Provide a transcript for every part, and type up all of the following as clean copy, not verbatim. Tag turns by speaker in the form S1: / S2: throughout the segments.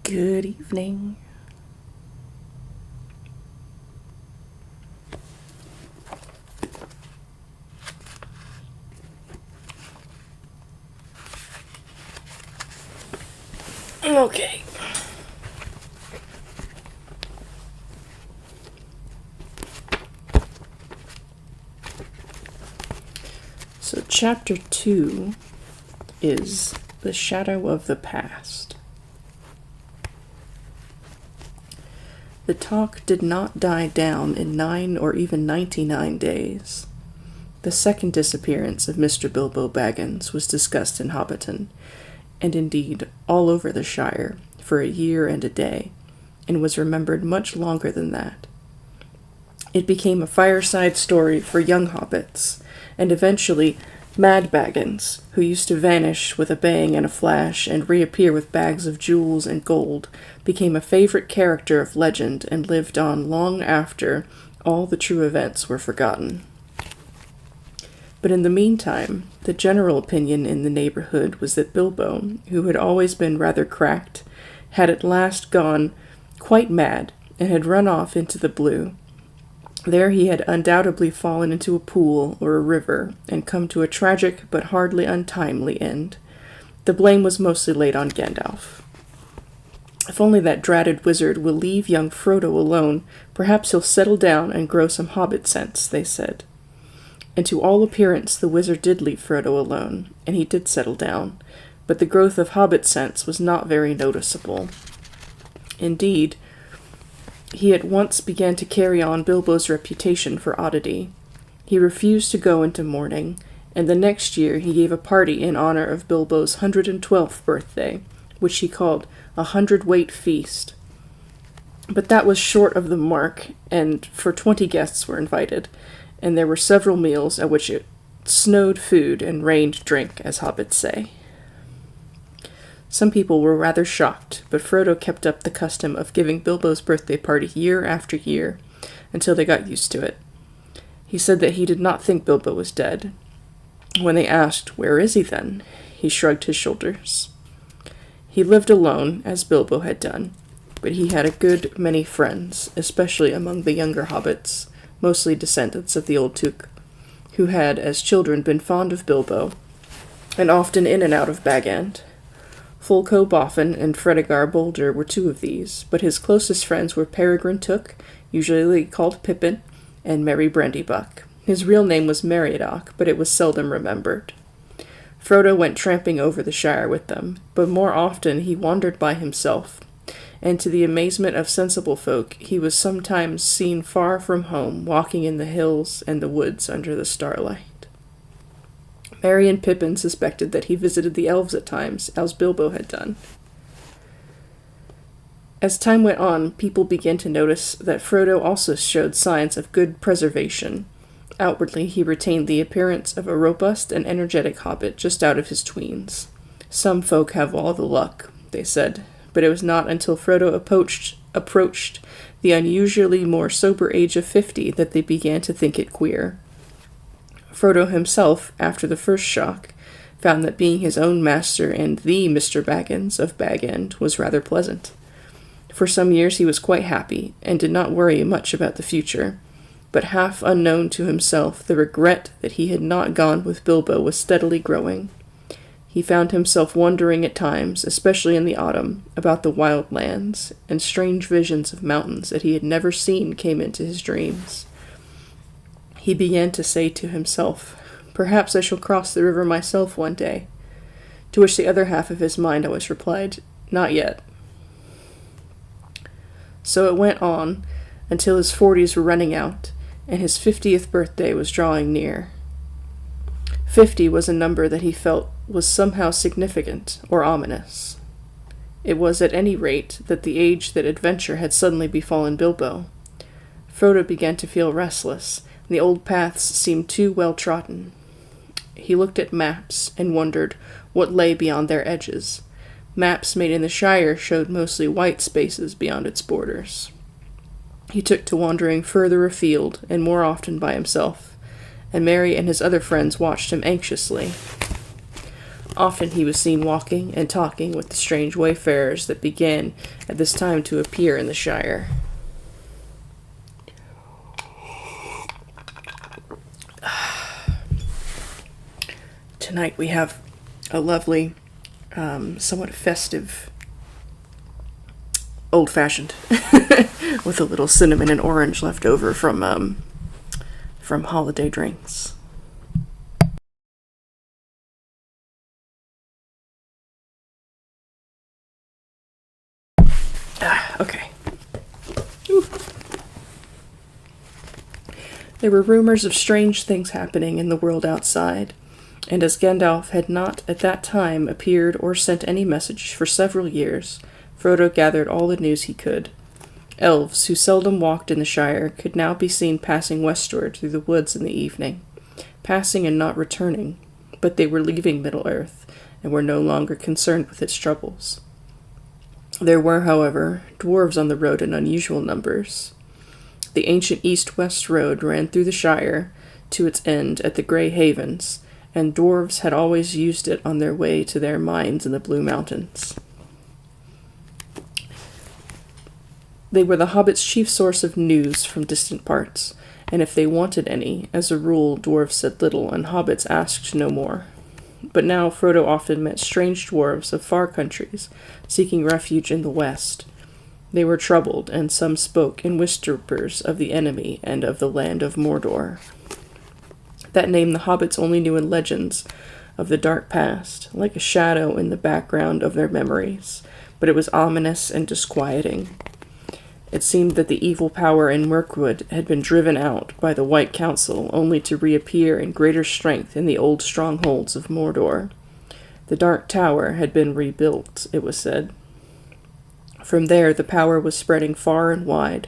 S1: Good evening. Okay. So chapter 2 is The Shadow of the Past. The talk did not die down in 9 or even 99 days. The second disappearance of Mr. Bilbo Baggins was discussed in Hobbiton, and indeed all over the Shire, for a year and a day, and was remembered much longer than that. It became a fireside story for young hobbits, and eventually Mad Baggins, who used to vanish with a bang and a flash and reappear with bags of jewels and gold, became a favorite character of legend and lived on long after all the true events were forgotten. But in the meantime, the general opinion in the neighborhood was that Bilbo, who had always been rather cracked, had at last gone quite mad and had run off into the blue. There he had undoubtedly fallen into a pool or a river and come to a tragic but hardly untimely end. The blame was mostly laid on Gandalf. If only that dratted wizard will leave young Frodo alone, perhaps he'll settle down and grow some hobbit sense, they said. And to all appearance the wizard did leave Frodo alone, and he did settle down, but the growth of hobbit sense was not very noticeable. Indeed, he at once began to carry on Bilbo's reputation for oddity. He refused to go into mourning, and the next year he gave a party in honor of Bilbo's 112th birthday, which he called a 100-weight feast. But that was short of the mark, and for 20 guests were invited, and there were several meals at which it snowed food and rained drink, as hobbits say. Some people were rather shocked, but Frodo kept up the custom of giving Bilbo's birthday party year after year, until they got used to it. He said that he did not think Bilbo was dead. When they asked, "Where is he then?" he shrugged his shoulders. He lived alone, as Bilbo had done, but he had a good many friends, especially among the younger hobbits, mostly descendants of the old Took, who had, as children, been fond of Bilbo, and often in and out of Bag End. Folco Boffin and Fredegar Bolger were two of these, but his closest friends were Peregrine Took, usually called Pippin, and Merry Brandybuck. His real name was Meriadoc, but it was seldom remembered. Frodo went tramping over the Shire with them, but more often he wandered by himself, and to the amazement of sensible folk, he was sometimes seen far from home, walking in the hills and the woods under the starlight. Merry and Pippin suspected that he visited the elves at times, as Bilbo had done. As time went on, people began to notice that Frodo also showed signs of good preservation. Outwardly, he retained the appearance of a robust and energetic hobbit just out of his tweens. Some folk have all the luck, they said, but it was not until Frodo approached the unusually more sober age of 50 that they began to think it queer. Frodo himself, after the first shock, found that being his own master and the Mr. Baggins of Bag End was rather pleasant. For some years he was quite happy, and did not worry much about the future, but half unknown to himself, the regret that he had not gone with Bilbo was steadily growing. He found himself wondering at times, especially in the autumn, about the wild lands, and strange visions of mountains that he had never seen came into his dreams. He began to say to himself, "Perhaps I shall cross the river myself one day," to which the other half of his mind always replied, "Not yet." So it went on, until his 40s were running out, and his 50th birthday was drawing near. 50 was a number that he felt was somehow significant or ominous. It was at any rate that the age that adventure had suddenly befallen Bilbo. Frodo began to feel restless, and the old paths seemed too well trodden. He looked at maps and wondered what lay beyond their edges. Maps made in the Shire showed mostly white spaces beyond its borders. He took to wandering further afield, and more often by himself, and Merry and his other friends watched him anxiously. Often he was seen walking and talking with the strange wayfarers that began at this time to appear in the Shire. Tonight we have a lovely, somewhat festive, old-fashioned, with a little cinnamon and orange left over from holiday drinks. Okay. Ooh. There were rumors of strange things happening in the world outside, and as Gandalf had not at that time appeared or sent any message for several years, Frodo gathered all the news he could. Elves, who seldom walked in the Shire, could now be seen passing westward through the woods in the evening, passing and not returning, but they were leaving Middle-earth, and were no longer concerned with its troubles. There were, however, dwarves on the road in unusual numbers. The ancient east-west road ran through the Shire to its end at the Grey Havens, and dwarves had always used it on their way to their mines in the Blue Mountains. They were the hobbits' chief source of news from distant parts, and if they wanted any, as a rule, dwarves said little, and hobbits asked no more. But now Frodo often met strange dwarves of far countries, seeking refuge in the west. They were troubled, and some spoke in whispers of the enemy and of the land of Mordor. That name the hobbits only knew in legends of the dark past, like a shadow in the background of their memories, but it was ominous and disquieting. It seemed that the evil power in Mirkwood had been driven out by the White Council, only to reappear in greater strength in the old strongholds of Mordor. The Dark Tower had been rebuilt, it was said. From there the power was spreading far and wide,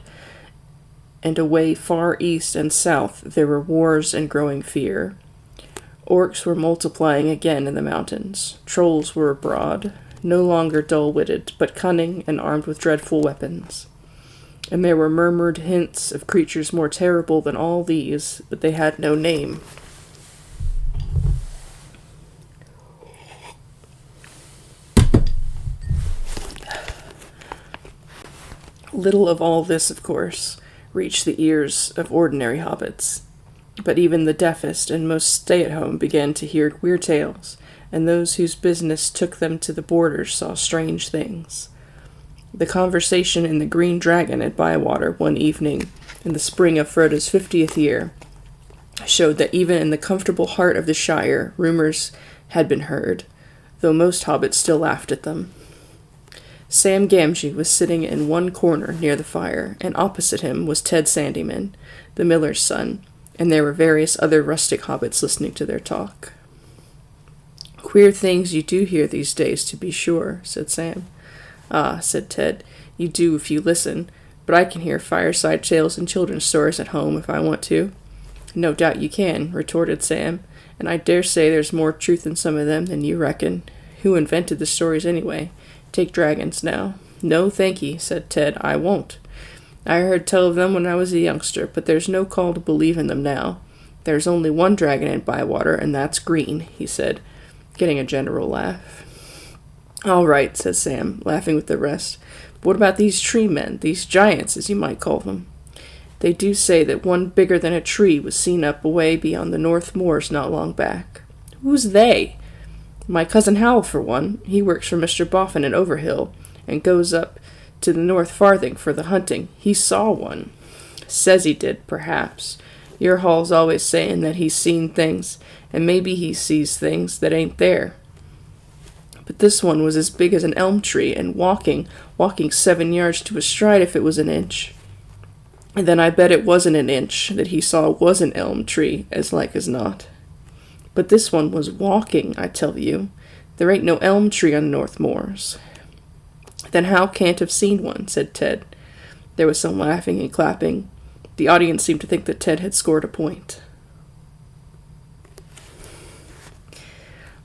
S1: and away far east and south there were wars and growing fear. Orcs were multiplying again in the mountains. Trolls were abroad, no longer dull-witted, but cunning and armed with dreadful weapons. And there were murmured hints of creatures more terrible than all these, but they had no name. Little of all this, of course, reached the ears of ordinary hobbits, but even the deafest and most stay-at-home began to hear queer tales, and those whose business took them to the borders saw strange things. The conversation in the Green Dragon at Bywater one evening in the spring of Frodo's 50th year showed that even in the comfortable heart of the Shire, rumors had been heard, though most hobbits still laughed at them. Sam Gamgee was sitting in one corner near the fire, and opposite him was Ted Sandyman, the miller's son, and there were various other rustic hobbits listening to their talk. "Queer things you do hear these days, to be sure," said Sam. "Ah," said Ted, "you do if you listen, but I can hear fireside tales and children's stories at home if I want to." "No doubt you can," retorted Sam, "and I dare say there's more truth in some of them than you reckon. Who invented the stories anyway? Take dragons now." "No, thank ye," said Ted, "I won't. I heard tell of them when I was a youngster, but there's no call to believe in them now. There's only one dragon in Bywater, and that's green," he said, getting a general laugh. "All right," said Sam, laughing with the rest. "But what about these tree men, these giants, as you might call them? They do say that one bigger than a tree was seen up away beyond the North Moors not long back." "Who's they?" "My cousin Hal, for one. He works for Mr. Boffin in Overhill, and goes up to the North Farthing for the hunting. He saw one." "Says he did, perhaps. Your Hall's always saying that he's seen things, and maybe he sees things that ain't there. But this one was as big as an elm tree, and walking 7 yards to a stride if it was an inch. And then I bet it wasn't an inch that he saw was an elm tree, as like as not. But this one was walking, I tell you. There ain't no elm tree on North Moors." "Then Hal can't have seen one," said Ted. There was some laughing and clapping. The audience seemed to think that Ted had scored a point.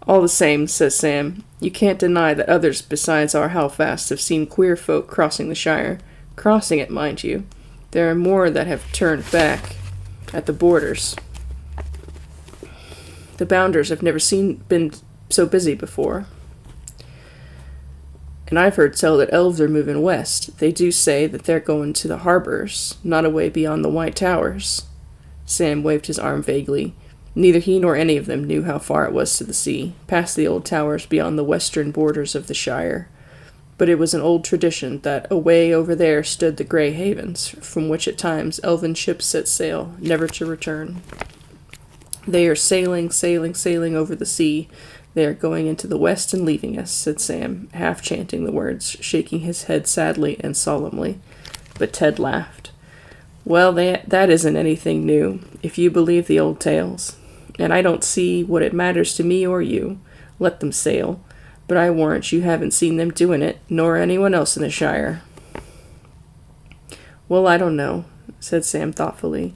S1: "All the same," says Sam, "you can't deny that others besides our Howfast have seen queer folk crossing the Shire. Crossing it, mind you. There are more that have turned back at the borders. The Bounders have never been so busy before. And I've heard tell that elves are moving west. They do say that they're going to the harbors, not away beyond the White Towers. Sam waved his arm vaguely. Neither he nor any of them knew how far it was to the sea, past the old towers beyond the western borders of the Shire. But it was an old tradition that away over there stood the Grey Havens, from which at times elven ships set sail, never to return. They are sailing, sailing, sailing over the sea. They are going into the west and leaving us, said Sam, half chanting the words, shaking his head sadly and solemnly. But Ted laughed. Well, that isn't anything new, if you believe the old tales. And I don't see what it matters to me or you. Let them sail. But I warrant you haven't seen them doing it, nor anyone else in the Shire. Well, I don't know, said Sam thoughtfully.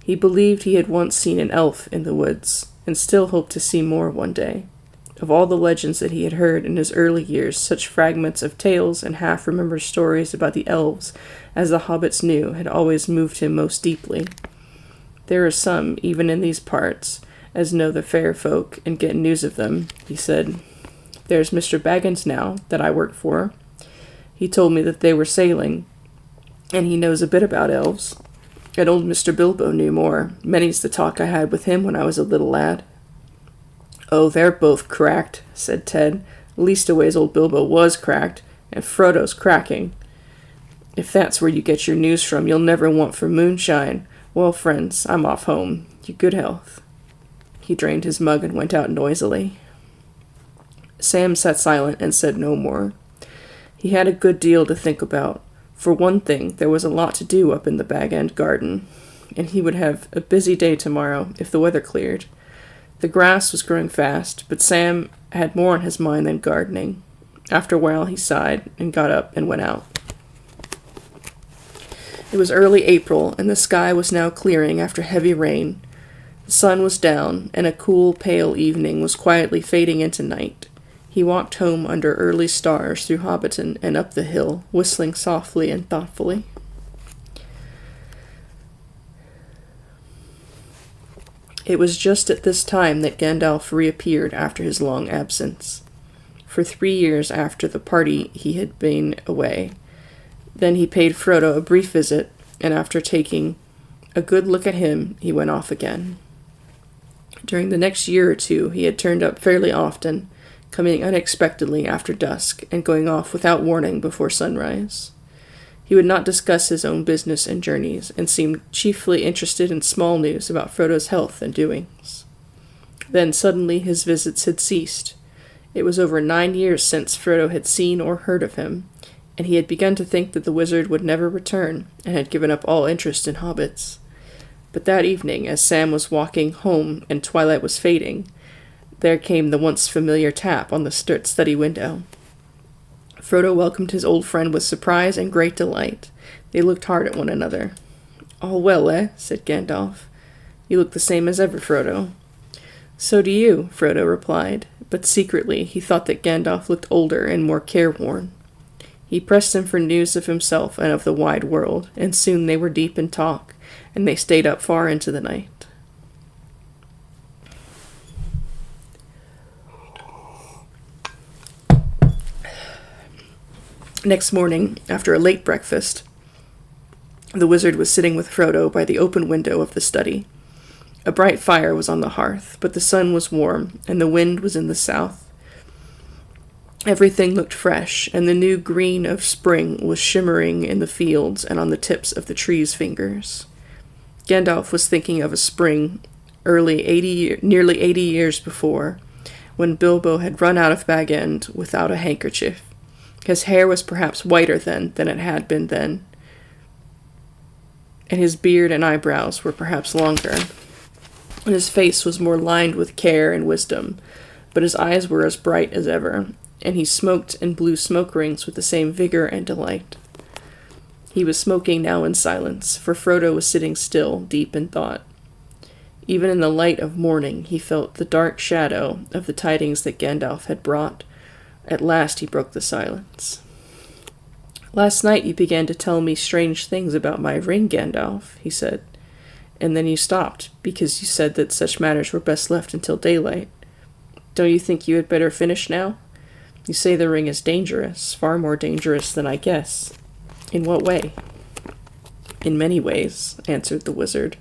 S1: He believed he had once seen an elf in the woods, and still hoped to see more one day. Of all the legends that he had heard in his early years, such fragments of tales and half-remembered stories about the elves as the hobbits knew had always moved him most deeply. There are some, even in these parts, as know the fair folk and get news of them, he said. There's Mr. Baggins now, that I work for. He told me that they were sailing, and he knows a bit about elves. And old Mr. Bilbo knew more. Many's the talk I had with him when I was a little lad. Oh, they're both cracked, said Ted. Leastways old Bilbo was cracked, and Frodo's cracking. If that's where you get your news from, you'll never want for moonshine. Well, friends, I'm off home. You good health. He drained his mug and went out noisily. Sam sat silent and said no more. He had a good deal to think about. For one thing, there was a lot to do up in the Bag End garden, and he would have a busy day tomorrow if the weather cleared. The grass was growing fast, but Sam had more on his mind than gardening. After a while he sighed and got up and went out. It was early April, and the sky was now clearing after heavy rain. The sun was down, and a cool, pale evening was quietly fading into night. He walked home under early stars through Hobbiton and up the hill, whistling softly and thoughtfully. It was just at this time that Gandalf reappeared after his long absence. For 3 years after the party he had been away. Then he paid Frodo a brief visit, and after taking a good look at him, he went off again. During the next year or two, he had turned up fairly often, coming unexpectedly after dusk, and going off without warning before sunrise. He would not discuss his own business and journeys, and seemed chiefly interested in small news about Frodo's health and doings. Then suddenly his visits had ceased. It was over 9 years since Frodo had seen or heard of him, and he had begun to think that the wizard would never return, and had given up all interest in hobbits. But that evening, as Sam was walking home and twilight was fading, there came the once familiar tap on the study window. Frodo welcomed his old friend with surprise and great delight. They looked hard at one another. "All well, eh?" said Gandalf. "You look the same as ever, Frodo." "So do you," Frodo replied, but secretly he thought that Gandalf looked older and more careworn. He pressed him for news of himself and of the wide world, and soon they were deep in talk, and they stayed up far into the night. Next morning, after a late breakfast, the wizard was sitting with Frodo by the open window of the study. A bright fire was on the hearth, but the sun was warm, and the wind was in the south. Everything looked fresh, and the new green of spring was shimmering in the fields and on the tips of the trees' fingers. Gandalf was thinking of a spring nearly 80 years before, when Bilbo had run out of Bag End without a handkerchief. His hair was perhaps whiter then than it had been then, and his beard and eyebrows were perhaps longer, and his face was more lined with care and wisdom, but his eyes were as bright as ever, and he smoked and blew smoke rings with the same vigor and delight. He was smoking now in silence, for Frodo was sitting still, deep in thought. Even in the light of morning he felt the dark shadow of the tidings that Gandalf had brought. At last he broke the silence. "Last night you began to tell me strange things about my ring, Gandalf," he said. "And then you stopped, because you said that such matters were best left until daylight. Don't you think you had better finish now? You say the ring is dangerous, far more dangerous than I guess. In what way? In many ways, answered the wizard.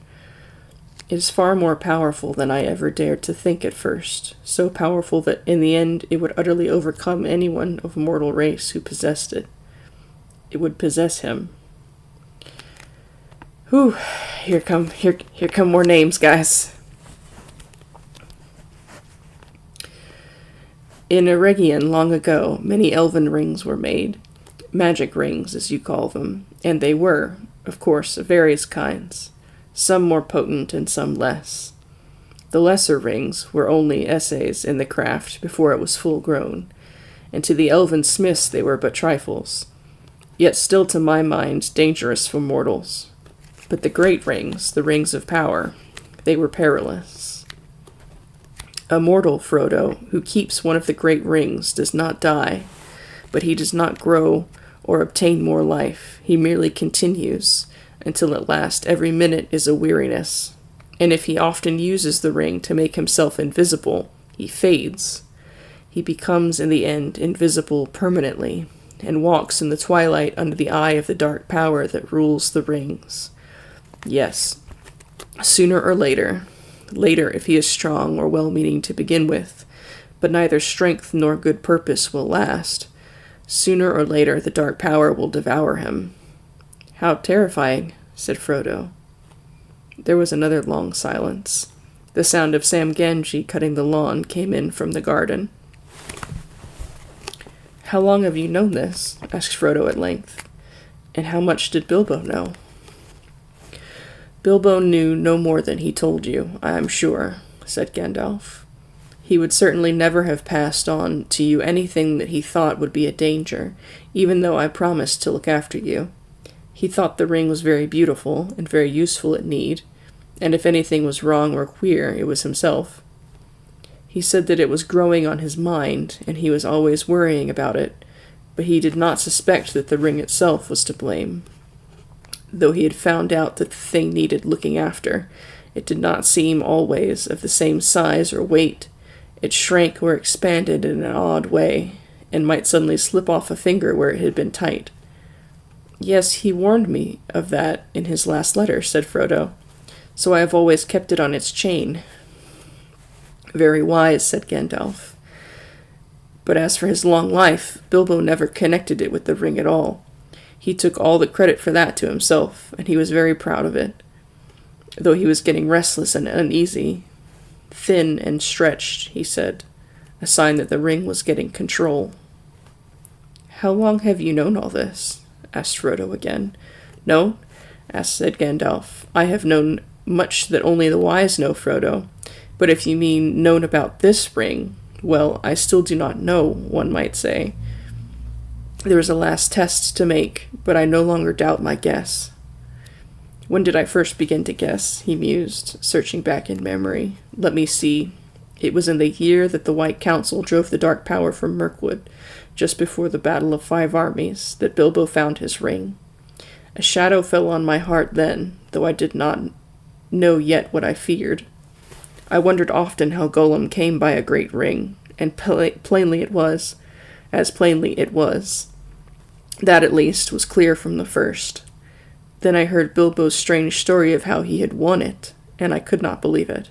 S1: It is far more powerful than I ever dared to think at first, so powerful that in the end it would utterly overcome anyone of mortal race who possessed it. It would possess him. Whew, here come more names, guys. In Eregion, long ago, many elven rings were made. Magic rings, as you call them, and they were, of course, of various kinds, some more potent and some less. The lesser rings were only essays in the craft before it was full grown, and to the elven smiths they were but trifles, yet still to my mind dangerous for mortals. But the great rings, the rings of power, they were perilous. A mortal, Frodo, who keeps one of the great rings does not die, but he does not grow or obtain more life. He merely continues, until at last every minute is a weariness. And if he often uses the ring to make himself invisible, he fades. He becomes in the end invisible permanently, and walks in the twilight under the eye of the dark power that rules the rings. Yes, sooner or later if he is strong or well-meaning to begin with, but neither strength nor good purpose will last, sooner or later the dark power will devour him. How terrifying, said Frodo. There was another long silence. The sound of Sam Gamgee cutting the lawn came in from the garden. How long have you known this? Asked Frodo at length. And how much did Bilbo know? Bilbo knew no more than he told you, I am sure, said Gandalf. He would certainly never have passed on to you anything that he thought would be a danger, even though I promised to look after you. He thought the ring was very beautiful and very useful at need, and if anything was wrong or queer, it was himself. He said that it was growing on his mind, and he was always worrying about it, but he did not suspect that the ring itself was to blame. Though he had found out that the thing needed looking after, it did not seem always of the same size or weight. It shrank or expanded in an odd way, and might suddenly slip off a finger where it had been tight. Yes, he warned me of that in his last letter, said Frodo, so I have always kept it on its chain. Very wise, said Gandalf. But as for his long life, Bilbo never connected it with the ring at all. He took all the credit for that to himself, and he was very proud of it, though he was getting restless and uneasy. Thin and stretched, he said, a sign that the ring was getting control. How long have you known all this? Asked Frodo again. No, said Gandalf. I have known much that only the wise know, Frodo. But if you mean known about this ring, well, I still do not know, one might say. There is a last test to make, but I no longer doubt my guess. When did I first begin to guess? He mused, searching back in memory. Let me see. It was in the year that the White Council drove the Dark Power from Mirkwood, just before the Battle of 5 Armies, that Bilbo found his ring. A shadow fell on my heart then, though I did not know yet what I feared. I wondered often how Gollum came by a great ring, and plainly it was. As plainly it was. That, at least, was clear from the first. Then I heard Bilbo's strange story of how he had won it, and I could not believe it.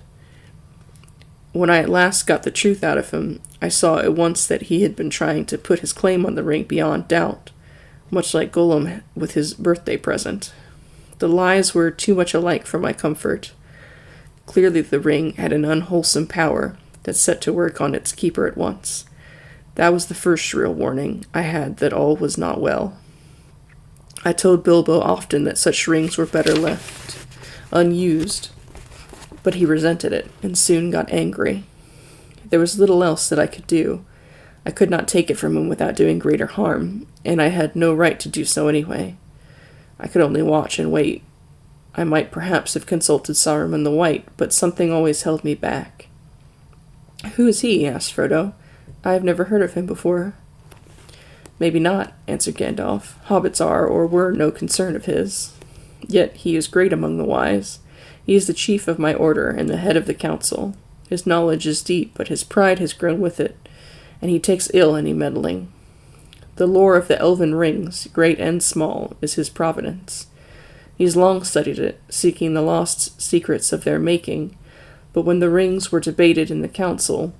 S1: When I at last got the truth out of him, I saw at once that he had been trying to put his claim on the ring beyond doubt, much like Gollum with his birthday present. The lies were too much alike for my comfort. Clearly the ring had an unwholesome power that set to work on its keeper at once. That was the first real warning I had that all was not well. I told Bilbo often that such rings were better left unused, but he resented it and soon got angry. There was little else that I could do. I could not take it from him without doing greater harm, and I had no right to do so anyway. I could only watch and wait. I might perhaps have consulted Saruman the White, but something always held me back. Who is he? Asked Frodo. I have never heard of him before. Maybe not, answered Gandalf. Hobbits are or were no concern of his. Yet he is great among the wise. He is the chief of my order and the head of the council. His knowledge is deep, but his pride has grown with it, and he takes ill any meddling. The lore of the elven rings, great and small, is his providence. He's long studied it, seeking the lost secrets of their making, but when the rings were debated in the council,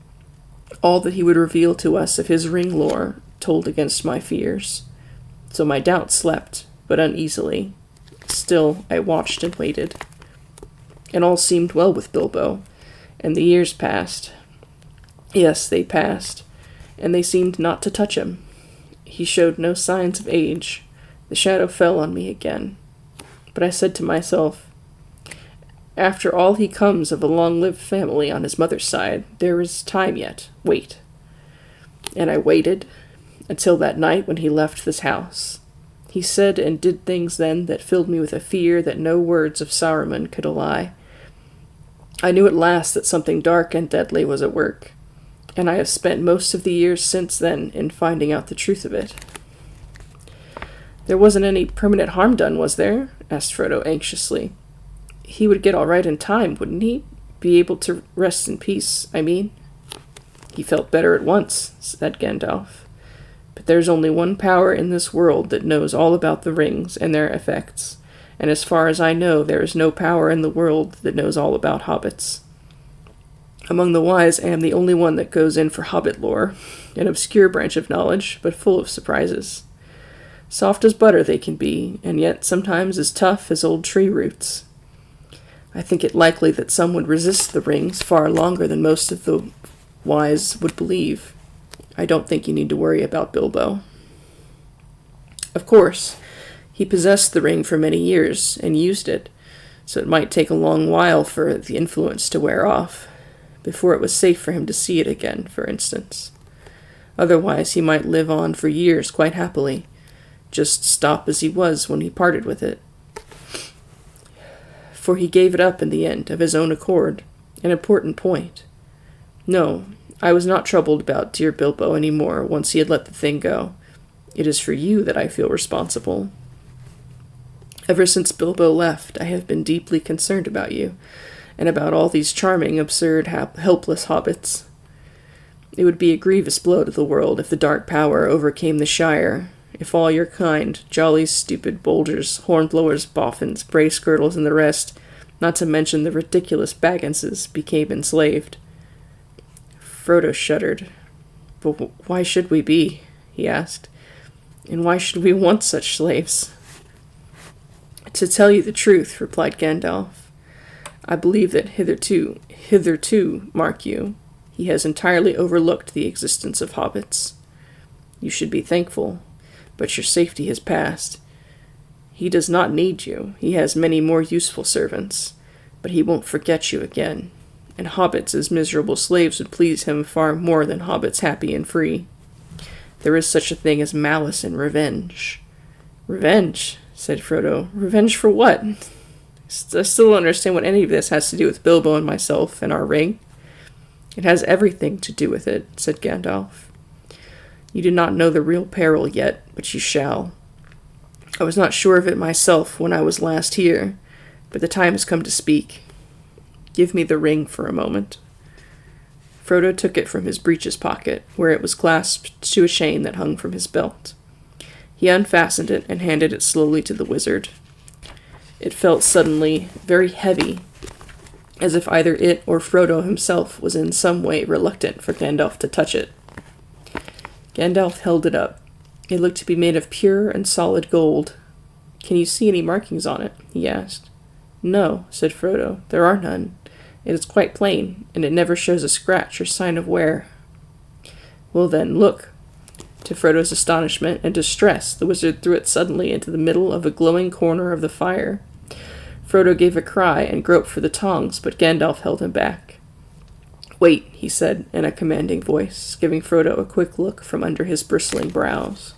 S1: all that he would reveal to us of his ring lore told against my fears. So my doubts slept, but uneasily. Still, I watched and waited. And all seemed well with Bilbo, and the years passed. Yes, they passed, and they seemed not to touch him. He showed no signs of age. The shadow fell on me again. But I said to myself, after all he comes of a long-lived family on his mother's side, there is time yet. Wait. And I waited until that night when he left this house. He said and did things then that filled me with a fear that no words of Saruman could allay. I knew at last that something dark and deadly was at work, and I have spent most of the years since then in finding out the truth of it. There wasn't any permanent harm done, was there? Asked Frodo anxiously. He would get all right in time, wouldn't he? Be able to rest in peace, I mean. He felt better at once, said Gandalf. But there's only one power in this world that knows all about the rings and their effects, and as far as I know, there is no power in the world that knows all about hobbits. Among the wise, I am the only one that goes in for hobbit lore, an obscure branch of knowledge, but full of surprises. Soft as butter they can be, and yet sometimes as tough as old tree roots. I think it likely that some would resist the rings far longer than most of the wise would believe. I don't think you need to worry about Bilbo. Of course, he possessed the ring for many years and used it, so it might take a long while for the influence to wear off, before it was safe for him to see it again, for instance. Otherwise, he might live on for years quite happily, just stop as he was when he parted with it. For he gave it up in the end, of his own accord, an important point. No, I was not troubled about dear Bilbo any more once he had let the thing go. It is for you that I feel responsible. Ever since Bilbo left, I have been deeply concerned about you, and about all these charming, absurd, helpless hobbits. It would be a grievous blow to the world if the Dark Power overcame the Shire, if all your kind, jolly, stupid Bolgers, Hornblowers, Boffins, Bracegirdles, and the rest, not to mention the ridiculous Bagginses, became enslaved. Frodo shuddered. But why should we be? He asked. And why should we want such slaves? To tell you the truth, replied Gandalf, I believe that hitherto, mark you, he has entirely overlooked the existence of hobbits. You should be thankful, but your safety has passed. He does not need you. He has many more useful servants, but he won't forget you again, and hobbits as miserable slaves would please him far more than hobbits happy and free. There is such a thing as malice and revenge. Revenge, said Frodo. Revenge for what? I still don't understand what any of this has to do with Bilbo and myself and our ring. It has everything to do with it, said Gandalf. You do not know the real peril yet, but you shall. I was not sure of it myself when I was last here, but the time has come to speak. Give me the ring for a moment. Frodo took it from his breeches pocket, where it was clasped to a chain that hung from his belt. He unfastened it and handed it slowly to the wizard. It felt suddenly very heavy, as if either it or Frodo himself was in some way reluctant for Gandalf to touch it. Gandalf held it up. It looked to be made of pure and solid gold. Can you see any markings on it? He asked. No, said Frodo, there are none. It is quite plain, and it never shows a scratch or sign of wear. Well then, look. To Frodo's astonishment and distress, the wizard threw it suddenly into the middle of a glowing corner of the fire. Frodo gave a cry and groped for the tongs, but Gandalf held him back. Wait, he said in a commanding voice, giving Frodo a quick look from under his bristling brows.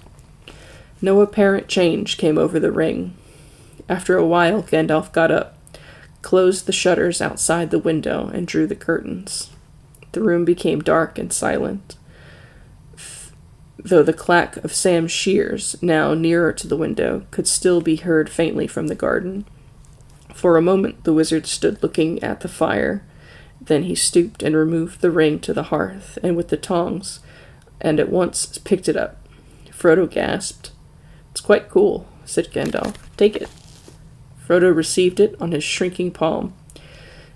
S1: No apparent change came over the ring. After a while, Gandalf got up, closed the shutters outside the window, and drew the curtains. The room became dark and silent, though the clack of Sam's shears, now nearer to the window, could still be heard faintly from the garden. For a moment the wizard stood looking at the fire. Then he stooped and removed the ring to the hearth, and with the tongs, and at once picked it up. Frodo gasped. "It's quite cool," said Gandalf. "Take it." Frodo received it on his shrinking palm.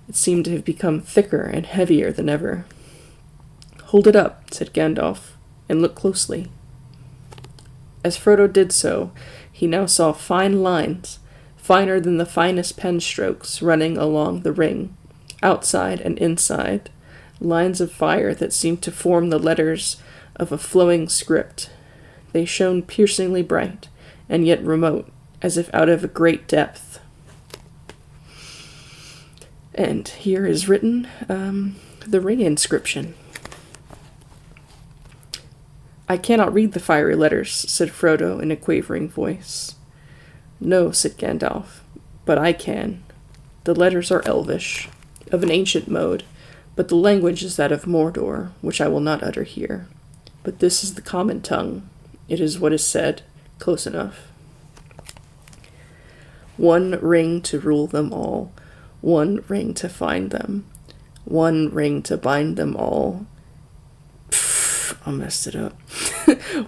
S1: It seemed to have become thicker and heavier than ever. "Hold it up," said Gandalf, "and look closely." As Frodo did so, he now saw fine lines, finer than the finest pen strokes, running along the ring, outside and inside, lines of fire that seemed to form the letters of a flowing script. They shone piercingly bright, and yet remote, as if out of a great depth. And here is written the ring inscription. "I cannot read the fiery letters," said Frodo in a quavering voice. "No," said Gandalf, "but I can. The letters are Elvish, of an ancient mode, but the language is that of Mordor, which I will not utter here. But this is the common tongue. It is what is said, close enough. One ring to rule them all, one ring to find them, one ring to bind them all." I messed it up.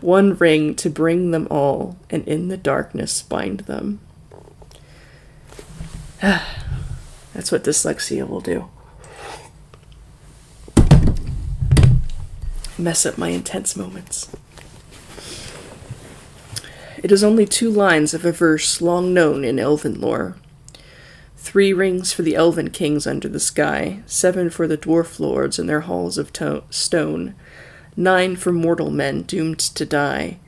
S1: "One ring to bring them all, and in the darkness bind them." That's what dyslexia will do. Mess up my intense moments. It is only 2 lines of a verse long known in elven lore. 3 rings for the elven kings under the sky, 7 for the dwarf lords in their halls of stone, 9 for mortal men doomed to die,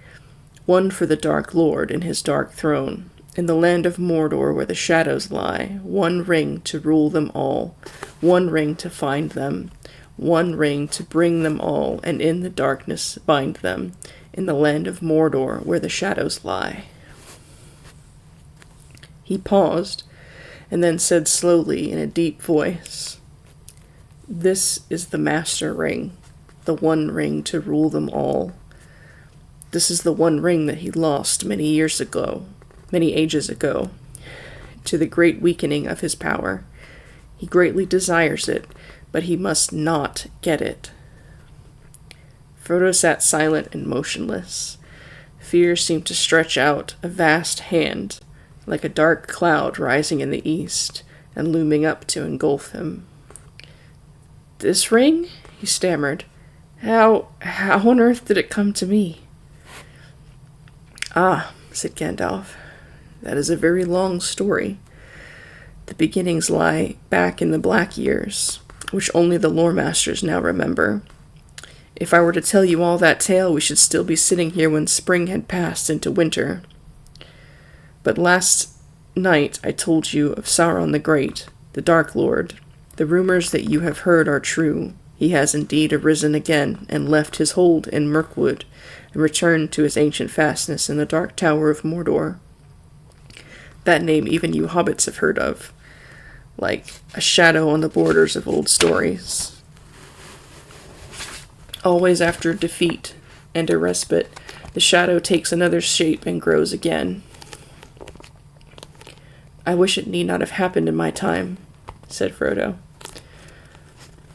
S1: 1 for the Dark Lord in his dark throne, in the land of Mordor where the shadows lie, 1 ring to rule them all, 1 ring to find them, 1 ring to bring them all, and in the darkness bind them, in the land of Mordor where the shadows lie. He paused, and then said slowly in a deep voice, "This is the Master Ring, the 1 ring to rule them all. This is the 1 ring that he lost many ages ago, to the great weakening of his power. He greatly desires it, but he must not get it." Frodo sat silent and motionless. Fear seemed to stretch out a vast hand, like a dark cloud rising in the east and looming up to engulf him. "This ring?" he stammered. How on earth did it come to me?" "Ah," said Gandalf, "that is a very long story. The beginnings lie back in the Black Years, which only the lore masters now remember. If I were to tell you all that tale, we should still be sitting here when spring had passed into winter. But last night I told you of Sauron the Great, the Dark Lord. The rumors that you have heard are true. He has indeed arisen again, and left his hold in Mirkwood, and returned to his ancient fastness in the Dark Tower of Mordor. That name even you hobbits have heard of, like a shadow on the borders of old stories. Always after defeat and a respite, the shadow takes another shape and grows again. I wish it need not have happened in my time," said Frodo.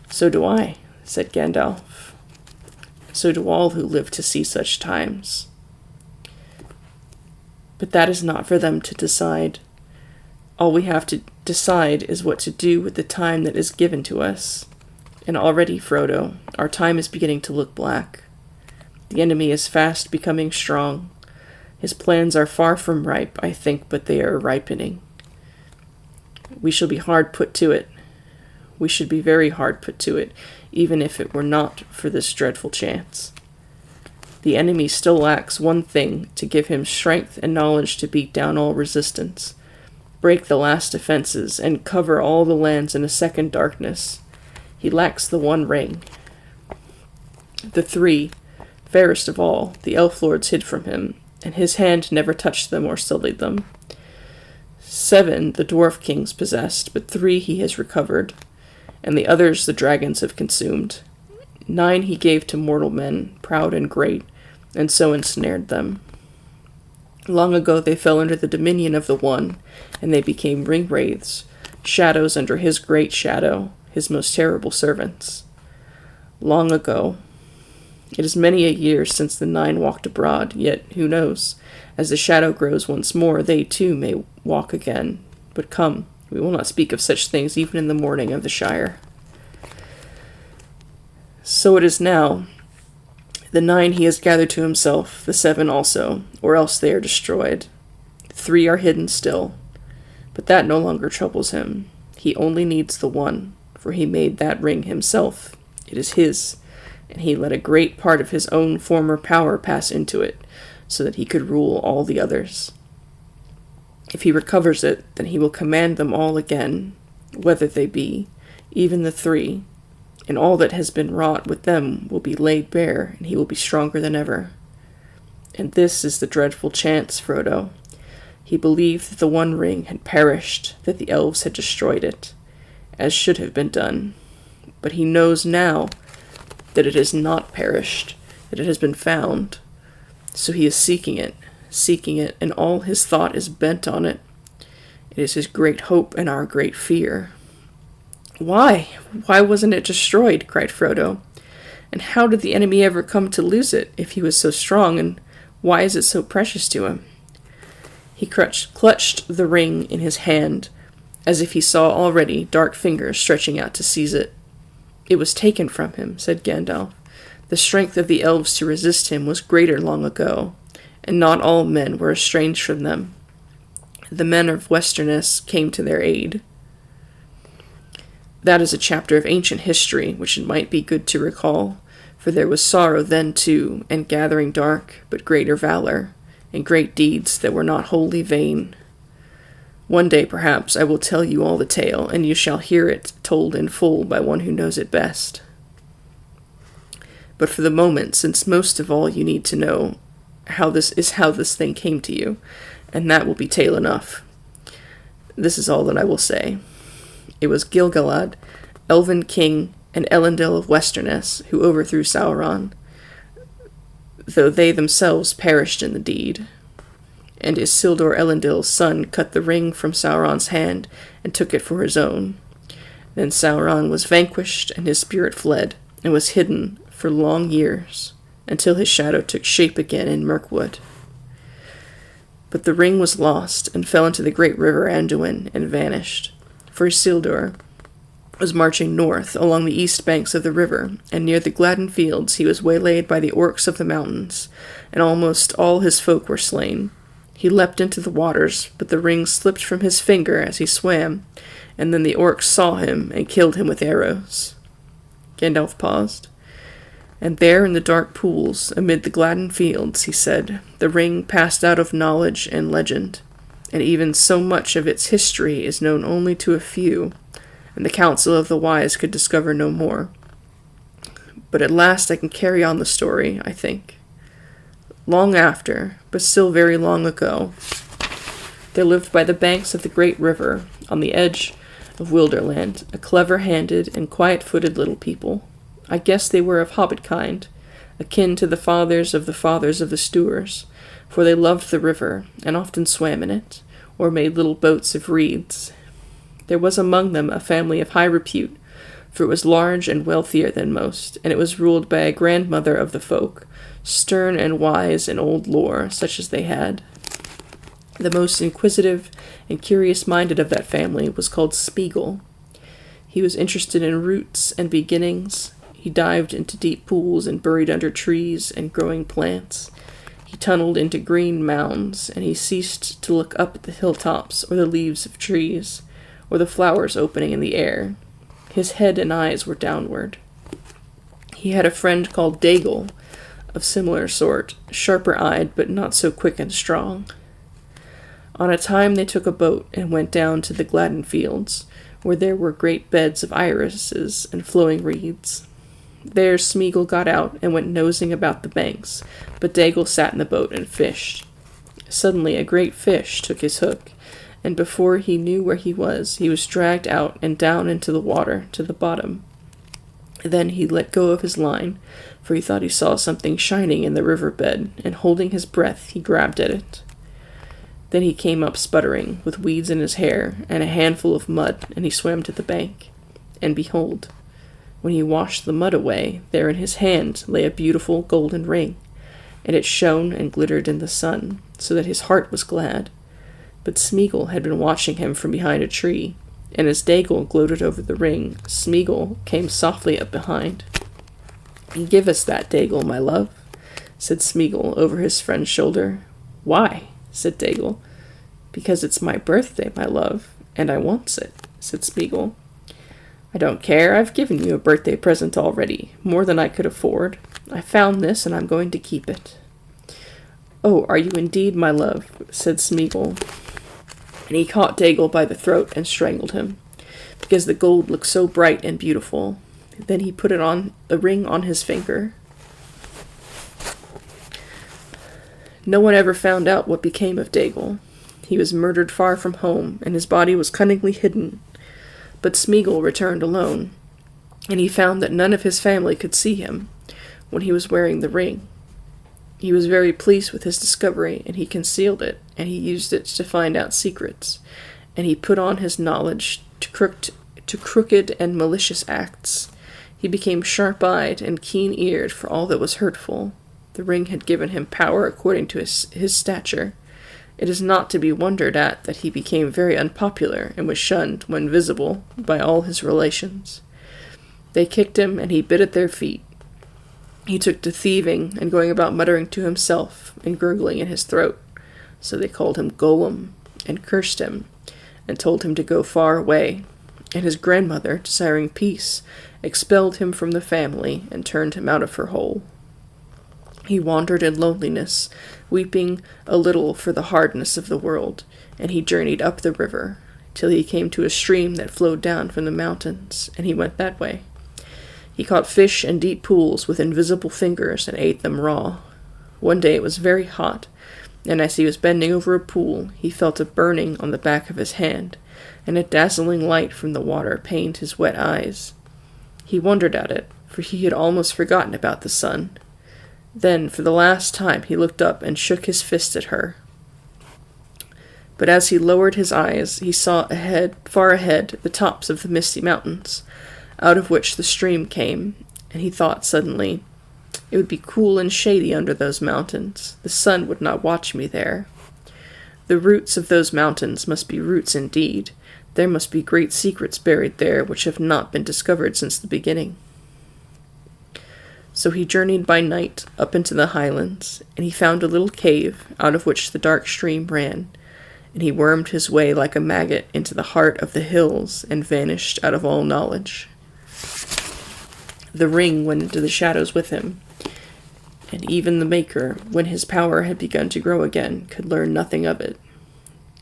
S1: "So do I," said Gandalf. "So do all who live to see such times. But that is not for them to decide. All we have to decide is what to do with the time that is given to us. And already, Frodo, our time is beginning to look black. The enemy is fast becoming strong. His plans are far from ripe, I think, but they are ripening. We shall be hard put to it. We should be very hard put to it, even if it were not for this dreadful chance. The enemy still lacks 1 thing to give him strength and knowledge to beat down all resistance, break the last defenses, and cover all the lands in a second darkness. He lacks the 1 ring. The 3, fairest of all, the elf lords hid from him, and his hand never touched them or sullied them. 7 the dwarf kings possessed, but 3 he has recovered, and the others the dragons have consumed. 9 he gave to mortal men, proud and great, and so ensnared them. Long ago they fell under the dominion of the 1, and they became ring-wraiths, shadows under his great shadow, his most terrible servants. Long ago. It is many a year since the 9 walked abroad, yet who knows? As the shadow grows once more, they too may walk again. But come, we will not speak of such things even in the morning of the Shire. So it is now. The 9 he has gathered to himself, the 7 also, or else they are destroyed. 3 are hidden still, but that no longer troubles him. He only needs the 1, for he made that ring himself. It is his, and he let a great part of his own former power pass into it, so that he could rule all the others. If he recovers it, then he will command them all again, whether they be, even the 3, and all that has been wrought with them will be laid bare, and he will be stronger than ever. And this is the dreadful chance, Frodo. He believed that the One Ring had perished, that the elves had destroyed it, as should have been done. But he knows now that it has not perished, that it has been found. So he is seeking it, and all his thought is bent on it. It is his great hope and our great fear. Why? Why wasn't it destroyed? Cried Frodo. And how did the enemy ever come to lose it, if he was so strong, and why is it so precious to him? He clutched the ring in his hand, as if he saw already dark fingers stretching out to seize it. It was taken from him, said Gandalf. The strength of the elves to resist him was greater long ago, and not all men were estranged from them. The men of Westerness came to their aid. That is a chapter of ancient history which it might be good to recall, for there was sorrow then too, and gathering dark, but greater valor, and great deeds that were not wholly vain. One day, perhaps, I will tell you all the tale, and you shall hear it told in full by one who knows it best. But for the moment, since most of all you need to know how this thing came to you, and that will be tale enough. This is all that I will say. It was Gil-galad, Elven King, and Elendil of Westerness, who overthrew Sauron, though they themselves perished in the deed. And Isildur Elendil's son cut the ring from Sauron's hand and took it for his own. Then Sauron was vanquished, and his spirit fled, and was hidden for long years, until his shadow took shape again in Mirkwood. But the ring was lost, and fell into the great river Anduin, and vanished. For Isildur was marching north along the east banks of the river, and near the Gladden fields he was waylaid by the orcs of the mountains, and almost all his folk were slain. He leapt into the waters, but the ring slipped from his finger as he swam, and then the orcs saw him and killed him with arrows. Gandalf paused. And there in the dark pools, amid the Gladden fields, he said, the ring passed out of knowledge and legend, and even so much of its history is known only to a few, and the council of the wise could discover no more. But at last I can carry on the story, I think. Long after, but still very long ago, there lived by the banks of the great river, on the edge of Wilderland, a clever-handed and quiet-footed little people. I guess they were of hobbit kind, akin to the fathers of the Stours, for they loved the river, and often swam in it, or made little boats of reeds. There was among them a family of high repute, for it was large and wealthier than most, and it was ruled by a grandmother of the folk, stern and wise in old lore, such as they had. The most inquisitive and curious-minded of that family was called Smeagol. He was interested in roots and beginnings. He dived into deep pools and burrowed under trees and growing plants. He tunneled into green mounds, and he ceased to look up at the hilltops or the leaves of trees, or the flowers opening in the air. His head and eyes were downward. He had a friend called Daigle, of similar sort, sharper-eyed but not so quick and strong. On a time they took a boat and went down to the Gladden fields, where there were great beds of irises and flowing reeds. There Smeagol got out and went nosing about the banks, but Daigle sat in the boat and fished. Suddenly a great fish took his hook, and before he knew where he was dragged out and down into the water to the bottom. Then he let go of his line, for he thought he saw something shining in the river bed, and holding his breath he grabbed at it. Then he came up sputtering, with weeds in his hair, and a handful of mud, and he swam to the bank. and behold, when he washed the mud away, there in his hand lay a beautiful golden ring, and it shone and glittered in the sun, so that his heart was glad. But Smeagol had been watching him from behind a tree, and as Daigle gloated over the ring, Smeagol came softly up behind. "Give us that, Daigle, my love," said Smeagol over his friend's shoulder. "Why?" said Daigle. "Because it's my birthday, my love, and I wants it," said Smeagol. "I don't care. I've given you a birthday present already, more than I could afford. I found this, and I'm going to keep it." "Oh, are you indeed, my love?" said Smeagol. And he caught Daigle by the throat and strangled him, because the gold looked so bright and beautiful. Then he put a ring on his finger. No one ever found out what became of Daigle. He was murdered far from home, and his body was cunningly hidden. But Smeagol returned alone, and he found that none of his family could see him when he was wearing the ring. He was very pleased with his discovery, and he concealed it, and he used it to find out secrets, and he put on his knowledge to crooked and malicious acts. He became sharp-eyed and keen-eared for all that was hurtful. The ring had given him power according to his stature. It is not to be wondered at that he became very unpopular and was shunned, when visible, by all his relations. They kicked him, and he bit at their feet. He took to thieving and going about muttering to himself and gurgling in his throat. So they called him Gollum, and cursed him, and told him to go far away. And his grandmother, desiring peace, expelled him from the family and turned him out of her hole. He wandered in loneliness, weeping a little for the hardness of the world, and he journeyed up the river, till he came to a stream that flowed down from the mountains, and he went that way. He caught fish in deep pools with invisible fingers and ate them raw. One day it was very hot, and as he was bending over a pool, he felt a burning on the back of his hand, and a dazzling light from the water pained his wet eyes. He wondered at it, for he had almost forgotten about the sun. Then, for the last time, he looked up and shook his fist at her. But as he lowered his eyes, he saw far ahead, the tops of the misty mountains, out of which the stream came, and he thought suddenly, "It would be cool and shady under those mountains. The sun would not watch me there. The roots of those mountains must be roots indeed. There must be great secrets buried there which have not been discovered since the beginning." So he journeyed by night up into the highlands, and he found a little cave out of which the dark stream ran, and he wormed his way like a maggot into the heart of the hills and vanished out of all knowledge. The ring went into the shadows with him, and even the Maker, when his power had begun to grow again, could learn nothing of it.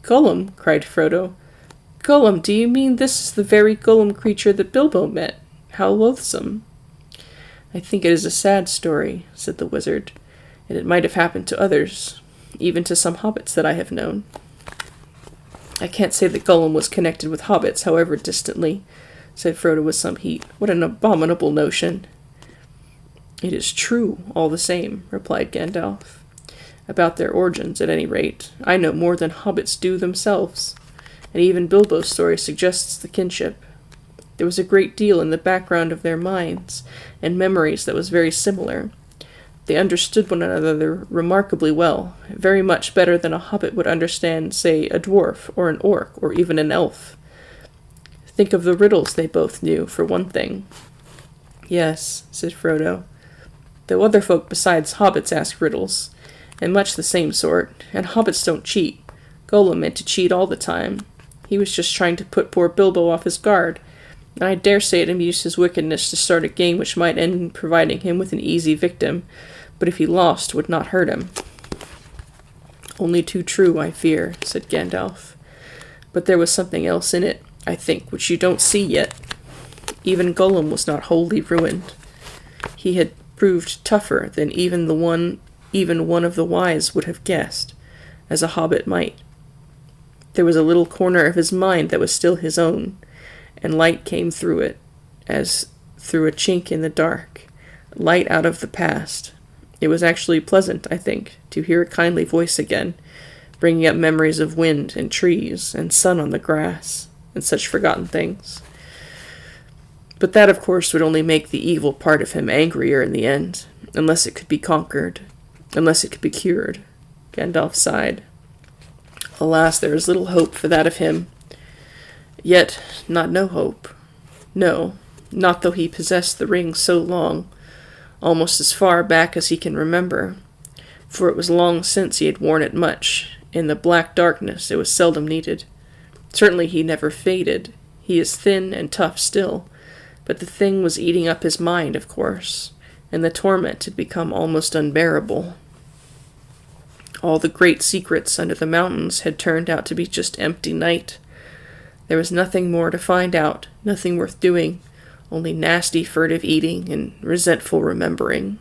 S1: "Gollum!" cried Frodo. "Gollum, do you mean this is the very Gollum creature that Bilbo met? How loathsome!" "I think it is a sad story," said the wizard, "and it might have happened to others, even to some hobbits that I have known." "I can't say that Gollum was connected with hobbits, however distantly," said Frodo with some heat. "What an abominable notion!" "It is true, all the same," replied Gandalf. "About their origins, at any rate, I know more than hobbits do themselves, and even Bilbo's story suggests the kinship. There was a great deal in the background of their minds and memories that was very similar. They understood one another remarkably well, very much better than a hobbit would understand, say, a dwarf, or an orc, or even an elf. Think of the riddles they both knew, for one thing." "Yes," said Frodo, "though other folk besides hobbits ask riddles, and much the same sort, and hobbits don't cheat. Gollum meant to cheat all the time. He was just trying to put poor Bilbo off his guard, and I dare say it amused his wickedness to start a game which might end in providing him with an easy victim, but if he lost, would not hurt him." "Only too true, I fear," said Gandalf. "But there was something else in it, I think, which you don't see yet. Even Gollum was not wholly ruined. He had proved tougher than even one of the wise would have guessed, as a hobbit might. There was a little corner of his mind that was still his own, and light came through it, as through a chink in the dark, light out of the past. It was actually pleasant, I think, to hear a kindly voice again, bringing up memories of wind and trees and sun on the grass, and such forgotten things. But that, of course, would only make the evil part of him angrier in the end, unless it could be conquered, unless it could be cured. Gandalf sighed. Alas, there is little hope for that of him. Yet, not no hope. No, not though he possessed the ring so long, almost as far back as he can remember, for it was long since he had worn it much. In the black darkness it was seldom needed. Certainly he never faded. He is thin and tough still, but the thing was eating up his mind, of course, and the torment had become almost unbearable. All the great secrets under the mountains had turned out to be just empty night. There was nothing more to find out, nothing worth doing, only nasty furtive eating and resentful remembering.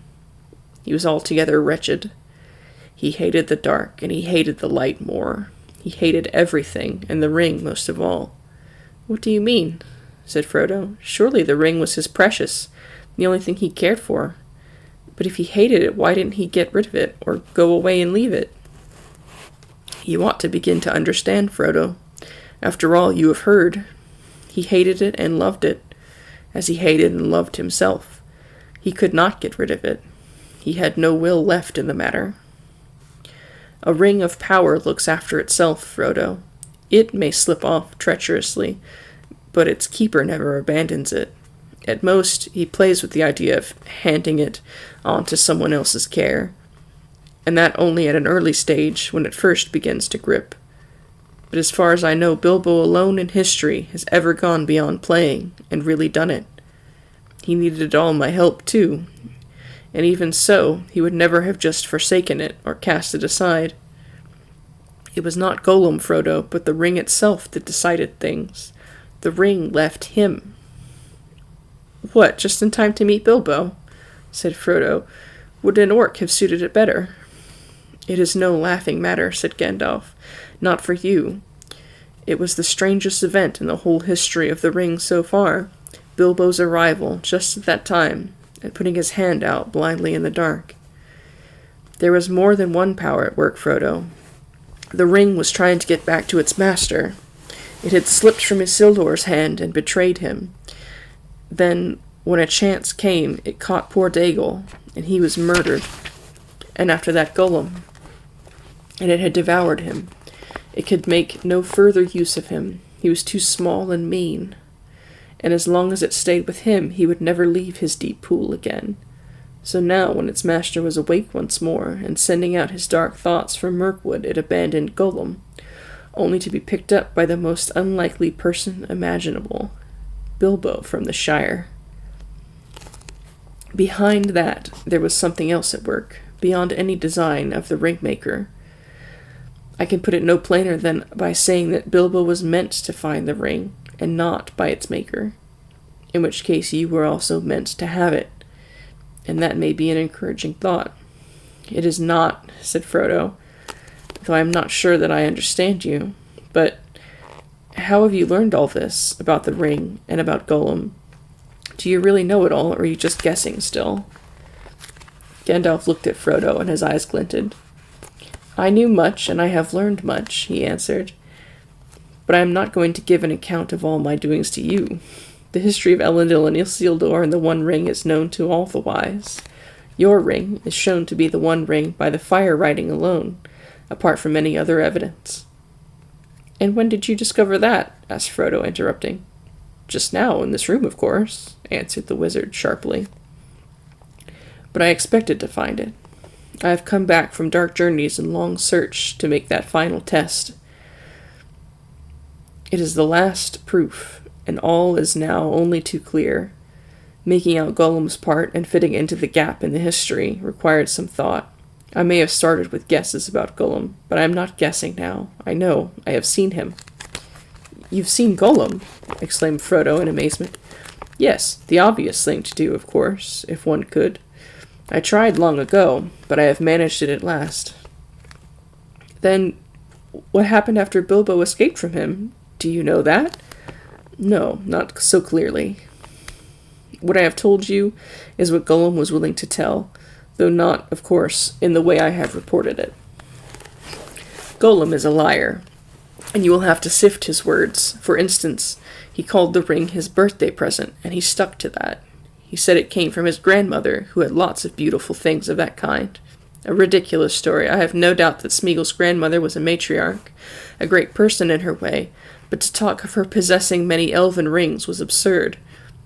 S1: He was altogether wretched. He hated the dark, and he hated the light more. He hated everything, and the ring most of all. "What do you mean?" said Frodo. "Surely the ring was his precious, the only thing he cared for. But if he hated it, why didn't he get rid of it, or go away and leave it?" "You ought to begin to understand, Frodo. After all you have heard. He hated it and loved it, as he hated and loved himself. He could not get rid of it. He had no will left in the matter. A ring of power looks after itself, Frodo. It may slip off treacherously, but its keeper never abandons it. At most, he plays with the idea of handing it on to someone else's care, and that only at an early stage, when it first begins to grip. But as far as I know, Bilbo alone in history has ever gone beyond playing, and really done it. He needed all my help, too, and even so, he would never have just forsaken it, or cast it aside. It was not Gollum, Frodo, but the ring itself that decided things. The ring left him." "What, just in time to meet Bilbo?" said Frodo. "Would an orc have suited it better?" "It is no laughing matter," said Gandalf. "Not for you. It was the strangest event in the whole history of the ring so far. Bilbo's arrival, just at that time, and putting his hand out blindly in the dark. There was more than one power at work, Frodo. The ring was trying to get back to its master. It had slipped from Isildur's hand and betrayed him. Then, when a chance came, it caught poor Daigle, and he was murdered. And after that Gollum. And it had devoured him. It could make no further use of him. He was too small and mean. And as long as it stayed with him, he would never leave his deep pool again. So now, when its master was awake once more, and sending out his dark thoughts from Mirkwood, it abandoned Gollum, only to be picked up by the most unlikely person imaginable, Bilbo from the Shire. Behind that, there was something else at work, beyond any design of the ring-maker. I can put it no plainer than by saying that Bilbo was meant to find the ring, and not by its maker, in which case you were also meant to have it, and that may be an encouraging thought. "It is not," said Frodo, "though I am not sure that I understand you. But how have you learned all this, about the ring, and about Gollum? Do you really know it all, or are you just guessing still?" Gandalf looked at Frodo, and his eyes glinted. "I knew much, and I have learned much," he answered. "But I am not going to give an account of all my doings to you. The history of Elendil and Isildur and the One Ring is known to all the wise. Your ring is shown to be the One Ring by the fire writing alone, apart from any other evidence." "And when did you discover that?" asked Frodo, interrupting. "Just now, in this room, of course," answered the wizard sharply. "But I expected to find it. I have come back from dark journeys and long search to make that final test. It is the last proof, and all is now only too clear. Making out Gollum's part and fitting into the gap in the history required some thought. I may have started with guesses about Gollum, but I am not guessing now. I know. I have seen him." "You've seen Gollum?" exclaimed Frodo in amazement. "Yes, the obvious thing to do, of course, if one could. I tried long ago, but I have managed it at last." "Then, what happened after Bilbo escaped from him? Do you know that?" "No, not so clearly. What I have told you is what Gollum was willing to tell, though not, of course, in the way I have reported it. Gollum is a liar. and you will have to sift his words. For instance, he called the ring his birthday present, and he stuck to that. He said it came from his grandmother, who had lots of beautiful things of that kind. A ridiculous story. I have no doubt that Smeagol's grandmother was a matriarch, a great person in her way, but to talk of her possessing many elven rings was absurd,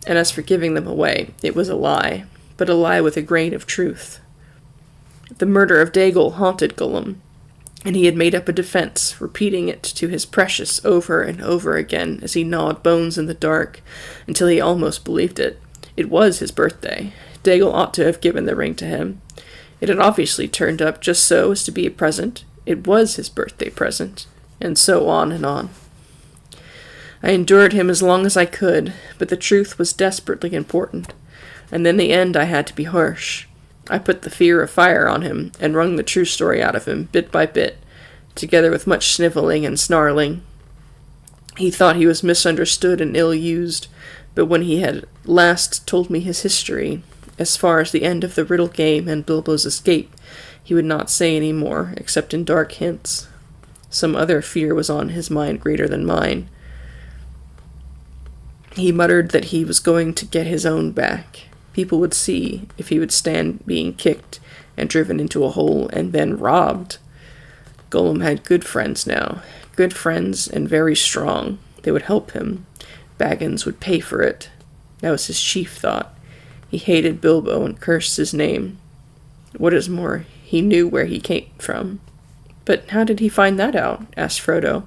S1: and as for giving them away, it was a lie, but a lie with a grain of truth. The murder of Daigle haunted Gollum, and he had made up a defense, repeating it to his precious over and over again as he gnawed bones in the dark, until he almost believed it. It was his birthday. Daigle ought to have given the ring to him. It had obviously turned up just so as to be a present. It was his birthday present, and so on and on. I endured him as long as I could, but the truth was desperately important, and in the end I had to be harsh. I put the fear of fire on him, and wrung the true story out of him, bit by bit, together with much snivelling and snarling. He thought he was misunderstood and ill-used, but when he had last told me his history, as far as the end of the riddle game and Bilbo's escape, he would not say any more, except in dark hints. Some other fear was on his mind greater than mine. He muttered that he was going to get his own back. People would see if he would stand being kicked and driven into a hole and then robbed. Gollum had good friends now. Good friends and very strong. They would help him. Baggins would pay for it. That was his chief thought. He hated Bilbo and cursed his name. What is more, he knew where he came from. But how did he find that out? Asked Frodo.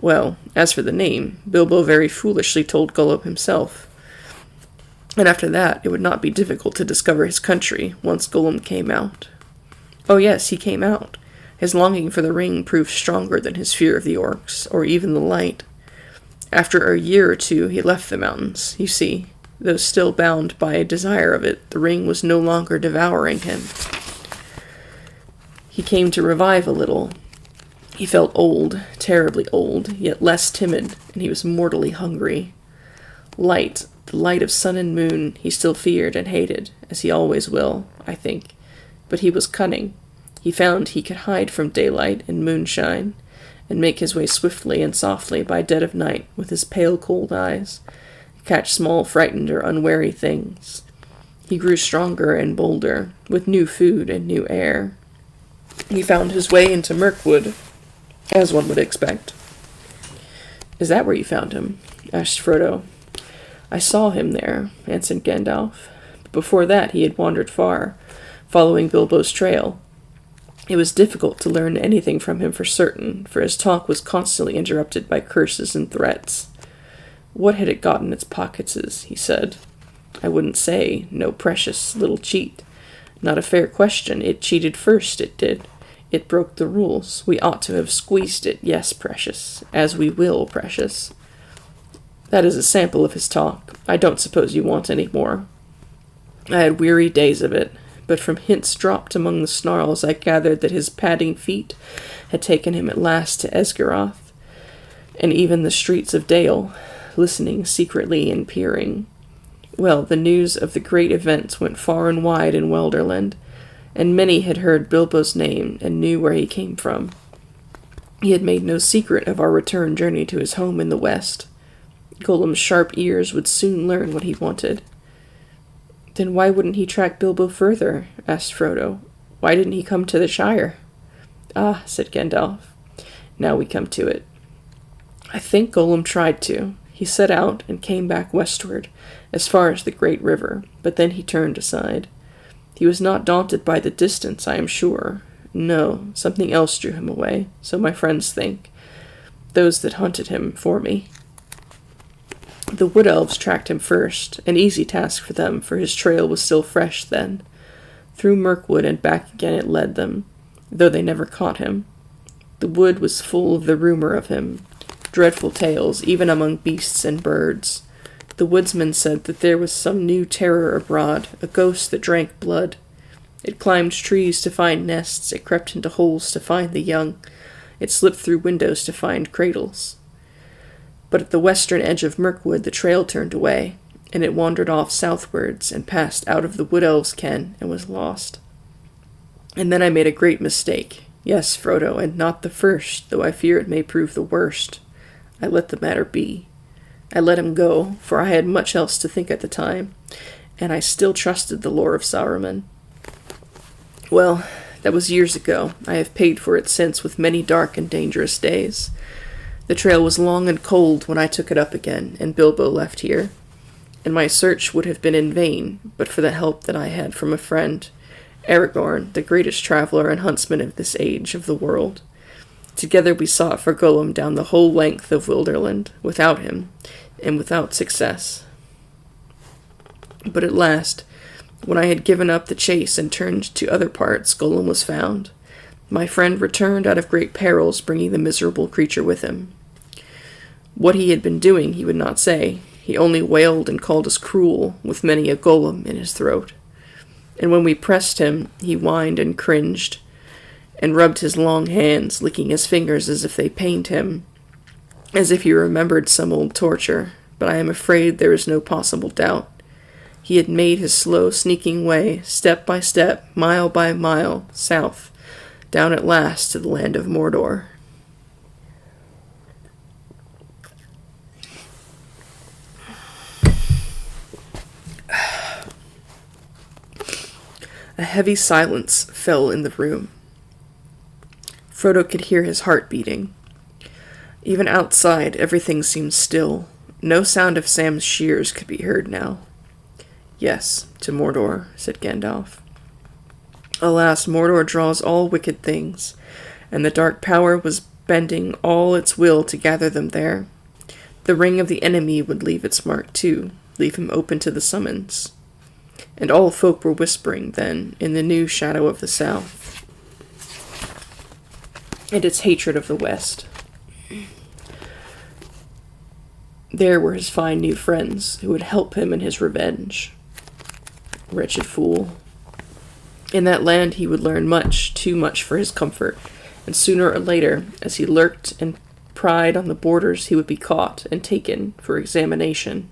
S1: Well, as for the name, Bilbo very foolishly told Gollum himself. And after that, it would not be difficult to discover his country, once Gollum came out. Oh yes, he came out. His longing for the ring proved stronger than his fear of the orcs, or even the light. After a year or two, he left the mountains. You see, though still bound by a desire of it, the ring was no longer devouring him. He came to revive a little. He felt old, terribly old, yet less timid, and he was mortally hungry. Light, the light of sun and moon, he still feared and hated, as he always will, I think. But he was cunning. He found he could hide from daylight and moonshine, and make his way swiftly and softly by dead of night with his pale cold eyes, catch small frightened or unwary things. He grew stronger and bolder, with new food and new air. He found his way into Mirkwood, as one would expect. Is that where you found him? Asked Frodo. I saw him there, answered Gandalf. But before that he had wandered far, following Bilbo's trail. It was difficult to learn anything from him for certain, for his talk was constantly interrupted by curses and threats. What had it got in its pockets, he said. I wouldn't say, no precious little cheat. Not a fair question. It cheated first, it did. It broke the rules. We ought to have squeezed it, yes, precious, as we will, precious. That is a sample of his talk. I don't suppose you want any more. I had weary days of it, but from hints dropped among the snarls I gathered that his padding feet had taken him at last to Esgaroth, and even the streets of Dale, listening secretly and peering. Well, the news of the great events went far and wide in Welderland, and many had heard Bilbo's name and knew where he came from. He had made no secret of our return journey to his home in the west. Gollum's sharp ears would soon learn what he wanted. Then why wouldn't he track Bilbo further? Asked Frodo. Why didn't he come to the Shire? Ah, said Gandalf. Now we come to it. I think Gollum tried to. He set out and came back westward, as far as the great river, but then he turned aside. He was not daunted by the distance, I am sure. No, something else drew him away, so my friends think. Those that hunted him for me. The wood elves tracked him first, an easy task for them, for his trail was still fresh then. Through Mirkwood and back again it led them, though they never caught him. The wood was full of the rumor of him, dreadful tales, even among beasts and birds. The woodsmen said that there was some new terror abroad, a ghost that drank blood. It climbed trees to find nests, it crept into holes to find the young, it slipped through windows to find cradles. But at the western edge of Mirkwood the trail turned away, and it wandered off southwards and passed out of the wood elves' ken and was lost. And then I made a great mistake. Yes, Frodo, and not the first, though I fear it may prove the worst. I let the matter be. I let him go, for I had much else to think at the time, and I still trusted the lore of Saruman. Well, that was years ago. I have paid for it since with many dark and dangerous days. The trail was long and cold when I took it up again, and Bilbo left here. And my search would have been in vain, but for the help that I had from a friend, Aragorn, the greatest traveler and huntsman of this age of the world. Together we sought for Gollum down the whole length of Wilderland, without him, and without success. But at last, when I had given up the chase and turned to other parts, Gollum was found. My friend returned out of great perils, bringing the miserable creature with him. What he had been doing he would not say. He only wailed and called us cruel, with many a Gollum in his throat. And when we pressed him, he whined and cringed, and rubbed his long hands, licking his fingers as if they pained him, as if he remembered some old torture. But I am afraid there is no possible doubt. He had made his slow, sneaking way, step by step, mile by mile, south, down at last to the land of Mordor. A heavy silence fell in the room. Frodo could hear his heart beating. Even outside, everything seemed still. No sound of Sam's shears could be heard now. Yes, to Mordor, said Gandalf. Alas, Mordor draws all wicked things, and the dark power was bending all its will to gather them there. The ring of the enemy would leave its mark too, leave him open to the summons. And all folk were whispering, then, in the new shadow of the south, and its hatred of the west. There were his fine new friends, who would help him in his revenge. Wretched fool. In that land he would learn much, too much for his comfort, and sooner or later, as he lurked and pried on the borders, he would be caught and taken for examination.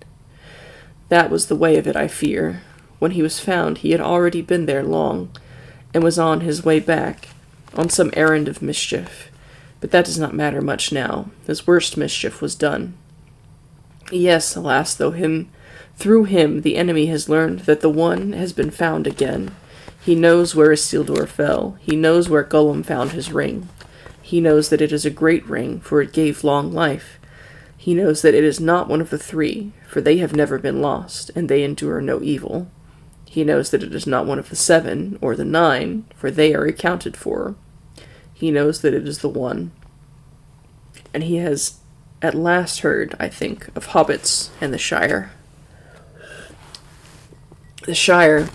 S1: That was the way of it, I fear. When he was found, he had already been there long, and was on his way back, on some errand of mischief. But that does not matter much now. His worst mischief was done. Yes, alas, through him the enemy has learned that the One has been found again. He knows where Isildur fell. He knows where Gollum found his ring. He knows that it is a great ring, for it gave long life. He knows that it is not one of the three, for they have never been lost, and they endure no evil. He knows that it is not one of the 7 or the 9, for they are accounted for. He knows that it is the One. And he has at last heard, I think, of hobbits and the Shire. The Shire,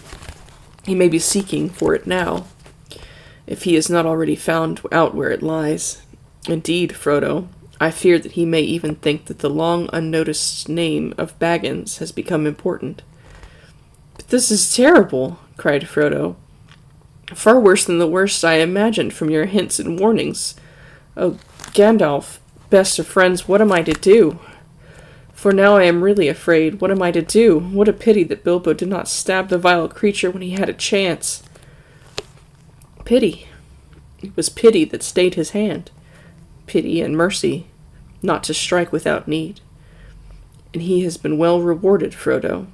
S1: he may be seeking for it now, if he has not already found out where it lies. Indeed, Frodo, I fear that he may even think that the long unnoticed name of Baggins has become important. But this is terrible, cried Frodo. Far worse than the worst I imagined from your hints and warnings. Oh, Gandalf, best of friends, what am I to do? For now I am really afraid. What am I to do? What a pity that Bilbo did not stab the vile creature when he had a chance. Pity. It was pity that stayed his hand. Pity and mercy, not to strike without need. And he has been well rewarded, Frodo.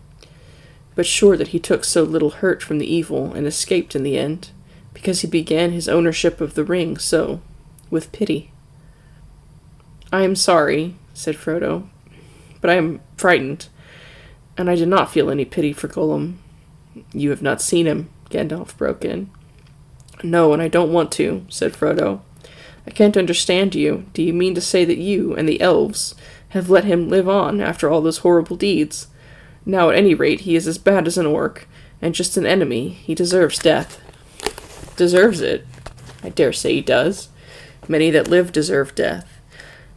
S1: But sure that he took so little hurt from the evil and escaped in the end, because he began his ownership of the ring so, with pity. I am sorry, said Frodo, but I am frightened, and I did not feel any pity for Gollum. You have not seen him, Gandalf broke in. No, and I don't want to, said Frodo. I can't understand you. Do you mean to say that you and the elves have let him live on after all those horrible deeds? Now, at any rate, he is as bad as an orc, and just an enemy. He deserves death. Deserves it? I dare say he does. Many that live deserve death,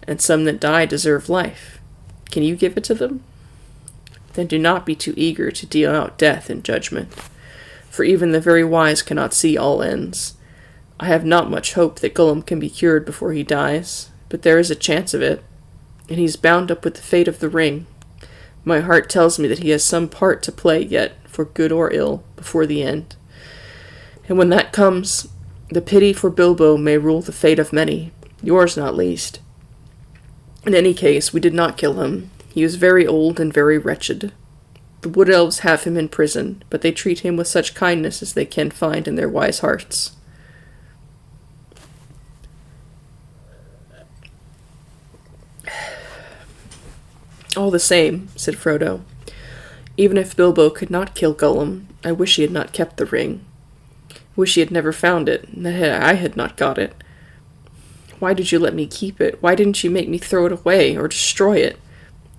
S1: and some that die deserve life. Can you give it to them? Then do not be too eager to deal out death in judgment, for even the very wise cannot see all ends. I have not much hope that Gollum can be cured before he dies, but there is a chance of it, and he's bound up with the fate of the ring. My heart tells me that he has some part to play yet, for good or ill, before the end. And when that comes, The pity for Bilbo may rule the fate of many, yours not least. In any case, we did not kill him. He was very old and very wretched. The wood elves have him in prison, but they treat him with such kindness as they can find in their wise hearts. All the same, said Frodo, even if Bilbo could not kill Gollum, I wish he had not kept the ring. Wish he had never found it, and that I had not got it. Why did you let me keep it? Why didn't you make me throw it away, or destroy it?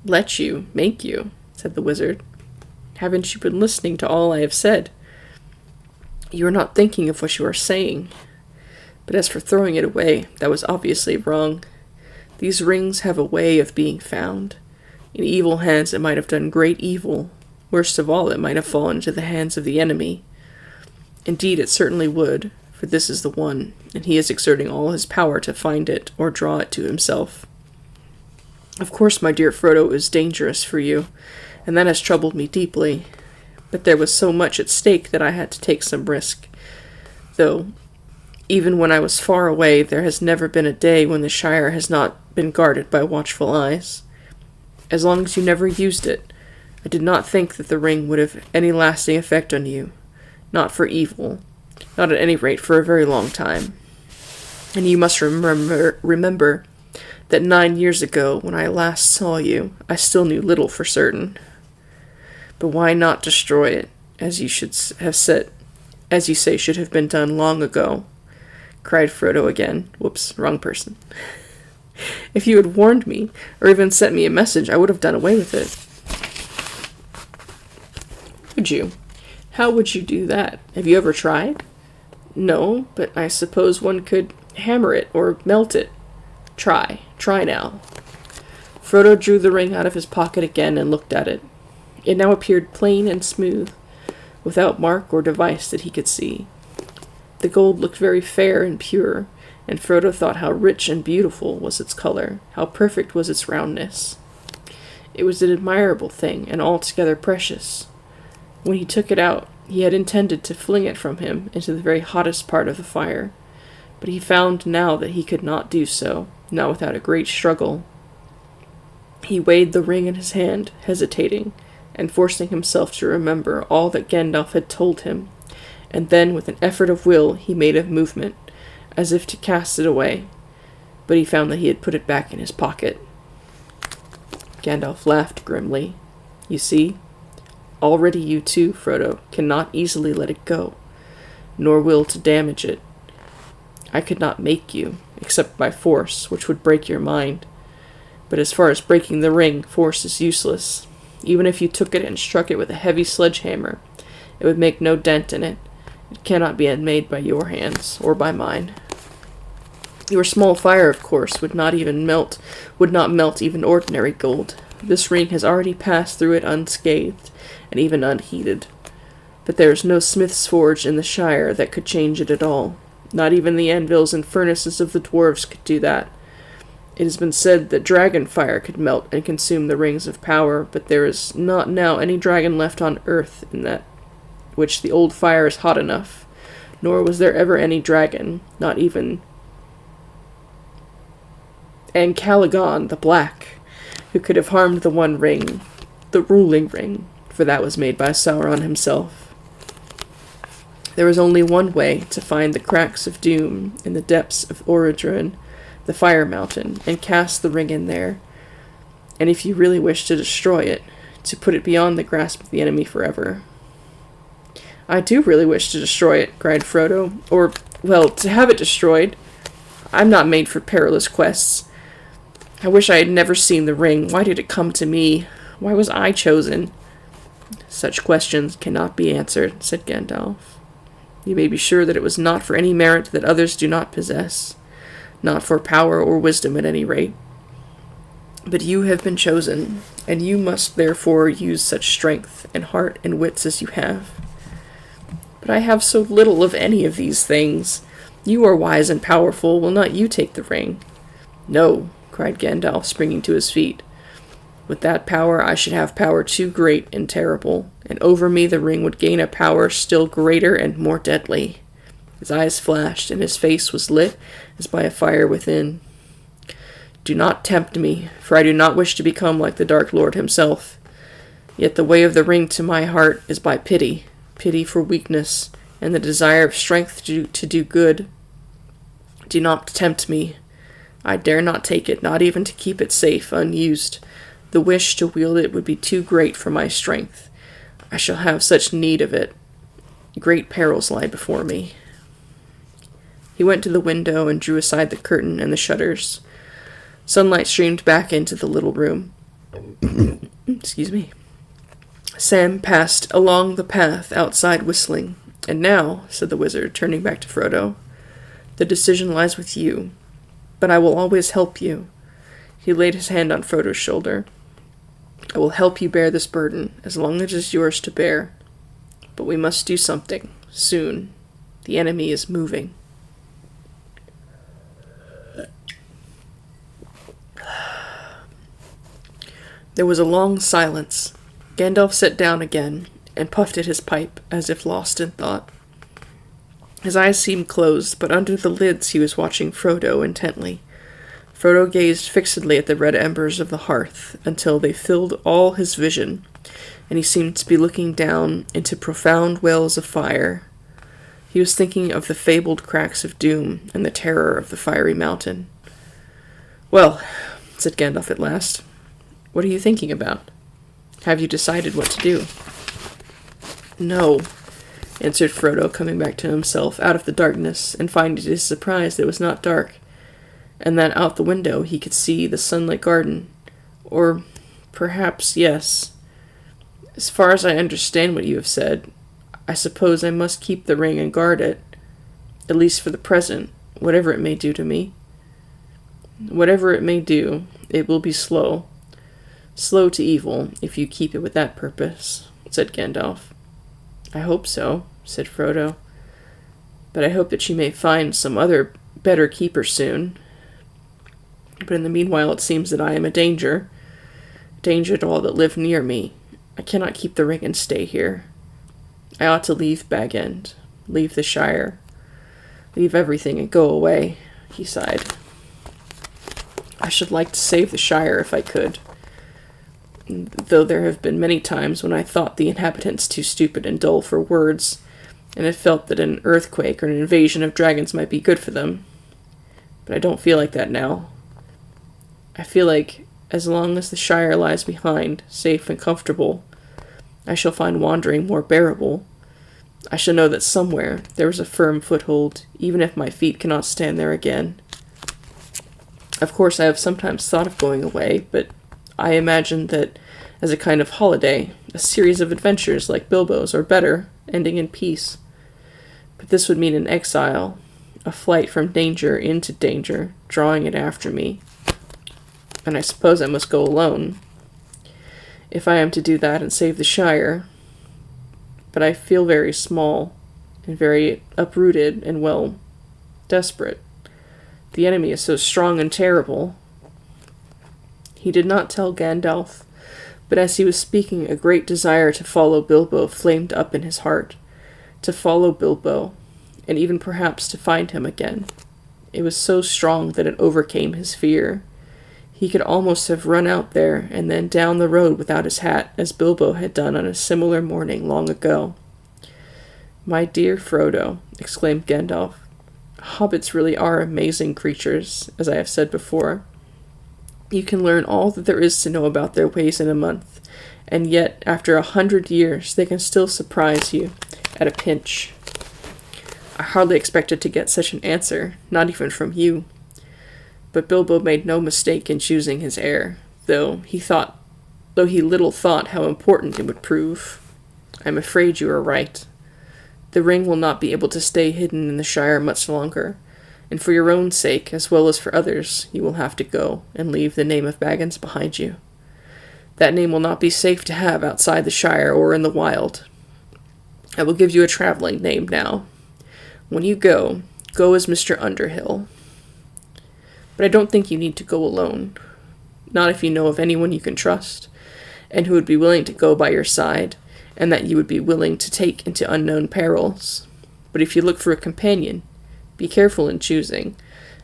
S1: Let you, make you, said the wizard. Haven't you been listening to all I have said? You are not thinking of what you are saying. But as for throwing it away, that was obviously wrong. These rings have a way of being found. In evil hands it might have done great evil. Worst of all, it might have fallen into the hands of the enemy. Indeed, it certainly would, for this is the one, and he is exerting all his power to find it or draw it to himself. Of course, my dear Frodo, it was dangerous for you, and that has troubled me deeply. But there was so much at stake that I had to take some risk. Though, even when I was far away, there has never been a day when the Shire has not been guarded by watchful eyes. As long as you never used it, I did not think that the ring would have any lasting effect on you. Not for evil. Not at any rate for a very long time. And you must remember that 9 years ago, when I last saw you, I still knew little for certain. But why not destroy it, as you should have said, as you say should have been done long ago? Cried Frodo again. Whoops, wrong person. If you had warned me, or even sent me a message, I would have done away with it. Would you? How would you do that? Have you ever tried? No, but I suppose one could hammer it or melt it. Try now. Frodo drew the ring out of his pocket again and looked at it. It now appeared plain and smooth, without mark or device that he could see. The gold looked very fair and pure, and Frodo thought how rich and beautiful was its color, how perfect was its roundness. It was an admirable thing, and altogether precious. When he took it out, he had intended to fling it from him into the very hottest part of the fire, but he found now that he could not do so, not without a great struggle. He weighed the ring in his hand, hesitating, and forcing himself to remember all that Gandalf had told him, and then with an effort of will he made a movement, as if to cast it away, but he found that he had put it back in his pocket. Gandalf laughed grimly. You see, already you too, Frodo, cannot easily let it go, nor will to damage it. I could not make you, except by force, which would break your mind. But as far as breaking the ring, force is useless. Even if you took it and struck it with a heavy sledgehammer, it would make no dent in it. It cannot be made by your hands, or by mine. Your small fire, of course, would not melt even ordinary gold. This ring has already passed through it unscathed, and even unheated. But there is no smith's forge in the Shire that could change it at all. Not even the anvils and furnaces of the dwarves could do that. It has been said that dragon fire could melt and consume the rings of power, but there is not now any dragon left on earth in that which the old fire is hot enough, nor was there ever any dragon, not even Caligon the Black, who could have harmed the One Ring, the ruling ring, for that was made by Sauron himself. There was only one way to find the cracks of doom in the depths of Orodruin, the Fire Mountain, and cast the ring in there, and if you really wish to destroy it, to put it beyond the grasp of the enemy forever. I do really wish to destroy it, cried Frodo. Or, well, to have it destroyed. I'm not made for perilous quests. I wish I had never seen the ring. Why did it come to me? Why was I chosen? Such questions cannot be answered, said Gandalf. You may be sure that it was not for any merit that others do not possess. Not for power or wisdom at any rate. But you have been chosen, and you must therefore use such strength and heart and wits as you have. But I have so little of any of these things. You are wise and powerful. Will not you take the ring? No, cried Gandalf, springing to his feet. With that power I should have power too great and terrible, and over me the ring would gain a power still greater and more deadly. His eyes flashed, and his face was lit as by a fire within. "Do not tempt me, for I do not wish to become like the Dark Lord himself. Yet the way of the ring to my heart is by pity, pity for weakness, and the desire of strength to do good. Do not tempt me. I dare not take it, not even to keep it safe, unused. The wish to wield it would be too great for my strength. I shall have such need of it. Great perils lie before me." He went to the window and drew aside the curtain and the shutters. Sunlight streamed back into the little room. Excuse me. Sam passed along the path outside whistling. "And now," said the wizard, turning back to Frodo, "the decision lies with you. But I will always help you." He laid his hand on Frodo's shoulder. "I will help you bear this burden, as long as it is yours to bear. But we must do something, soon. The enemy is moving." There was a long silence. Gandalf sat down again, and puffed at his pipe, as if lost in thought. His eyes seemed closed, but under the lids he was watching Frodo intently. Frodo gazed fixedly at the red embers of the hearth, until they filled all his vision, and he seemed to be looking down into profound wells of fire. He was thinking of the fabled cracks of doom, and the terror of the fiery mountain. "Well," said Gandalf at last, "what are you thinking about? Have you decided what to do?" "No," answered Frodo, coming back to himself out of the darkness, and finding to his surprise that it was not dark, and that out the window he could see the sunlit garden. "Or perhaps, yes. As far as I understand what you have said, I suppose I must keep the ring and guard it, at least for the present, whatever it may do to me." "Whatever it may do, it will be slow. Slow to evil, if you keep it with that purpose," said Gandalf. "I hope so," said Frodo. "But I hope that she may find some other better keeper soon. But in the meanwhile it seems that I am a danger to all that live near me. I cannot keep the ring and stay here. I ought to leave Bag End, leave the Shire, leave everything and go away," he sighed. "I should like to save the Shire if I could, though there have been many times when I thought the inhabitants too stupid and dull for words, and have felt that an earthquake or an invasion of dragons might be good for them. But I don't feel like that now. I feel like, as long as the Shire lies behind, safe and comfortable, I shall find wandering more bearable. I shall know that somewhere there is a firm foothold, even if my feet cannot stand there again. Of course, I have sometimes thought of going away, but I imagined that as a kind of holiday, a series of adventures like Bilbo's, or better, ending in peace. But this would mean an exile, a flight from danger into danger, drawing it after me. And I suppose I must go alone, if I am to do that and save the Shire. But I feel very small, and very uprooted, and, well, desperate. The enemy is so strong and terrible." He did not tell Gandalf, but as he was speaking, a great desire to follow Bilbo flamed up in his heart. To follow Bilbo, and even perhaps to find him again. It was so strong that it overcame his fear. He could almost have run out there and then down the road without his hat, as Bilbo had done on a similar morning long ago. "My dear Frodo," exclaimed Gandalf, "hobbits really are amazing creatures, as I have said before. You can learn all that there is to know about their ways in a month, and yet, after 100 years, they can still surprise you at a pinch." I hardly expected to get such an answer, not even from you. But Bilbo made no mistake in choosing his heir, though he little thought how important it would prove. "I'm afraid you are right. The ring will not be able to stay hidden in the Shire much longer, and for your own sake, as well as for others, you will have to go and leave the name of Baggins behind you. That name will not be safe to have outside the Shire or in the wild. I will give you a traveling name now. When you go as Mr. Underhill. But I don't think you need to go alone. Not if you know of anyone you can trust, and who would be willing to go by your side, and that you would be willing to take into unknown perils. But if you look for a companion, be careful in choosing,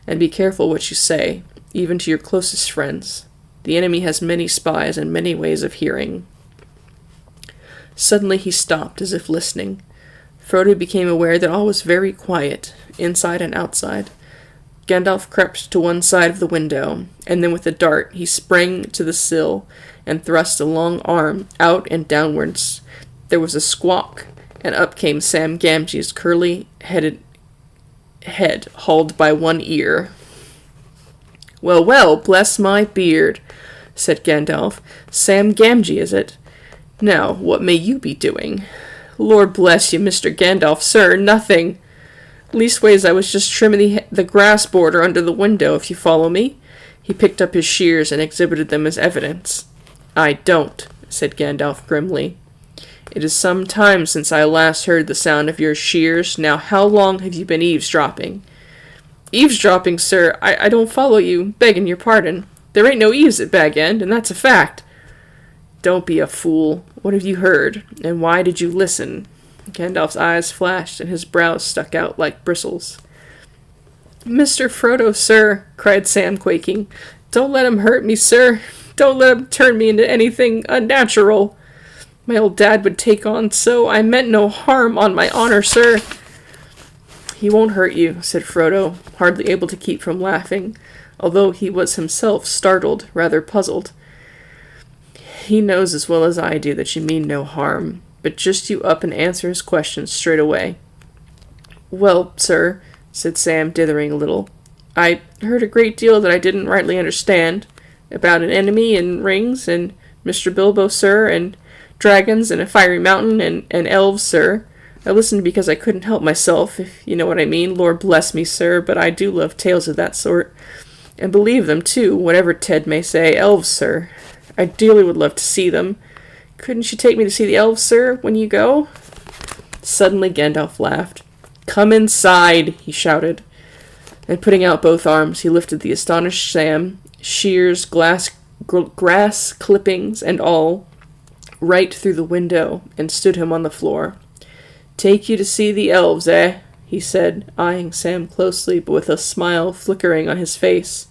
S1: and be careful what you say, even to your closest friends. The enemy has many spies and many ways of hearing." Suddenly he stopped, as if listening. Frodo became aware that all was very quiet, inside and outside. Gandalf crept to one side of the window, and then with a dart he sprang to the sill and thrust a long arm out and downwards. There was a squawk, and up came Sam Gamgee's curly-headed head, hauled by one ear. "Well, well, bless my beard," said Gandalf. "Sam Gamgee, is it? Now, what may you be doing?" "Lord bless you, Mr. Gandalf, sir, nothing. Leastways, I was just trimming the grass border under the window, if you follow me." He picked up his shears and exhibited them as evidence. "I don't," said Gandalf grimly. "It is some time since I last heard the sound of your shears. Now, how long have you been eavesdropping?" "Eavesdropping, sir? I don't follow you, begging your pardon. There ain't no eaves at Bag End, and that's a fact." "Don't be a fool. What have you heard, and why did you listen?" Gandalf's eyes flashed, and his brows stuck out like bristles. "Mr. Frodo, sir," cried Sam, quaking. "Don't let him hurt me, sir. Don't let him turn me into anything unnatural. My old dad would take on so. I meant no harm, on my honor, sir." "He won't hurt you," said Frodo, hardly able to keep from laughing, although he was himself startled, rather puzzled. "He knows as well as I do that you mean no harm, but just you up and answer his questions straight away." "Well, sir," said Sam, dithering a little, "I heard a great deal that I didn't rightly understand, about an enemy and rings, and Mr. Bilbo, sir, and dragons, and a fiery mountain, and elves, sir. I listened because I couldn't help myself, if you know what I mean. Lord bless me, sir, but I do love tales of that sort, and believe them, too, whatever Ted may say. Elves, sir. I dearly would love to see them. Couldn't you take me to see the elves, sir, when you go?" Suddenly Gandalf laughed. "Come inside," he shouted, and putting out both arms, he lifted the astonished Sam, shears, grass clippings, and all, right through the window, and stood him on the floor. "Take you to see the elves, eh?" he said, eyeing Sam closely, but with a smile flickering on his face.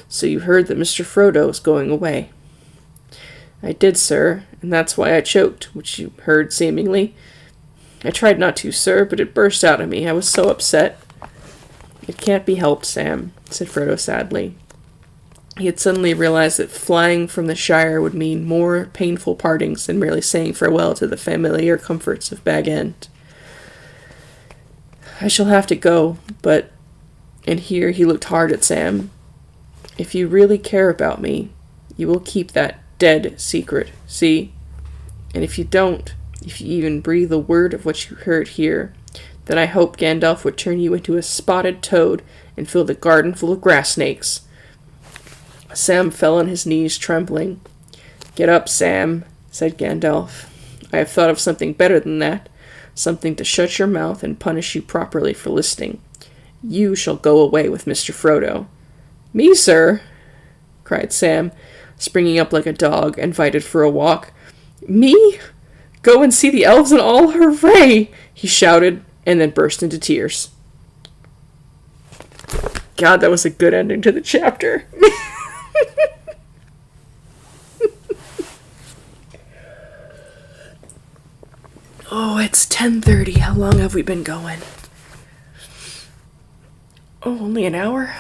S1: "So you heard that Mr. Frodo is going away?" "I did, sir, and that's why I choked, which you heard seemingly. I tried not to, sir, but it burst out of me. I was so upset." "It can't be helped, Sam," said Frodo sadly. He had suddenly realized that flying from the Shire would mean more painful partings than merely saying farewell to the familiar comforts of Bag End. "I shall have to go, but," and here he looked hard at Sam, "if you really care about me, you will keep that dead secret, see? And if you don't, if you even breathe a word of what you heard here, then I hope Gandalf would turn you into a spotted toad and fill the garden full of grass snakes." Sam fell on his knees, trembling. "Get up, Sam," said Gandalf. "I have thought of something better than that, something to shut your mouth and punish you properly for listening. You shall go away with Mr. Frodo." "Me, sir?" cried Sam, springing up like a dog, invited for a walk. "Me? Go and see the elves and all? Hooray!" he shouted, and then burst into tears. God, that was a good ending to the chapter. Oh, it's 10:30. How long have we been going? Oh, only an hour?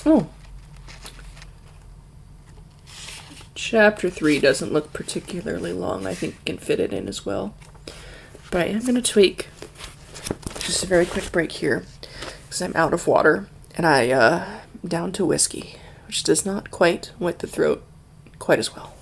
S1: Oh. Chapter 3 doesn't look particularly long. I think we can fit it in as well. But I am going to tweak just a very quick break here, because I'm out of water, and I'm down to whiskey, which does not quite wet the throat quite as well.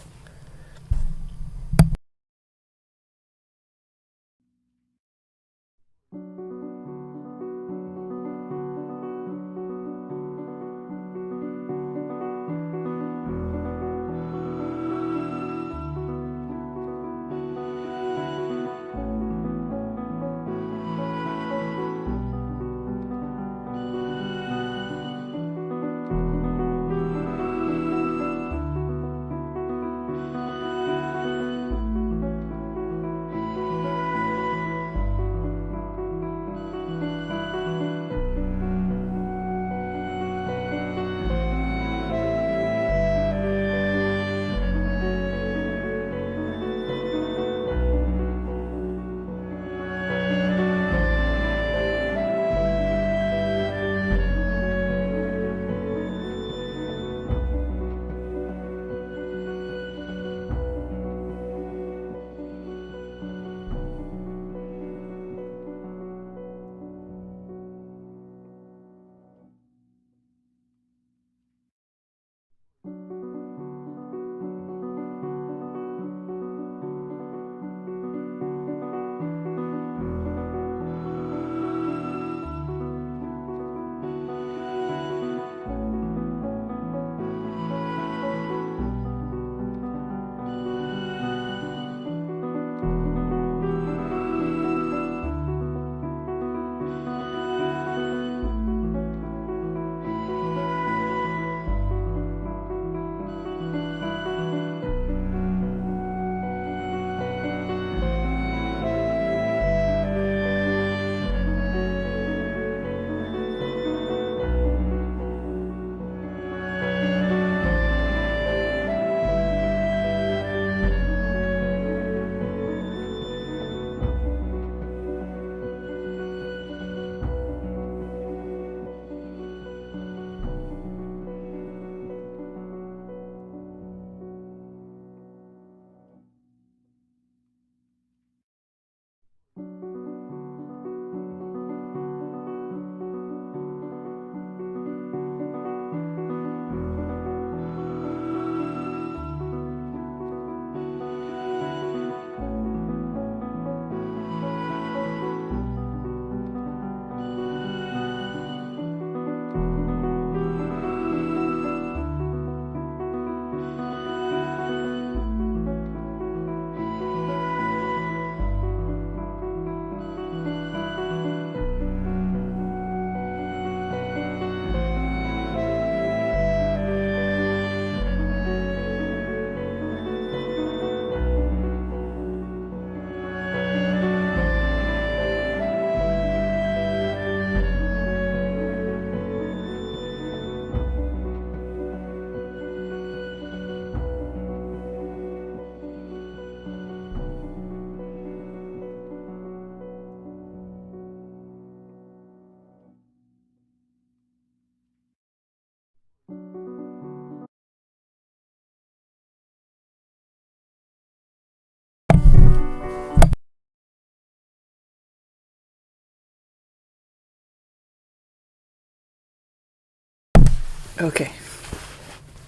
S1: Okay,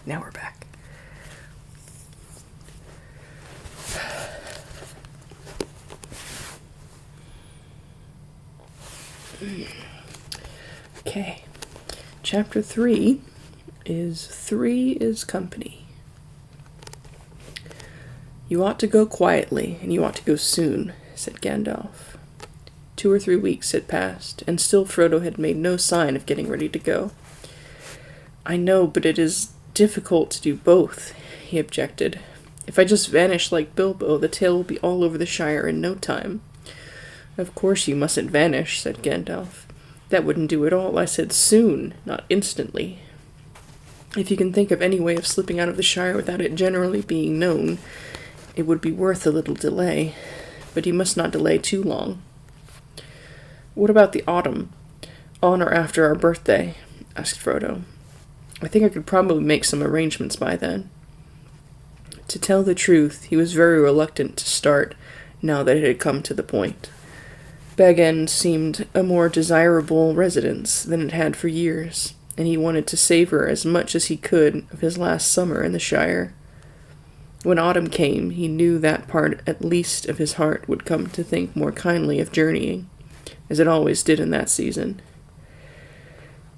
S1: now we're back. Okay, chapter 3 is 3 is company. You ought to go quietly, and you ought to go soon, said Gandalf. 2 or 3 weeks had passed, and still Frodo had made no sign of getting ready to go. I know, but it is difficult to do both, he objected. If I just vanish like Bilbo, the tale will be all over the Shire in no time. Of course you mustn't vanish, said Gandalf. That wouldn't do at all. I said soon, not instantly. If you can think of any way of slipping out of the Shire without it generally being known, it would be worth a little delay. But you must not delay too long. What about the autumn? On or after our birthday? Asked Frodo. I think I could probably make some arrangements by then. To tell the truth, he was very reluctant to start, now that it had come to the point. Bag End seemed a more desirable residence than it had for years, and he wanted to savor as much as he could of his last summer in the Shire. When autumn came, he knew that part at least of his heart would come to think more kindly of journeying, as it always did in that season.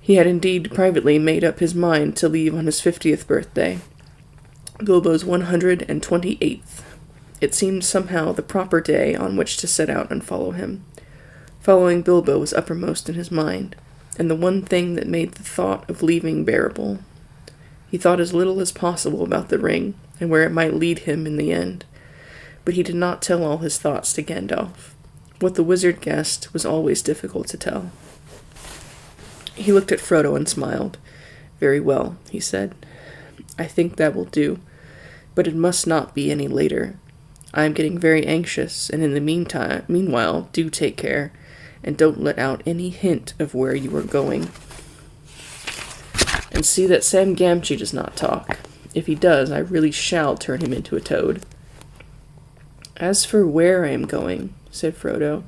S1: He had indeed privately made up his mind to leave on his 50th birthday, Bilbo's 128th. It seemed somehow the proper day on which to set out and follow him. Following Bilbo was uppermost in his mind, and the one thing that made the thought of leaving bearable. He thought as little as possible about the ring, and where it might lead him in the end, but he did not tell all his thoughts to Gandalf. What the wizard guessed was always difficult to tell. He looked at Frodo and smiled. Very well, he said. I think that will do, but it must not be any later. I am getting very anxious, and in the meanwhile, do take care, and don't let out any hint of where you are going. And see that Sam Gamgee does not talk. If he does, I really shall turn him into a toad. As for where I am going, said Frodo,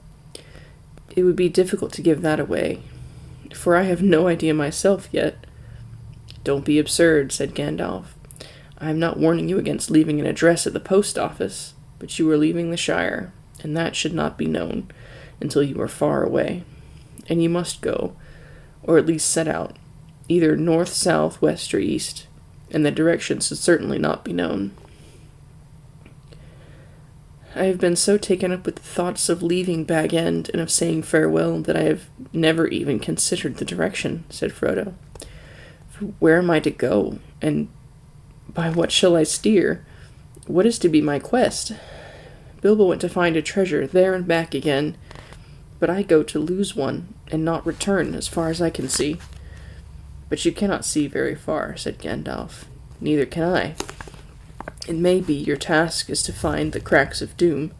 S1: it would be difficult to give that away, for I have no idea myself yet. Don't be absurd, said Gandalf. I am not warning you against leaving an address at the post office, but you are leaving the Shire, and that should not be known until you are far away. And you must go, or at least set out, either north, south, west, or east, and the direction should certainly not be known. I have been so taken up with the thoughts of leaving Bag End and of saying farewell that I have never even considered the direction, said Frodo. Where am I to go, and by what shall I steer? What is to be my quest? Bilbo went to find a treasure there and back again, but I go to lose one and not return as far as I can see. But you cannot see very far, said Gandalf. Neither can I. It may be your task is to find the cracks of doom,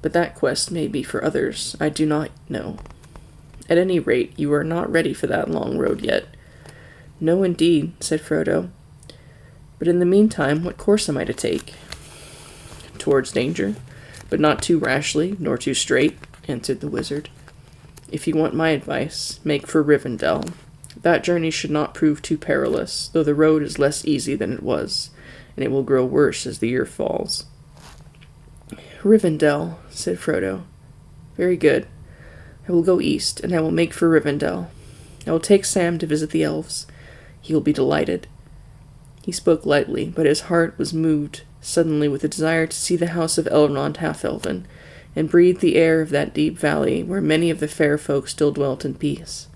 S1: but that quest may be for others. I do not know. At any rate, you are not ready for that long road yet. No, indeed, said Frodo. But in the meantime, what course am I to take? Towards danger, but not too rashly, nor too straight, answered the wizard. If you want my advice, make for Rivendell. That journey should not prove too perilous, though the road is less easy than it was, and it will grow worse as the year falls. Rivendell, said Frodo. Very good. I will go east, and I will make for Rivendell. I will take Sam to visit the elves. He will be delighted. He spoke lightly, but his heart was moved suddenly with a desire to see the house of Elrond Half-Elven, and breathe the air of that deep valley where many of the fair folk still dwelt in peace.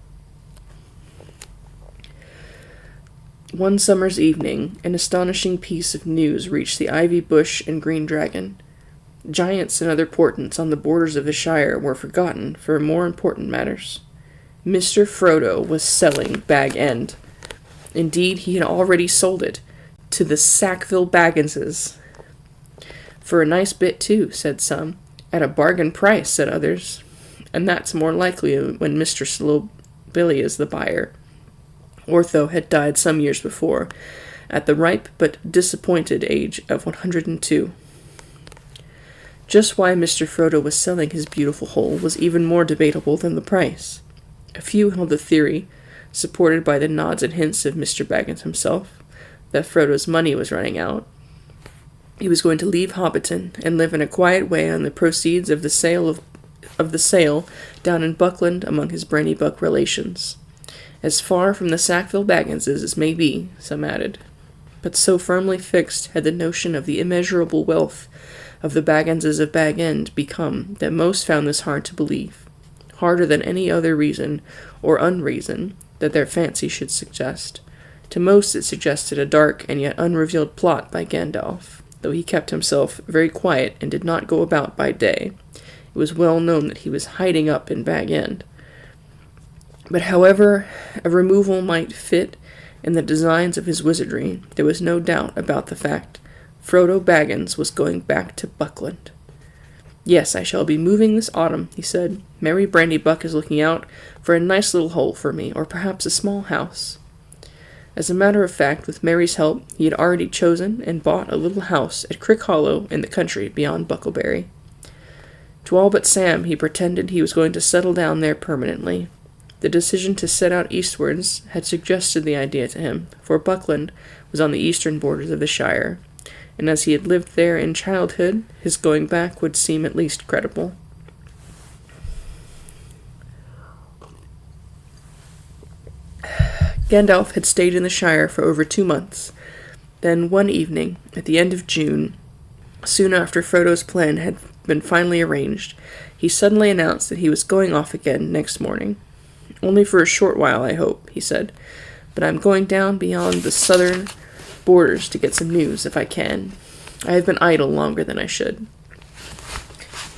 S1: One summer's evening, an astonishing piece of news reached the Ivy Bush and Green Dragon. Giants and other portents on the borders of the Shire were forgotten for more important matters. Mr. Frodo was selling Bag End. Indeed, he had already sold it to the Sackville Bagginses. For a nice bit, too, said some. At a bargain price, said others. And that's more likely when Mr. Slowbilly is the buyer. Ortho had died some years before, at the ripe but disappointed age of 102. Just why Mr. Frodo was selling his beautiful hole was even more debatable than the price. A few held the theory supported by the nods and hints of Mr. Baggins himself, that Frodo's money was running out. He was going to leave Hobbiton and live in a quiet way on the proceeds of the sale down in Buckland among his Brandybuck relations. As far from the Sackville Bagginses as may be, some added. But so firmly fixed had the notion of the immeasurable wealth of the Bagginses of Bag End become that most found this hard to believe, harder than any other reason or unreason that their fancy should suggest. To most it suggested a dark and yet unrevealed plot by Gandalf, though he kept himself very quiet and did not go about by day. It was well known that he was hiding up in Bag End. But however a removal might fit in the designs of his wizardry, there was no doubt about the fact. Frodo Baggins was going back to Buckland. "Yes, I shall be moving this autumn," he said. "Mary Brandybuck is looking out for a nice little hole for me, or perhaps a small house." As a matter of fact, with Mary's help, he had already chosen and bought a little house at Crick Hollow in the country beyond Bucklebury. To all but Sam, he pretended he was going to settle down there permanently. The decision to set out eastwards had suggested the idea to him, for Buckland was on the eastern borders of the Shire, and as he had lived there in childhood, his going back would seem at least credible. Gandalf had stayed in the Shire for over 2 months. Then, one evening, at the end of June, soon after Frodo's plan had been finally arranged, he suddenly announced that he was going off again next morning. "Only for a short while, I hope," he said, "but I'm going down beyond the southern borders to get some news, if I can. I have been idle longer than I should."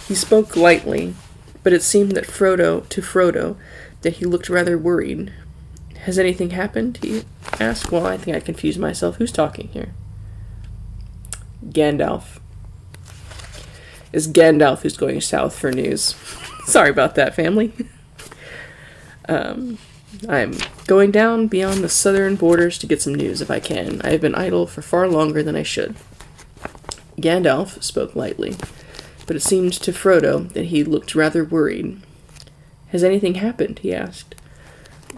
S1: He spoke lightly, but it seemed to Frodo that he looked rather worried. "Has anything happened?" he asked. "Well, I think I confused myself. Who's talking here?" "Gandalf. It's Gandalf who's going south for news. Sorry about that, family. I'm going down beyond the southern borders to get some news, if I can. I have been idle for far longer than I should." Gandalf spoke lightly, but it seemed to Frodo that he looked rather worried. "Has anything happened?" he asked.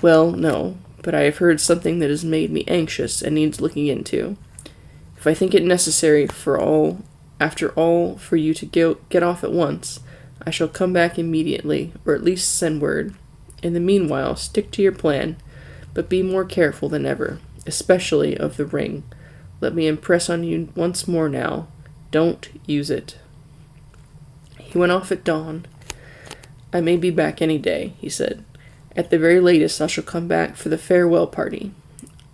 S1: "Well, no, but I have heard something that has made me anxious and needs looking into. If I think it necessary after all for you to get off at once, I shall come back immediately, or at least send word. In the meanwhile, stick to your plan, but be more careful than ever, especially of the ring. Let me impress on you once more now, don't use it." He went off at dawn. "I may be back any day," he said. "At the very latest, I shall come back for the farewell party.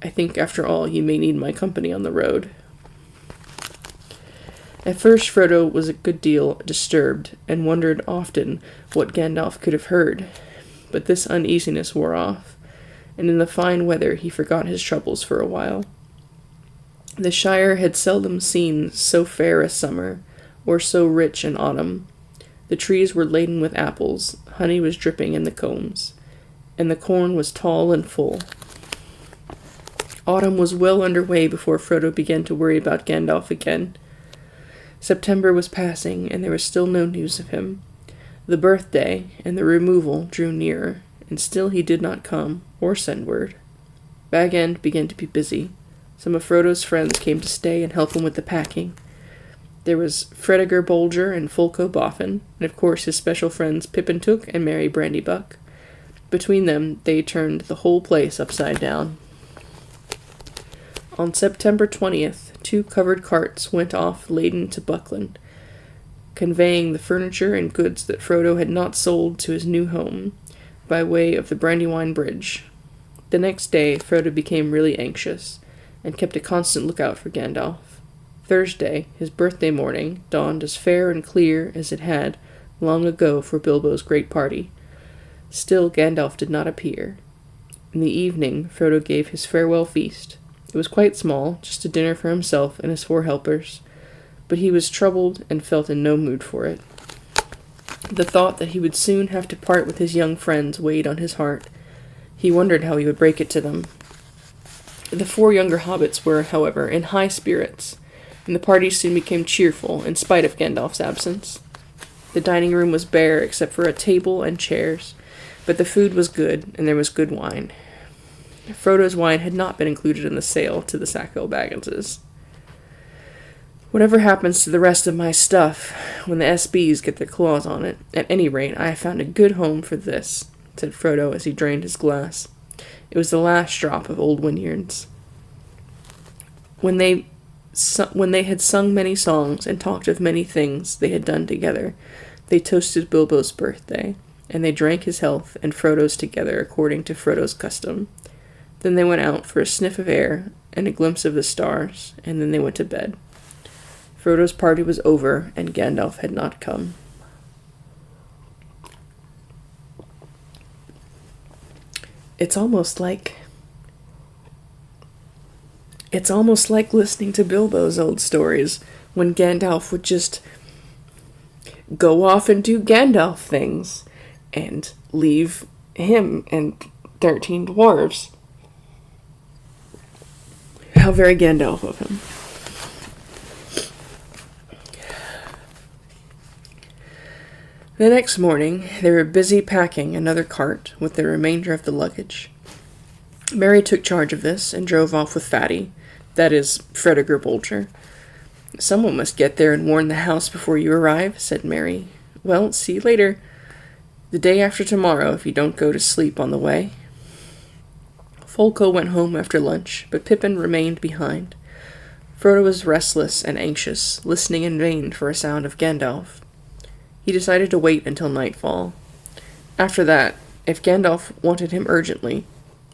S1: I think, after all, you may need my company on the road." At first, Frodo was a good deal disturbed, and wondered often what Gandalf could have heard. But this uneasiness wore off, and in the fine weather he forgot his troubles for a while. The Shire had seldom seen so fair a summer, or so rich an autumn. The trees were laden with apples, honey was dripping in the combs, and the corn was tall and full. Autumn was well under way before Frodo began to worry about Gandalf again. September was passing, and there was still no news of him. The birthday and the removal drew nearer, and still he did not come, or send word. Bag End began to be busy. Some of Frodo's friends came to stay and help him with the packing. There was Fredegar Bolger and Folko Boffin, and of course his special friends Pippin Took and Mary Brandybuck. Between them, they turned the whole place upside down. On September 20th, 2 covered carts went off laden to Buckland, conveying the furniture and goods that Frodo had not sold to his new home, by way of the Brandywine Bridge. The next day, Frodo became really anxious, and kept a constant lookout for Gandalf. Thursday, his birthday morning, dawned as fair and clear as it had long ago for Bilbo's great party. Still Gandalf did not appear. In the evening, Frodo gave his farewell feast. It was quite small, just a dinner for himself and his 4 helpers, but he was troubled and felt in no mood for it. The thought that he would soon have to part with his young friends weighed on his heart. He wondered how he would break it to them. The 4 younger hobbits were, however, in high spirits, and the party soon became cheerful in spite of Gandalf's absence. The dining room was bare except for a table and chairs, but the food was good, and there was good wine. Frodo's wine had not been included in the sale to the Sackville Bagginses. "Whatever happens to the rest of my stuff when the SBs get their claws on it, at any rate, I have found a good home for this," said Frodo as he drained his glass. It was the last drop of Old Wynyard's. When they had sung many songs and talked of many things they had done together, they toasted Bilbo's birthday, and they drank his health and Frodo's together according to Frodo's custom. Then they went out for a sniff of air and a glimpse of the stars, and then they went to bed. Frodo's party was over, and Gandalf had not come. It's almost like listening to Bilbo's old stories, when Gandalf would just go off and do Gandalf things, and leave him and 13 dwarves. How very Gandalf of him. The next morning, they were busy packing another cart with the remainder of the luggage. Mary took charge of this and drove off with Fatty, that is, Fredegar Bolger. "Someone must get there and warn the house before you arrive," said Mary. "Well, see you later. The day after tomorrow, if you don't go to sleep on the way." Folko went home after lunch, but Pippin remained behind. Frodo was restless and anxious, listening in vain for a sound of Gandalf. He decided to wait until nightfall. After that, if Gandalf wanted him urgently,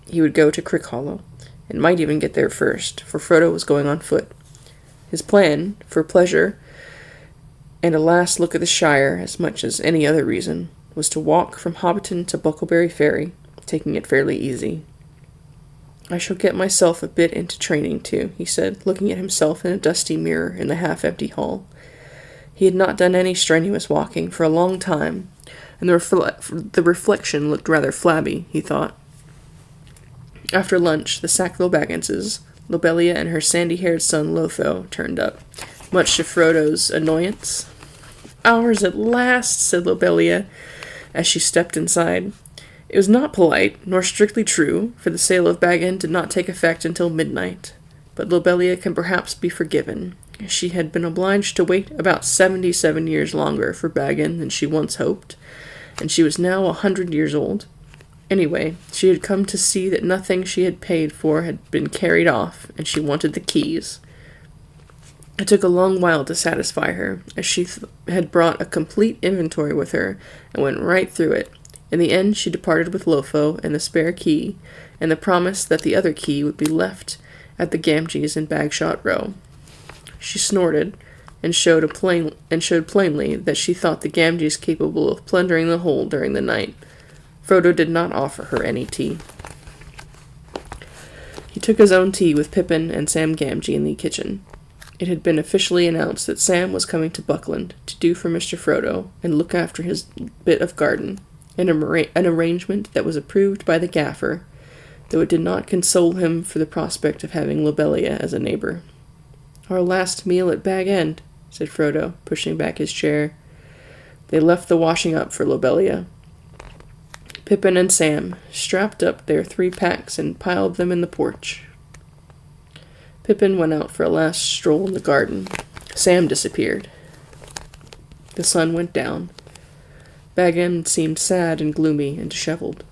S1: he would go to Crickhollow, and might even get there first, for Frodo was going on foot. His plan, for pleasure and a last look at the Shire as much as any other reason, was to walk from Hobbiton to Bucklebury Ferry, taking it fairly easy. "I shall get myself a bit into training, too," he said, looking at himself in a dusty mirror in the half-empty hall. He had not done any strenuous walking for a long time, and the reflection looked rather flabby, he thought. After lunch, the Sackville Bagginses, Lobelia and her sandy-haired son Lotho, turned up, much to Frodo's annoyance. "Ours at last," said Lobelia, as she stepped inside. It was not polite, nor strictly true, for the sale of Bag End did not take effect until midnight, but Lobelia can perhaps be forgiven. She had been obliged to wait about 77 years longer for Bag End than she once hoped, and she was now 100 years old. Anyway, she had come to see that nothing she had paid for had been carried off, and she wanted the keys. It took a long while to satisfy her, as she had brought a complete inventory with her, and went right through it. In the end, she departed with Lotho and the spare key, and the promise that the other key would be left at the Gamgees in Bagshot Row. She snorted, and showed plainly that she thought the Gamgees capable of plundering the whole during the night. Frodo did not offer her any tea. He took his own tea with Pippin and Sam Gamgee in the kitchen. It had been officially announced that Sam was coming to Buckland to do for Mr. Frodo and look after his bit of garden, an arrangement that was approved by the gaffer, though it did not console him for the prospect of having Lobelia as a neighbor. "Our last meal at Bag End," said Frodo, pushing back his chair. They left the washing up for Lobelia. Pippin and Sam strapped up their 3 packs and piled them in the porch. Pippin went out for a last stroll in the garden. Sam disappeared. The sun went down. Bag End seemed sad and gloomy and disheveled.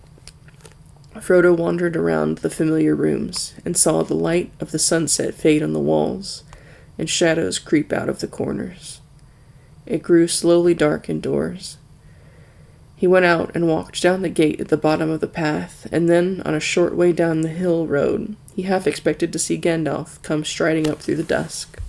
S1: Frodo wandered around the familiar rooms and saw the light of the sunset fade on the walls and shadows creep out of the corners. It grew slowly dark indoors. He went out and walked down the gate at the bottom of the path, and then, on a short way down the hill road, he half expected to see Gandalf come striding up through the dusk.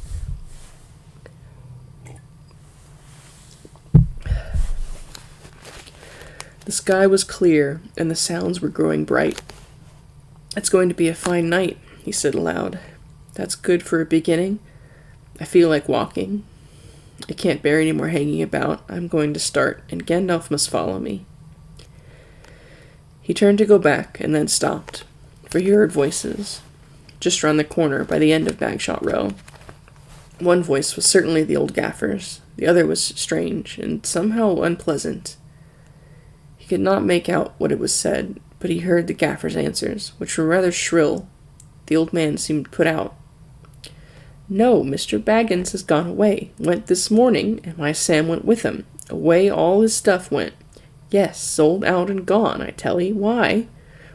S1: The sky was clear, and the sounds were growing bright. "It's going to be a fine night," he said aloud. "That's good for a beginning. I feel like walking. I can't bear any more hanging about. I'm going to start, and Gandalf must follow me." He turned to go back, and then stopped, for he heard voices, just round the corner by the end of Bagshot Row. One voice was certainly the old gaffer's. The other was strange, and somehow unpleasant. He could not make out what it was said, but he heard the gaffer's answers, which were rather shrill. The old man seemed put out. "No, Mr. Baggins has gone away. Went this morning, and my Sam went with him. Away all his stuff went. Yes, sold out and gone, I tell 'ee. Why?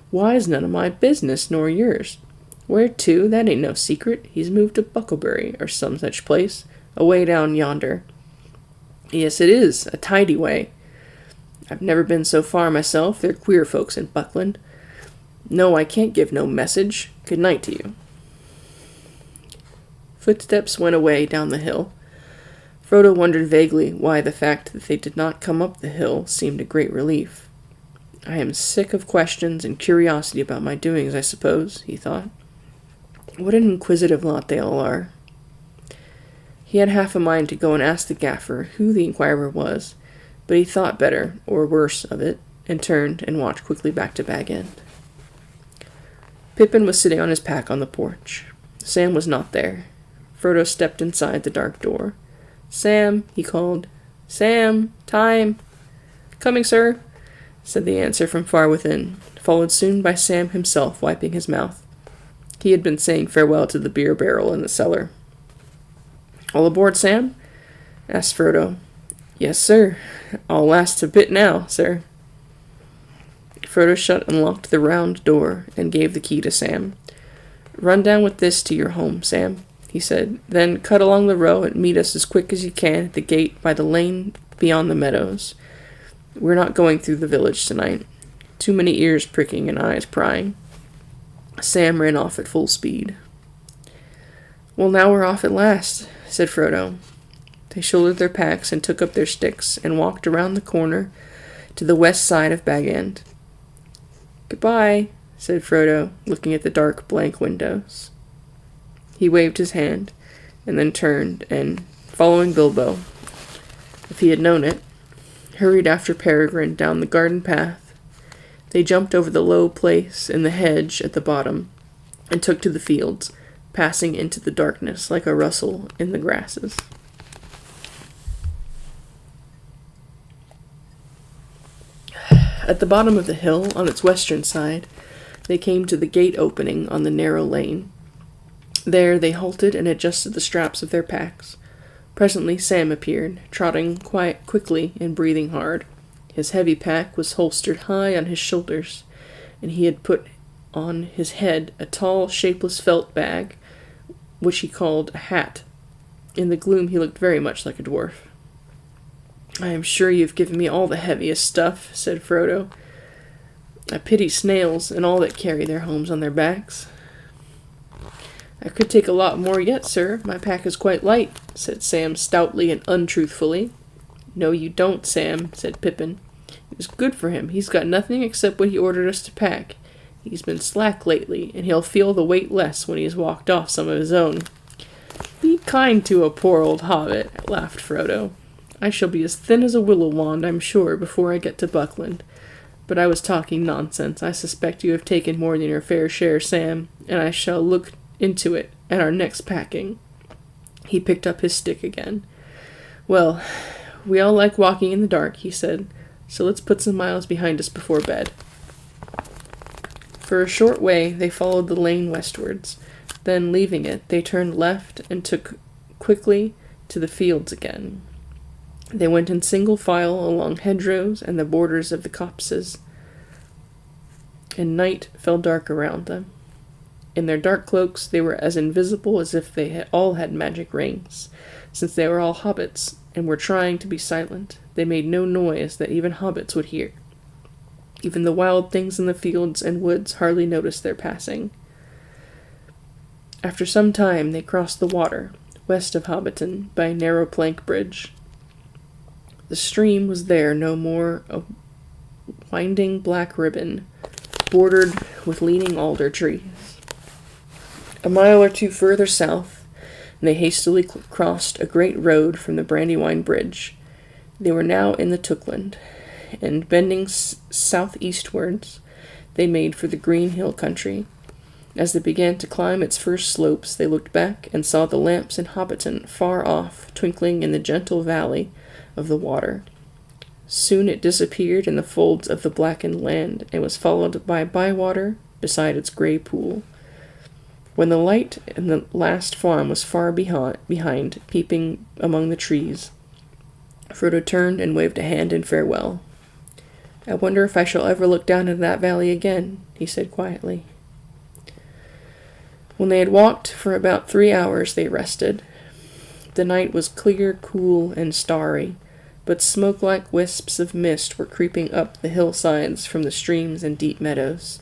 S1: Why's none of my business nor yours. Where to? That ain't no secret. He's moved to Bucklebury, or some such place, away down yonder. Yes, it is, a tidy way. I've never been so far myself. They're queer folks in Buckland. No, I can't give no message. Good night to you." Footsteps went away down the hill. Frodo wondered vaguely why the fact that they did not come up the hill seemed a great relief. "I am sick of questions and curiosity about my doings, I suppose," he thought. "What an inquisitive lot they all are." He had half a mind to go and ask the gaffer who the inquirer was, but he thought better, or worse, of it, and turned and walked quickly back to Bag End. Pippin was sitting on his pack on the porch. Sam was not there. Frodo stepped inside the dark door. "Sam," he called. "Sam, time." "Coming, sir," said the answer from far within, followed soon by Sam himself wiping his mouth. He had been saying farewell to the beer barrel in the cellar. "All aboard, Sam?" asked Frodo. "Yes, sir. I'll last a bit now, sir." Frodo shut and locked the round door and gave the key to Sam. "Run down with this to your home, Sam," he said. "Then cut along the row and meet us as quick as you can at the gate by the lane beyond the meadows. We're not going through the village tonight. Too many ears pricking and eyes prying." Sam ran off at full speed. "Well, now we're off at last," said Frodo. They shouldered their packs and took up their sticks and walked around the corner to the west side of Bag End. "Goodbye," said Frodo, looking at the dark, blank windows. He waved his hand, and then turned and, following Bilbo, if he had known it, hurried after Peregrine down the garden path. They jumped over the low place in the hedge at the bottom, and took to the fields, passing into the darkness like a rustle in the grasses. At the bottom of the hill, on its western side, they came to the gate opening on the narrow lane. There they halted and adjusted the straps of their packs. Presently Sam appeared, trotting quickly and breathing hard. His heavy pack was holstered high on his shoulders, and he had put on his head a tall, shapeless felt bag, which he called a hat. In the gloom he looked very much like a dwarf. "I am sure you have given me all the heaviest stuff," said Frodo. "I pity snails and all that carry their homes on their backs." "I could take a lot more yet, sir. My pack is quite light," said Sam stoutly and untruthfully. "No, you don't, Sam," said Pippin. "It was good for him. He's got nothing except what he ordered us to pack. He's been slack lately, and he'll feel the weight less when he's walked off some of his own." "Be kind to a poor old hobbit," laughed Frodo. "I shall be as thin as a willow wand, I'm sure, before I get to Buckland. But I was talking nonsense. I suspect you have taken more than your fair share, Sam, and I shall look into it at our next packing." He picked up his stick again. "Well, we all like walking in the dark," he said, "so let's put some miles behind us before bed." For a short way they followed the lane westwards. Then, leaving it, they turned left and took quickly to the fields again. They went in single file along hedgerows and the borders of the copses, and night fell dark around them. In their dark cloaks they were as invisible as if they all had magic rings. Since they were all hobbits, and were trying to be silent, they made no noise that even hobbits would hear. Even the wild things in the fields and woods hardly noticed their passing. After some time they crossed the water, west of Hobbiton, by a narrow plank bridge. The stream was there no more, a winding black ribbon, bordered with leaning alder trees. A mile or two further south, they hastily crossed a great road from the Brandywine Bridge. They were now in the Tookland, and bending southeastwards, they made for the Green Hill country. As they began to climb its first slopes, they looked back and saw the lamps in Hobbiton far off, twinkling in the gentle valley of the water. Soon it disappeared in the folds of the blackened land and was followed by bywater beside its gray pool. When the light in the last farm was far behind, peeping among the trees, Frodo turned and waved a hand in farewell. "I wonder if I shall ever look down into that valley again," he said quietly. When they had walked for about 3 hours, they rested. The night was clear, cool, and starry, but smoke-like wisps of mist were creeping up the hillsides from the streams and deep meadows.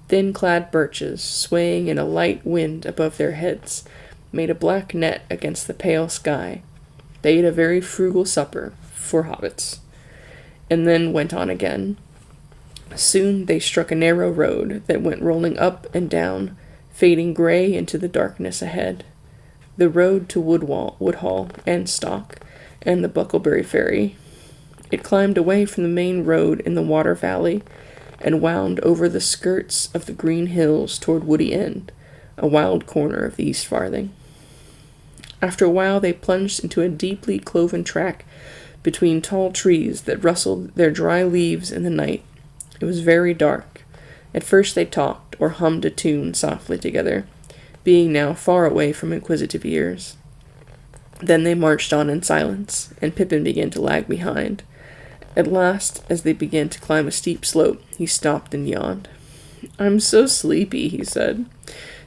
S1: Thin-clad birches, swaying in a light wind above their heads, made a black net against the pale sky. They ate a very frugal supper, for hobbits, and then went on again. Soon they struck a narrow road that went rolling up and down, fading gray into the darkness ahead. The road to Woodhall and Stock, and the Bucklebury Ferry. It climbed away from the main road in the water valley, and wound over the skirts of the green hills toward Woody End, a wild corner of the East Farthing. After a while they plunged into a deeply cloven track between tall trees that rustled their dry leaves in the night. It was very dark. At first they talked, or hummed a tune softly together, being now far away from inquisitive ears. Then they marched on in silence, and Pippin began to lag behind. At last, as they began to climb a steep slope, he stopped and yawned. "I'm so sleepy," he said,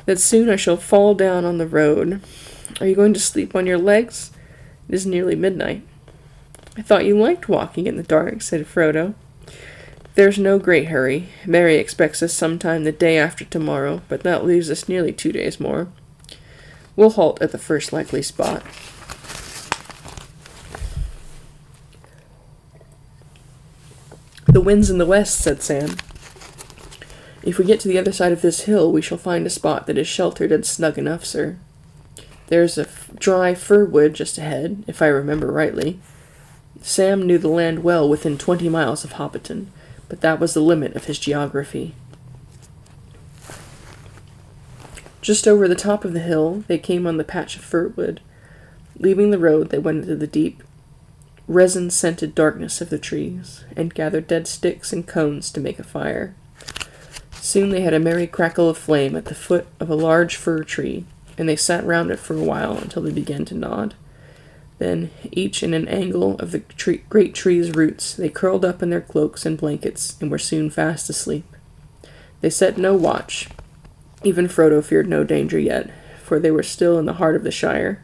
S1: "that soon I shall fall down on the road. Are you going to sleep on your legs? It is nearly midnight." "I thought you liked walking in the dark," said Frodo. "There's no great hurry. Mary expects us sometime the day after tomorrow, but that leaves us nearly 2 days more. We'll halt at the first likely spot." "The wind's in the west," said Sam. "If we get to the other side of this hill, we shall find a spot that is sheltered and snug enough, sir. There's a dry fir wood just ahead, if I remember rightly." Sam knew the land well within 20 miles of Hobbiton, but that was the limit of his geography. Just over the top of the hill, they came on the patch of fir wood. Leaving the road, they went into the deep, resin-scented darkness of the trees, and gathered dead sticks and cones to make a fire. Soon they had a merry crackle of flame at the foot of a large fir tree, and they sat round it for a while until they began to nod. Then, each in an angle of the great tree's roots, they curled up in their cloaks and blankets, and were soon fast asleep. They set no watch. Even Frodo feared no danger yet, for they were still in the heart of the Shire.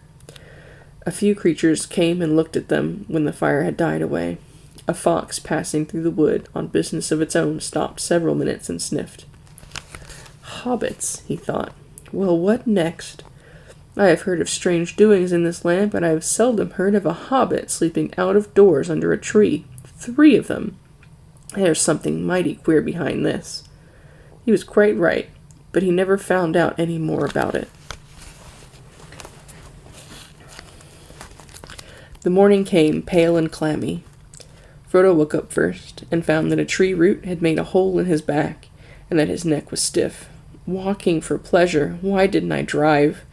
S1: A few creatures came and looked at them when the fire had died away. A fox passing through the wood on business of its own stopped several minutes and sniffed. "Hobbits," he thought. "Well, what next? I have heard of strange doings in this land, but I have seldom heard of a hobbit sleeping out of doors under a tree. 3 of them. There's something mighty queer behind this." He was quite right, but he never found out any more about it. The morning came, pale and clammy. Frodo woke up first, and found that a tree root had made a hole in his back, and that his neck was stiff. "Walking for pleasure, why didn't I drive?"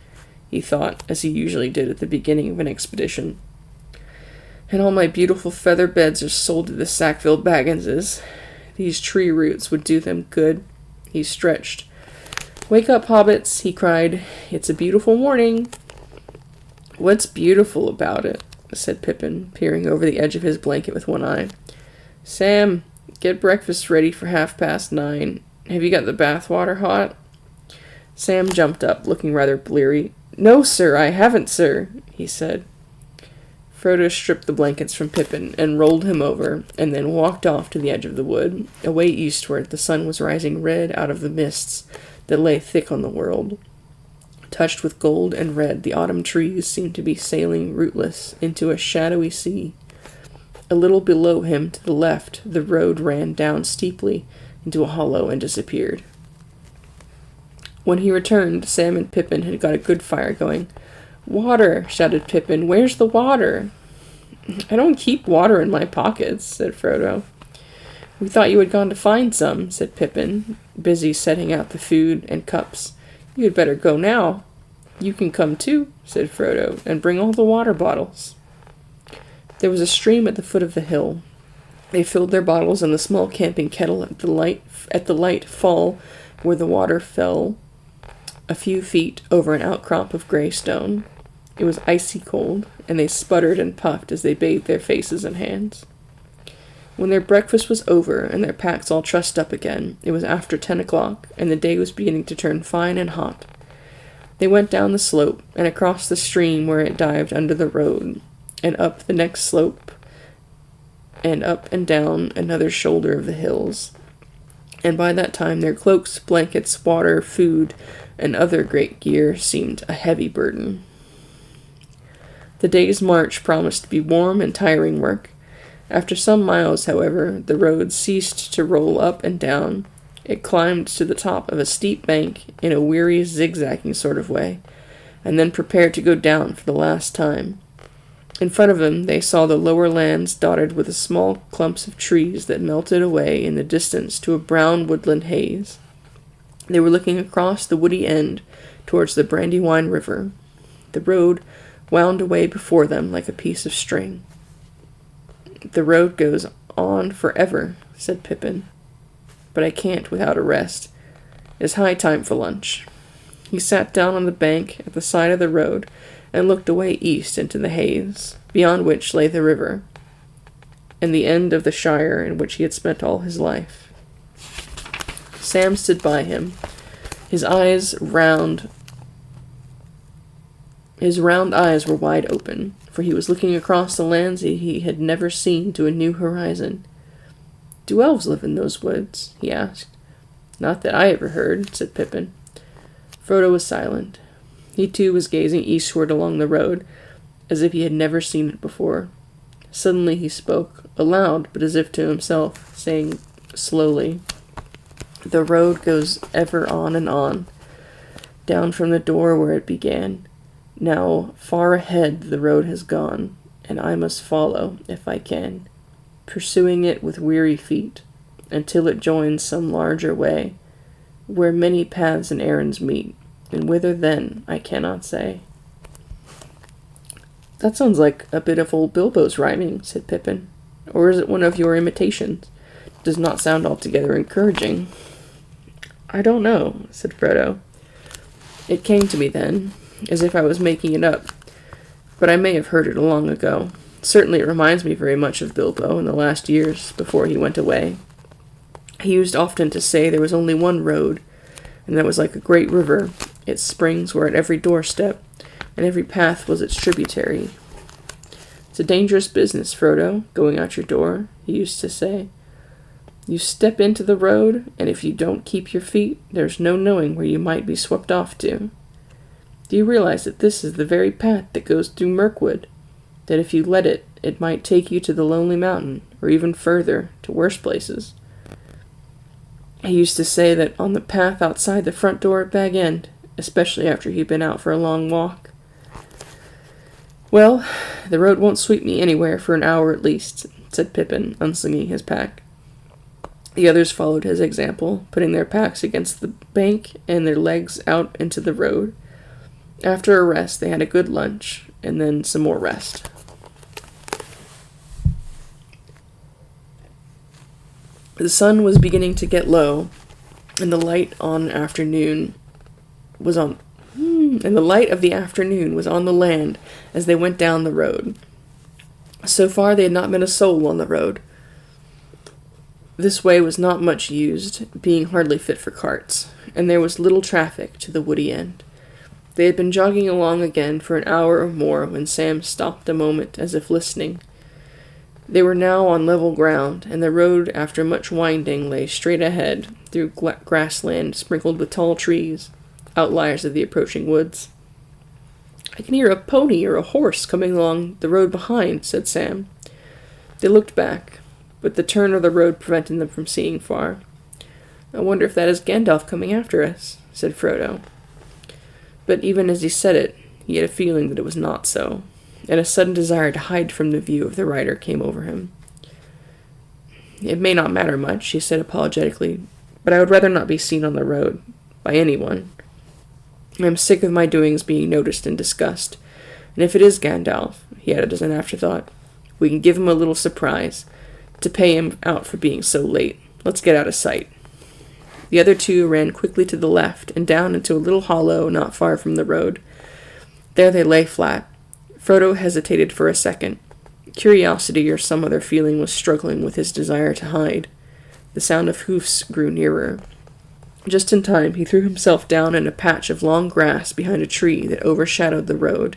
S1: he thought, as he usually did at the beginning of an expedition. "And all my beautiful feather beds are sold to the Sackville Bagginses. These tree roots would do them good." He stretched. "Wake up, hobbits," he cried. "It's a beautiful morning." "What's beautiful about it?" said Pippin, peering over the edge of his blanket with one eye. "Sam, get breakfast ready for 9:30. Have you got the bathwater hot?" Sam jumped up, looking rather bleary. "No, sir, I haven't, sir," he said. Frodo stripped the blankets from Pippin and rolled him over, and then walked off to the edge of the wood. Away eastward, the sun was rising red out of the mists that lay thick on the world. Touched with gold and red, the autumn trees seemed to be sailing rootless into a shadowy sea. A little below him, to the left, the road ran down steeply into a hollow and disappeared. When he returned, Sam and Pippin had got a good fire going. "Water!" shouted Pippin. "Where's the water?" "I don't keep water in my pockets," said Frodo. "We thought you had gone to find some," said Pippin, busy setting out the food and cups. "You had better go now." "You can come too," said Frodo, "and bring all the water bottles." There was a stream at the foot of the hill. They filled their bottles in the small camping kettle at the light fall where the water fell a few feet over an outcrop of gray stone. It was icy cold, and they sputtered and puffed as they bathed their faces and hands. When their breakfast was over and their packs all trussed up again, it was after 10 o'clock, and the day was beginning to turn fine and hot. They went down the slope and across the stream where it dived under the road, and up the next slope, and up and down another shoulder of the hills. And by that time their cloaks, blankets, water, food, and other great gear seemed a heavy burden. The day's march promised to be warm and tiring work. After some miles, however, the road ceased to roll up and down. It climbed to the top of a steep bank in a weary, zigzagging sort of way, and then prepared to go down for the last time. In front of them they saw the lower lands dotted with small clumps of trees that melted away in the distance to a brown woodland haze. They were looking across the woody end towards the Brandywine River. The road wound away before them like a piece of string. "The road goes on forever," said Pippin. "But I can't without a rest. It's high time for lunch." He sat down on the bank at the side of the road and looked away east into the haze, beyond which lay the river, and the end of the shire in which he had spent all his life. Sam stood by him, his round eyes were wide open, for he was looking across the lands he had never seen to a new horizon. "Do elves live in those woods?" he asked. "Not that I ever heard," said Pippin. Frodo was silent. He too was gazing eastward along the road, as if he had never seen it before. Suddenly he spoke, aloud, but as if to himself, saying slowly, "The road goes ever on and on, down from the door where it began. Now, far ahead the road has gone, and I must follow, if I can, pursuing it with weary feet, until it joins some larger way, where many paths and errands meet, and whither then, I cannot say." "That sounds like a bit of old Bilbo's rhyming," said Pippin. "Or is it one of your imitations? It does not sound altogether encouraging." "I don't know," said Frodo. "It came to me then, as if I was making it up, but I may have heard it long ago. Certainly it reminds me very much of Bilbo in the last years before he went away. He used often to say there was only one road, and that was like a great river. Its springs were at every doorstep, and every path was its tributary. It's a dangerous business, Frodo, going out your door, he used to say. You step into the road, and if you don't keep your feet, there's no knowing where you might be swept off to. Do you realize that this is the very path that goes through Mirkwood? That if you let it, it might take you to the Lonely Mountain, or even further, to worse places? He used to say that on the path outside the front door at Bag End, especially after he'd been out for a long walk. Well, the road won't sweep me anywhere for an hour at least, said Pippin, unslinging his pack. The others followed his example, putting their packs against the bank and their legs out into the road. After a rest, they had a good lunch, and then some more rest. The sun was beginning to get low, and the light of the afternoon was on the land as they went down the road. So far they had not met a soul on the road. This way was not much used, being hardly fit for carts, and there was little traffic to the woody end. They had been jogging along again for an hour or more when Sam stopped a moment as if listening. They were now on level ground, and the road, after much winding, lay straight ahead through grassland sprinkled with tall trees, outliers of the approaching woods. I can hear a pony or a horse coming along the road behind, said Sam. They looked back, but the turn of the road prevented them from seeing far. I wonder if that is Gandalf coming after us, said Frodo. But even as he said it, he had a feeling that it was not so, and a sudden desire to hide from the view of the rider came over him. It may not matter much, he said apologetically, but I would rather not be seen on the road, by anyone. I am sick of my doings being noticed and discussed, and if it is Gandalf, he added as an afterthought, we can give him a little surprise. to pay him out for being so late. Let's get out of sight." The other two ran quickly to the left and down into a little hollow not far from the road. There they lay flat. Frodo hesitated for a second. Curiosity or some other feeling was struggling with his desire to hide. The sound of hoofs grew nearer. Just in time, he threw himself down in a patch of long grass behind a tree that overshadowed the road.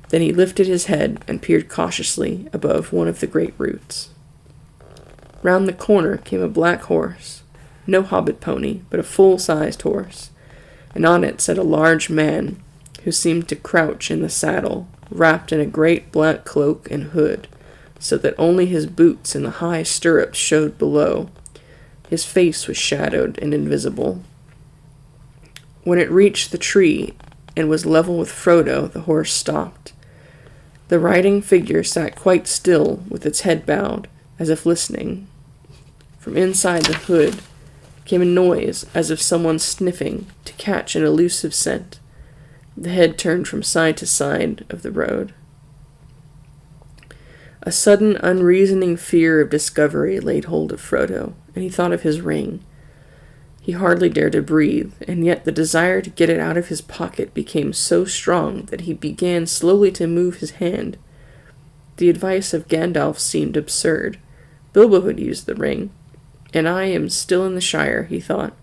S1: Then he lifted his head and peered cautiously above one of the great roots. Round the corner came a black horse. No hobbit pony, but a full-sized horse, and on it sat a large man who seemed to crouch in the saddle, wrapped in a great black cloak and hood, so that only his boots and the high stirrups showed below. His face was shadowed and invisible. When it reached the tree and was level with Frodo, the horse stopped. The riding figure sat quite still, with its head bowed, as if listening. From inside the hood came a noise as of someone sniffing to catch an elusive scent. The head turned from side to side of the road. A sudden, unreasoning fear of discovery laid hold of Frodo, and he thought of his ring. He hardly dared to breathe, and yet the desire to get it out of his pocket became so strong that he began slowly to move his hand. The advice of Gandalf seemed absurd. Bilbo had used the ring, and I am still in the Shire, he thought,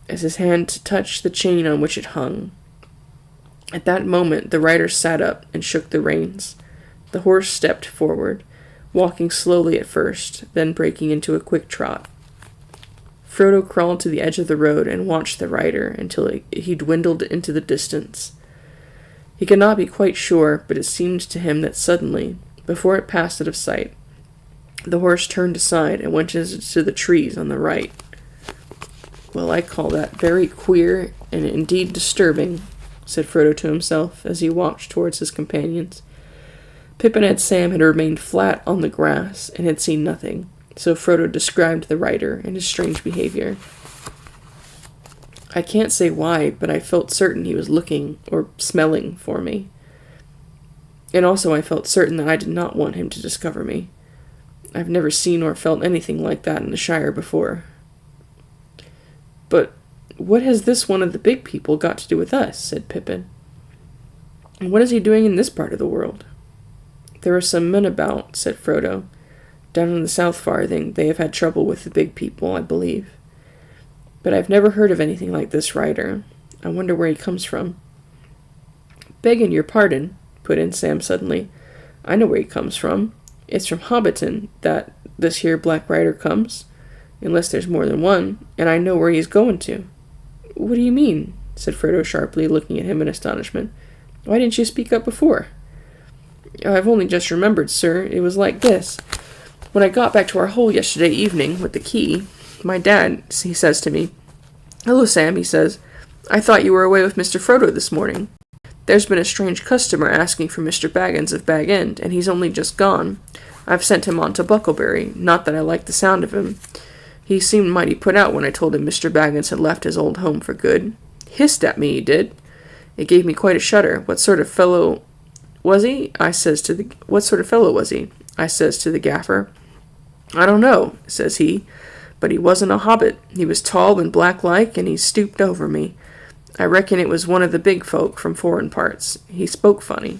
S1: as his hand touched the chain on which it hung. At that moment the rider sat up and shook the reins. The horse stepped forward, walking slowly at first, then breaking into a quick trot. Frodo crawled to the edge of the road and watched the rider until he dwindled into the distance. He could not be quite sure, but it seemed to him that suddenly, before it passed out of sight, the horse turned aside and went into the trees on the right. "Well, I call that very queer and indeed disturbing," said Frodo to himself as he walked towards his companions. Pippin and Sam had remained flat on the grass and had seen nothing, so Frodo described the rider and his strange behavior. "I can't say why, but I felt certain he was looking or smelling for me. And also I felt certain that I did not want him to discover me. I've never seen or felt anything like that in the Shire before." "But what has this one of the big people got to do with us?" said Pippin. "And what is he doing in this part of the world?" "There are some men about," said Frodo. "Down in the South Farthing they have had trouble with the big people, I believe. But I've never heard of anything like this rider. I wonder where he comes from." "Begging your pardon," put in Sam suddenly, "I know where he comes from. It's from Hobbiton that this here Black Rider comes, unless there's more than one, and I know where he's going to." "What do you mean?" said Frodo sharply, looking at him in astonishment. "Why didn't you speak up before?" "I've only just remembered, sir. It was like this. When I got back to our hole yesterday evening with the key, my dad, he says to me, 'Hello, Sam,' he says. 'I thought you were away with Mr. Frodo this morning. There's been a strange customer asking for Mr. Baggins of Bag End, and he's only just gone. I've sent him on to Bucklebury, not that I like the sound of him. He seemed mighty put out when I told him Mr. Baggins had left his old home for good. Hissed at me, he did. It gave me quite a shudder. What sort of fellow was he? I says to the gaffer. 'I don't know,' says he, 'but he wasn't a hobbit. He was tall and black-like, and he stooped over me. I reckon it was one of the big folk from foreign parts. He spoke funny.'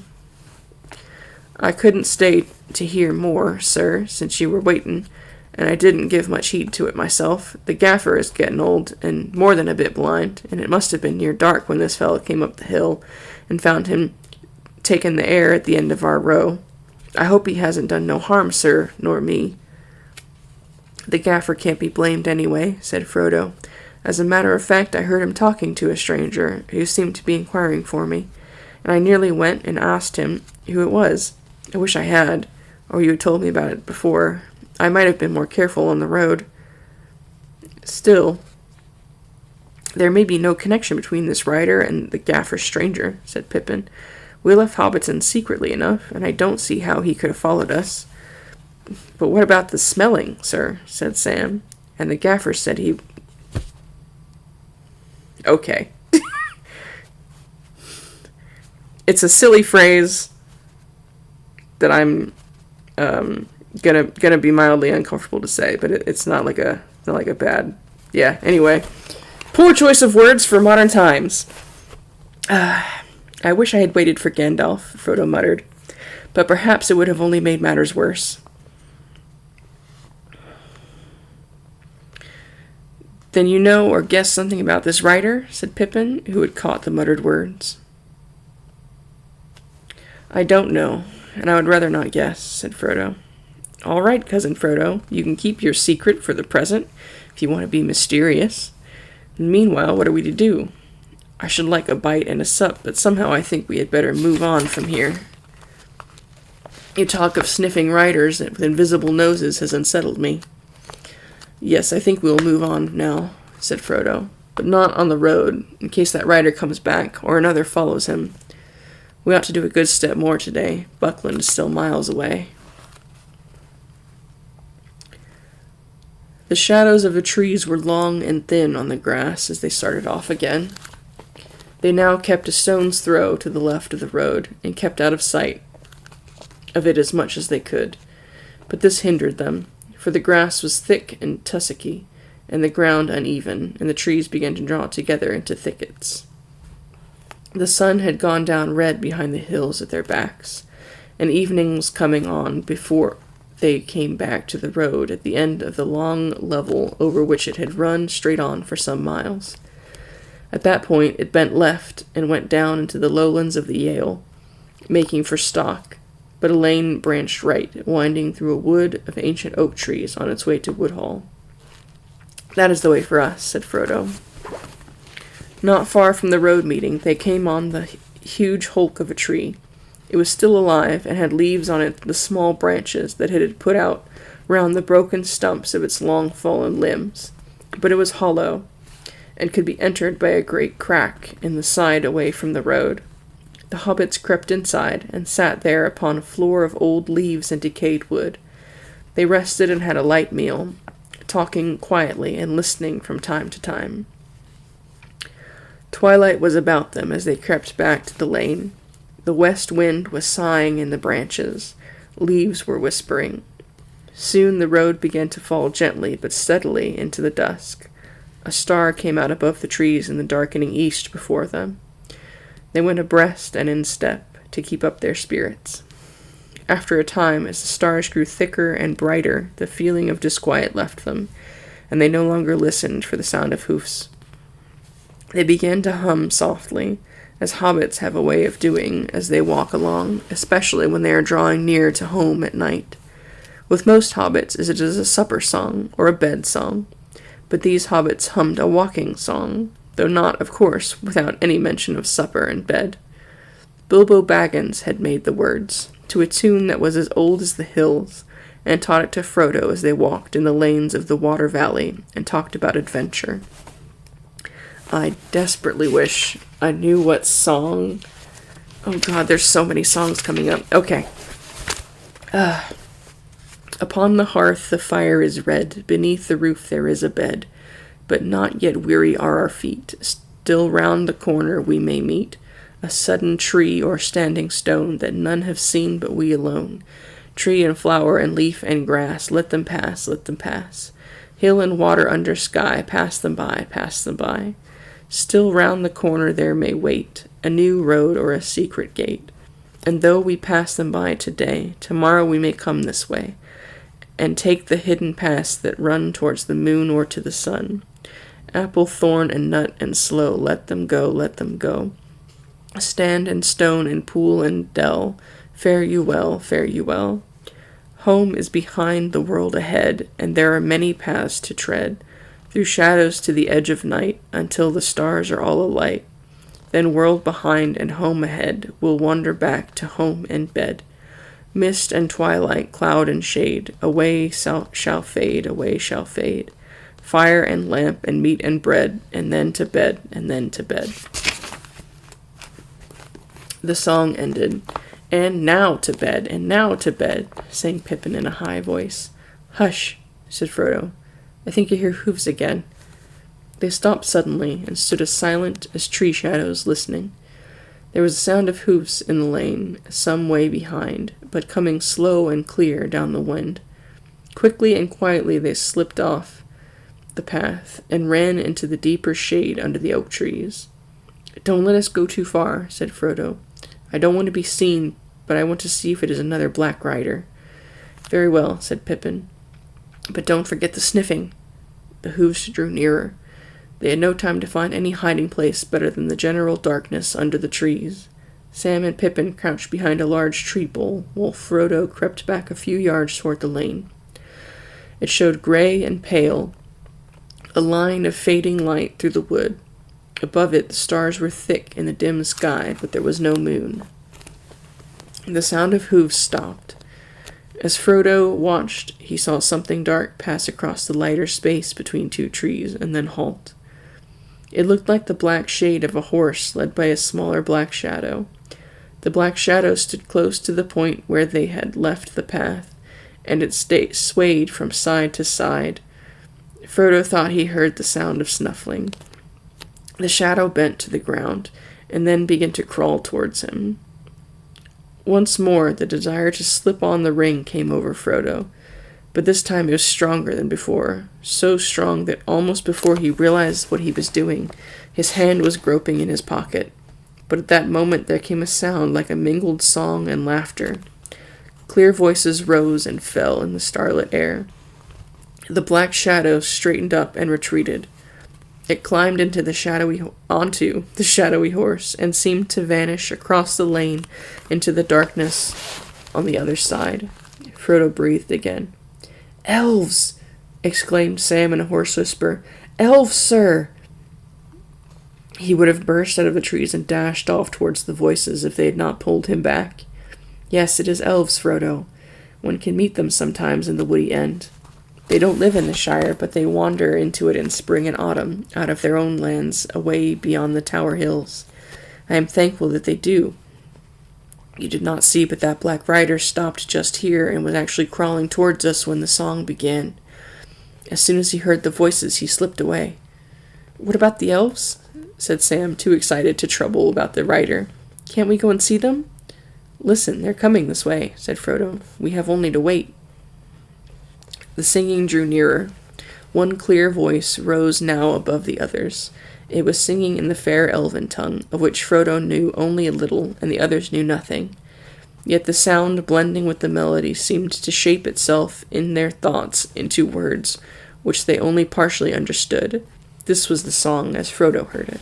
S1: I couldn't stay to hear more, sir, since you were waiting, and I didn't give much heed to it myself. The gaffer is getting old, and more than a bit blind, and it must have been near dark when this fellow came up the hill, and found him taking the air at the end of our row. I hope he hasn't done no harm, sir, nor me." "The gaffer can't be blamed anyway," said Frodo. "As a matter of fact, I heard him talking to a stranger, who seemed to be inquiring for me, and I nearly went and asked him who it was. I wish I had, or you had told me about it before. I might have been more careful on the road. Still, there may be no connection between this rider and the gaffer stranger," said Pippin. "We left Hobbiton secretly enough, and I don't see how he could have followed us." "But what about the smelling, sir?" said Sam. "And the gaffer said he..." Okay. It's a silly phrase that I'm gonna be mildly uncomfortable to say, but it's not like a bad. Yeah. Anyway, poor choice of words for modern times. I wish I had waited for Gandalf, Frodo muttered, but perhaps it would have only made matters worse. Then you know or guess something about this writer, said Pippin, who had caught the muttered words. I don't know, and I would rather not guess, said Frodo. All right, Cousin Frodo, you can keep your secret for the present, if you want to be mysterious. And meanwhile, what are we to do? I should like a bite and a sup, but somehow I think we had better move on from here. Your talk of sniffing riders with invisible noses has unsettled me. Yes, I think we'll move on now, said Frodo, but not on the road, in case that rider comes back, or another follows him. We ought to do a good step more today. Buckland is still miles away. The shadows of the trees were long and thin on the grass as they started off again. They now kept a stone's throw to the left of the road, and kept out of sight of it as much as they could. But this hindered them, for the grass was thick and tussocky, and the ground uneven, and the trees began to draw together into thickets. The sun had gone down red behind the hills at their backs, and evening was coming on before they came back to the road at the end of the long level over which it had run straight on for some miles. At that point it bent left and went down into the lowlands of the Yale, making for Stock, but a lane branched right, winding through a wood of ancient oak trees on its way to Woodhall. That is the way for us, said Frodo. Not far from the road meeting, they came on the huge hulk of a tree. It was still alive, and had leaves on it the small branches that it had put out round the broken stumps of its long fallen limbs. But it was hollow, and could be entered by a great crack in the side away from the road. The hobbits crept inside, and sat there upon a floor of old leaves and decayed wood. They rested and had a light meal, talking quietly and listening from time to time. Twilight was about them as they crept back to the lane. The west wind was sighing in the branches. Leaves were whispering. Soon the road began to fall gently but steadily into the dusk. A star came out above the trees in the darkening east before them. They went abreast and in step to keep up their spirits. After a time, as the stars grew thicker and brighter, the feeling of disquiet left them, and they no longer listened for the sound of hoofs. They began to hum softly, as hobbits have a way of doing as they walk along, especially when they are drawing near to home at night. With most hobbits it is a supper song or a bed song, but these hobbits hummed a walking song, though not, of course, without any mention of supper and bed. Bilbo Baggins had made the words, to a tune that was as old as the hills, and taught it to Frodo as they walked in the lanes of the Water Valley and talked about adventure. I desperately wish I knew what song. Oh God, there's so many songs coming up. Okay. Upon the hearth the fire is red, beneath the roof there is a bed, but not yet weary are our feet. Still round the corner we may meet a sudden tree or standing stone that none have seen but we alone. Tree and flower and leaf and grass, let them pass, let them pass. Hill and water under sky, pass them by, pass them by. Still round the corner there may wait a new road or a secret gate. And though we pass them by today, tomorrow we may come this way, and take the hidden paths that run towards the moon or to the sun. Apple, thorn, and nut and sloe, let them go, let them go. Stand and stone and pool and dell, fare you well, fare you well. Home is behind, the world ahead, and there are many paths to tread, through shadows to the edge of night, until the stars are all alight. Then world behind and home ahead, we'll wander back to home and bed. Mist and twilight, cloud and shade, away shall fade, away shall fade. Fire and lamp and meat and bread, and then to bed, and then to bed. The song ended. And now to bed, and now to bed, sang Pippin in a high voice. Hush, said Frodo. I think I hear hoofs again. They stopped suddenly and stood as silent as tree shadows, listening. There was a sound of hoofs in the lane, some way behind, but coming slow and clear down the wind. Quickly and quietly they slipped off the path and ran into the deeper shade under the oak trees. "Don't let us go too far," said Frodo. "I don't want to be seen, but I want to see if it is another Black Rider." "Very well," said Pippin. "But don't forget the sniffing." The hoofs drew nearer. They had no time to find any hiding place better than the general darkness under the trees. Sam and Pippin crouched behind a large tree bole, while Frodo crept back a few yards toward the lane. It showed gray and pale, a line of fading light through the wood. Above it, the stars were thick in the dim sky, but there was no moon. The sound of hooves stopped. As Frodo watched, he saw something dark pass across the lighter space between two trees and then halt. It looked like the black shade of a horse led by a smaller black shadow. The black shadow stood close to the point where they had left the path, and it swayed from side to side. Frodo thought he heard the sound of snuffling. The shadow bent to the ground, and then began to crawl towards him. Once more, the desire to slip on the ring came over Frodo, but this time it was stronger than before, so strong that almost before he realized what he was doing, his hand was groping in his pocket. But at that moment there came a sound like a mingled song and laughter. Clear voices rose and fell in the starlit air. The black shadow straightened up and retreated. It climbed onto the shadowy horse and seemed to vanish across the lane into the darkness on the other side. Frodo breathed again. "Elves!" exclaimed Sam in a hoarse whisper. "Elves, sir!" He would have burst out of the trees and dashed off towards the voices if they had not pulled him back. "Yes, it is elves, Frodo. One can meet them sometimes in the woody end. They don't live in the Shire, but they wander into it in spring and autumn, out of their own lands, away beyond the Tower Hills. I am thankful that they do. You did not see, but that Black Rider stopped just here and was actually crawling towards us when the song began. As soon as he heard the voices, he slipped away." "What about the elves?" said Sam, too excited to trouble about the rider. "Can't we go and see them?" "Listen, they're coming this way," said Frodo. "We have only to wait." The singing drew nearer. One clear voice rose now above the others. It was singing in the fair elven tongue, of which Frodo knew only a little, and the others knew nothing. Yet the sound, blending with the melody, seemed to shape itself in their thoughts into words, which they only partially understood. This was the song as Frodo heard it.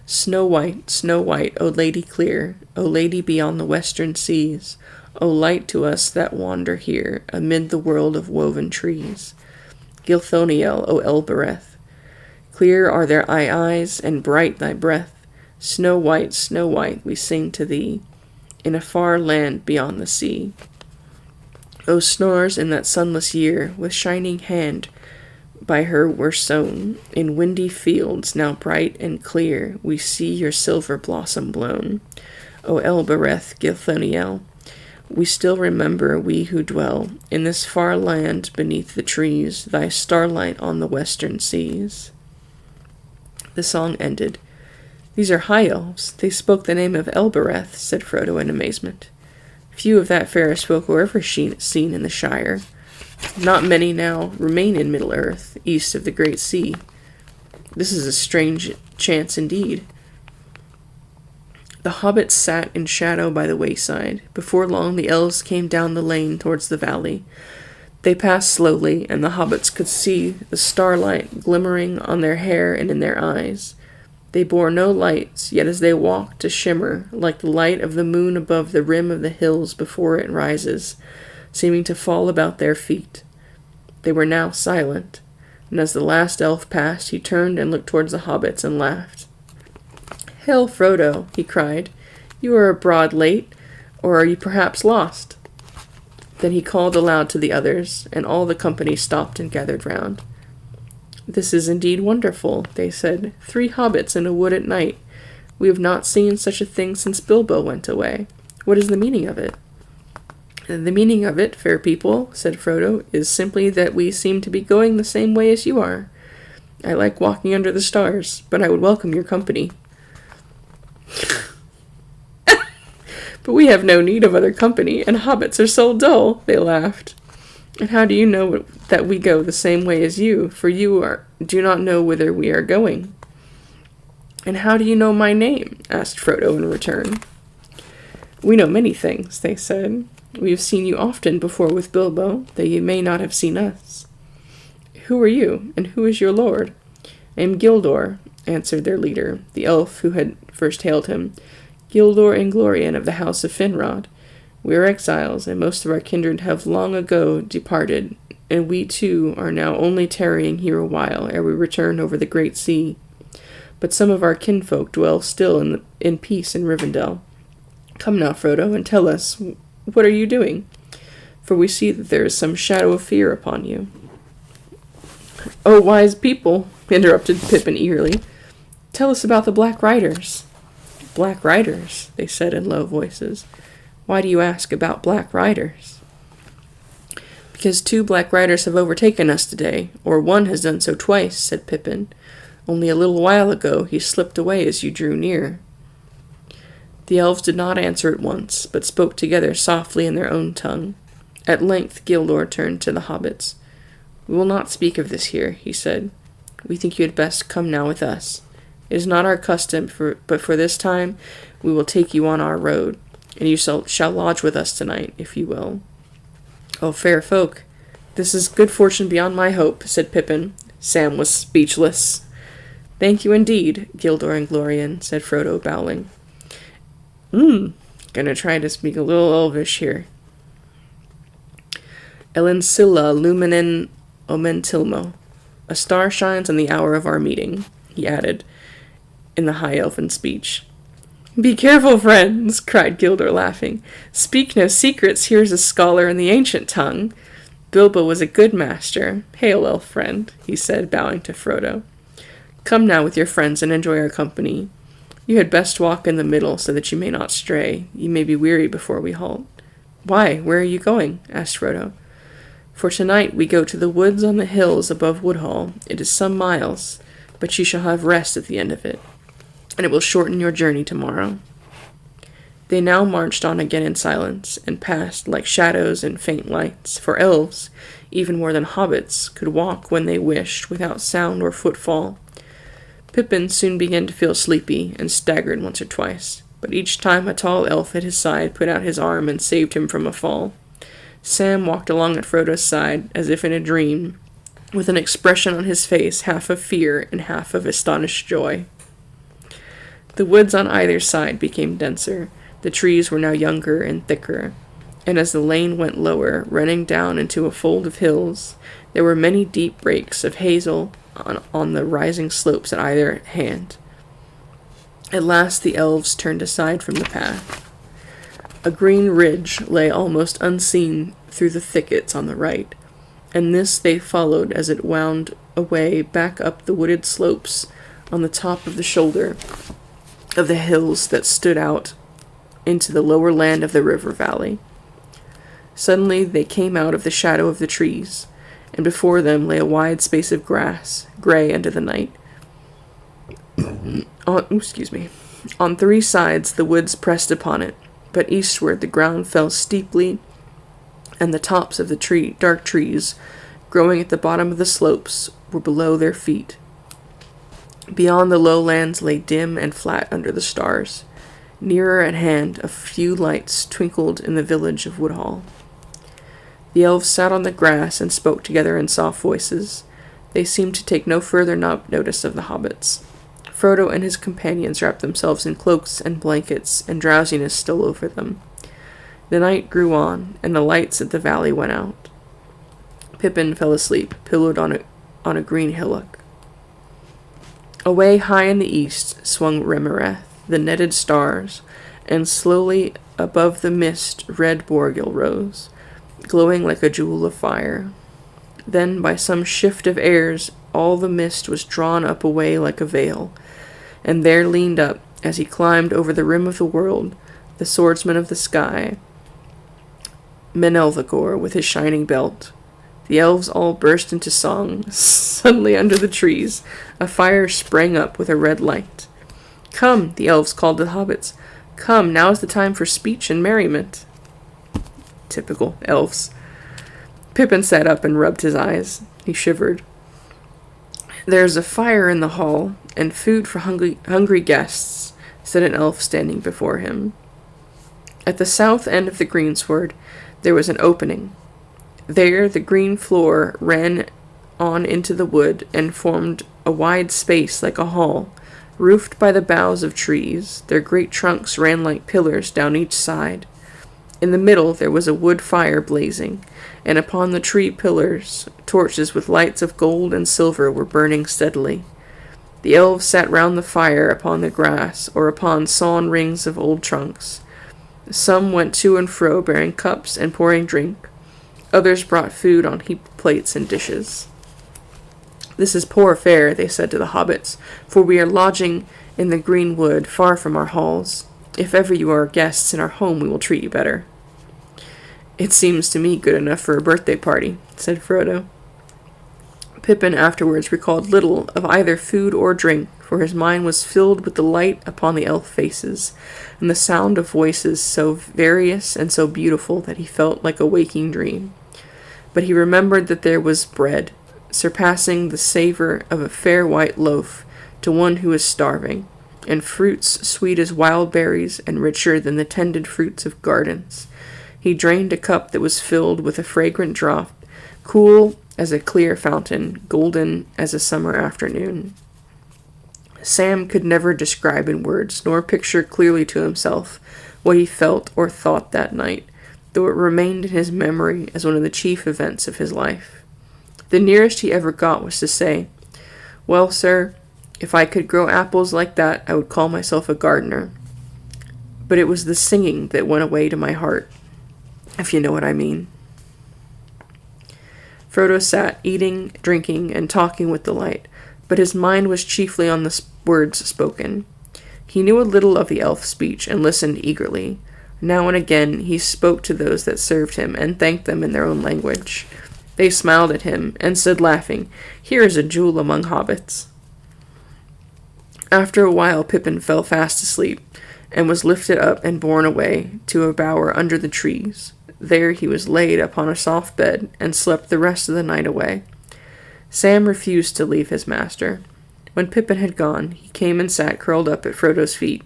S1: Snow white, O lady clear, O lady beyond the western seas, O light to us that wander here, amid the world of woven trees. Gilthoniel, O Elbereth, clear are their eyes, and bright thy breath. Snow white, we sing to thee, in a far land beyond the sea. O snores in that sunless year, with shining hand by her were sown, in windy fields now bright and clear, we see your silver blossom blown. O Elbereth, Gilthoniel, we still remember, we who dwell in this far land beneath the trees, thy starlight on the western seas. The song ended. "These are high elves. They spoke the name of Elbereth," said Frodo in amazement. "Few of that fair folk were ever seen in the Shire. Not many now remain in Middle-earth, east of the Great Sea. This is a strange chance indeed." The hobbits sat in shadow by the wayside. Before long the elves came down the lane towards the valley. They passed slowly, and the hobbits could see the starlight glimmering on their hair and in their eyes. They bore no lights, yet as they walked to shimmer, like the light of the moon above the rim of the hills before it rises, seeming to fall about their feet. They were now silent, and as the last elf passed, he turned and looked towards the hobbits and laughed. "Hail, Frodo," he cried. "You are abroad late, or are you perhaps lost?" Then he called aloud to the others, and all the company stopped and gathered round. "This is indeed wonderful," they said. "3 hobbits in a wood at night. We have not seen such a thing since Bilbo went away. What is the meaning of it?" "The meaning of it, fair people," said Frodo, "is simply that we seem to be going the same way as you are. I like walking under the stars, but I would welcome your company." But we have no need of other company, and hobbits are so dull, they laughed. And how do you know that we go the same way as you, for do not know whither we are going? And how do you know my name? Asked Frodo in return. We know many things, they said. We have seen you often before with Bilbo, though you may not have seen us. Who are you, and who is your lord? I am Gildor, answered their leader, the elf who had first hailed him, Gildor Anglorian of the house of Finrod. We are exiles, and most of our kindred have long ago departed, and we too are now only tarrying here a while ere we return over the great sea. But some of our kinfolk dwell still in peace in Rivendell. Come now, Frodo, and tell us, what are you doing? For we see that there is some shadow of fear upon you. Oh, wise people, interrupted Pippin eagerly, tell us about the Black Riders. Black Riders, they said in low voices. Why do you ask about Black Riders? Because 2 Black Riders have overtaken us today, or one has done so twice, said Pippin. Only a little while ago he slipped away as you drew near. The elves did not answer at once, but spoke together softly in their own tongue. At length Gildor turned to the hobbits. We will not speak of this here, he said. We think you had best come now with us. It is not our custom, but for this time we will take you on our road, and you shall lodge with us tonight, if you will. Oh, fair folk, this is good fortune beyond my hope, said Pippin. Sam was speechless. Thank you indeed, Gildor Anglorian, said Frodo, bowing. Gonna try to speak a little elvish here. Elinsilla luminen omentilmo. A star shines on the hour of our meeting, he added, in the high elfin speech. Be careful, friends, cried Gildor, laughing. Speak no secrets, here's a scholar in the ancient tongue. Bilbo was a good master. Hail, elf friend, he said, bowing to Frodo. Come now with your friends and enjoy our company. You had best walk in the middle so that you may not stray. You may be weary before we halt. Why, where are you going? Asked Frodo. For tonight we go to the woods on the hills above Woodhall. It is some miles, but you shall have rest at the end of it, and it will shorten your journey tomorrow. They now marched on again in silence, and passed like shadows and faint lights, for elves, even more than hobbits, could walk when they wished without sound or footfall. Pippin soon began to feel sleepy, and staggered once or twice, but each time a tall elf at his side put out his arm and saved him from a fall. Sam walked along at Frodo's side, as if in a dream, with an expression on his face half of fear and half of astonished joy. The woods on either side became denser. The trees were now younger and thicker, and as the lane went lower, running down into a fold of hills, there were many deep breaks of hazel on the rising slopes at either hand. At last the elves turned aside from the path. A green ridge lay almost unseen through the thickets on the right, and this they followed as it wound away back up the wooded slopes on the top of the shoulder of the hills that stood out into the lower land of the river valley. Suddenly they came out of the shadow of the trees, and before them lay a wide space of grass, gray under the night. On 3 sides the woods pressed upon it, but eastward the ground fell steeply, and the tops of the dark trees, growing at the bottom of the slopes, were below their feet. Beyond, the lowlands lay dim and flat under the stars. Nearer at hand, a few lights twinkled in the village of Woodhall. The elves sat on the grass and spoke together in soft voices. They seemed to take no further notice of the hobbits. Frodo and his companions wrapped themselves in cloaks and blankets, and drowsiness stole over them. The night grew on, and the lights at the valley went out. Pippin fell asleep, pillowed on a green hillock. Away high in the east swung Remireth, the netted stars, and slowly above the mist red Borgil rose, glowing like a jewel of fire. Then, by some shift of airs, all the mist was drawn up away like a veil, and there leaned up, as he climbed over the rim of the world, the swordsman of the sky, Menelvagor, with his shining belt. The elves all burst into song. Suddenly, under the trees, a fire sprang up with a red light. Come, the elves called to the hobbits. Come, now is the time for speech and merriment. Typical elves. Pippin sat up and rubbed his eyes. He shivered. There's a fire in the hall, and food for hungry guests, said an elf standing before him. At the south end of the greensward, there was an opening. There, the green floor ran on into the wood and formed a wide space like a hall, roofed by the boughs of trees. Their great trunks ran like pillars down each side. In the middle there was a wood fire blazing, and upon the tree pillars torches with lights of gold and silver were burning steadily. The elves sat round the fire upon the grass or upon sawn rings of old trunks. Some went to and fro bearing cups and pouring drink. Others brought food on heaped plates and dishes. This is poor fare, they said to the hobbits, for we are lodging in the green wood, far from our halls. If ever you are guests in our home, we will treat you better. It seems to me good enough for a birthday party, said Frodo. Pippin afterwards recalled little of either food or drink, for his mind was filled with the light upon the elf faces, and the sound of voices so various and so beautiful that he felt like a waking dream. But he remembered that there was bread, surpassing the savor of a fair white loaf to one who is starving, and fruits sweet as wild berries and richer than the tended fruits of gardens. He drained a cup that was filled with a fragrant draught, cool as a clear fountain, golden as a summer afternoon. Sam could never describe in words, nor picture clearly to himself what he felt or thought that night, though it remained in his memory as one of the chief events of his life. The nearest he ever got was to say, "Well, sir, if I could grow apples like that, I would call myself a gardener." But it was the singing that went away to my heart, if you know what I mean. Frodo sat, eating, drinking, and talking with delight, but his mind was chiefly on the words spoken. He knew a little of the elf speech, and listened eagerly. Now and again he spoke to those that served him, and thanked them in their own language. They smiled at him, and said laughing, "Here is a jewel among hobbits." After a while Pippin fell fast asleep, and was lifted up and borne away to a bower under the trees. There he was laid upon a soft bed, and slept the rest of the night away. Sam refused to leave his master. When Pippin had gone, he came and sat curled up at Frodo's feet,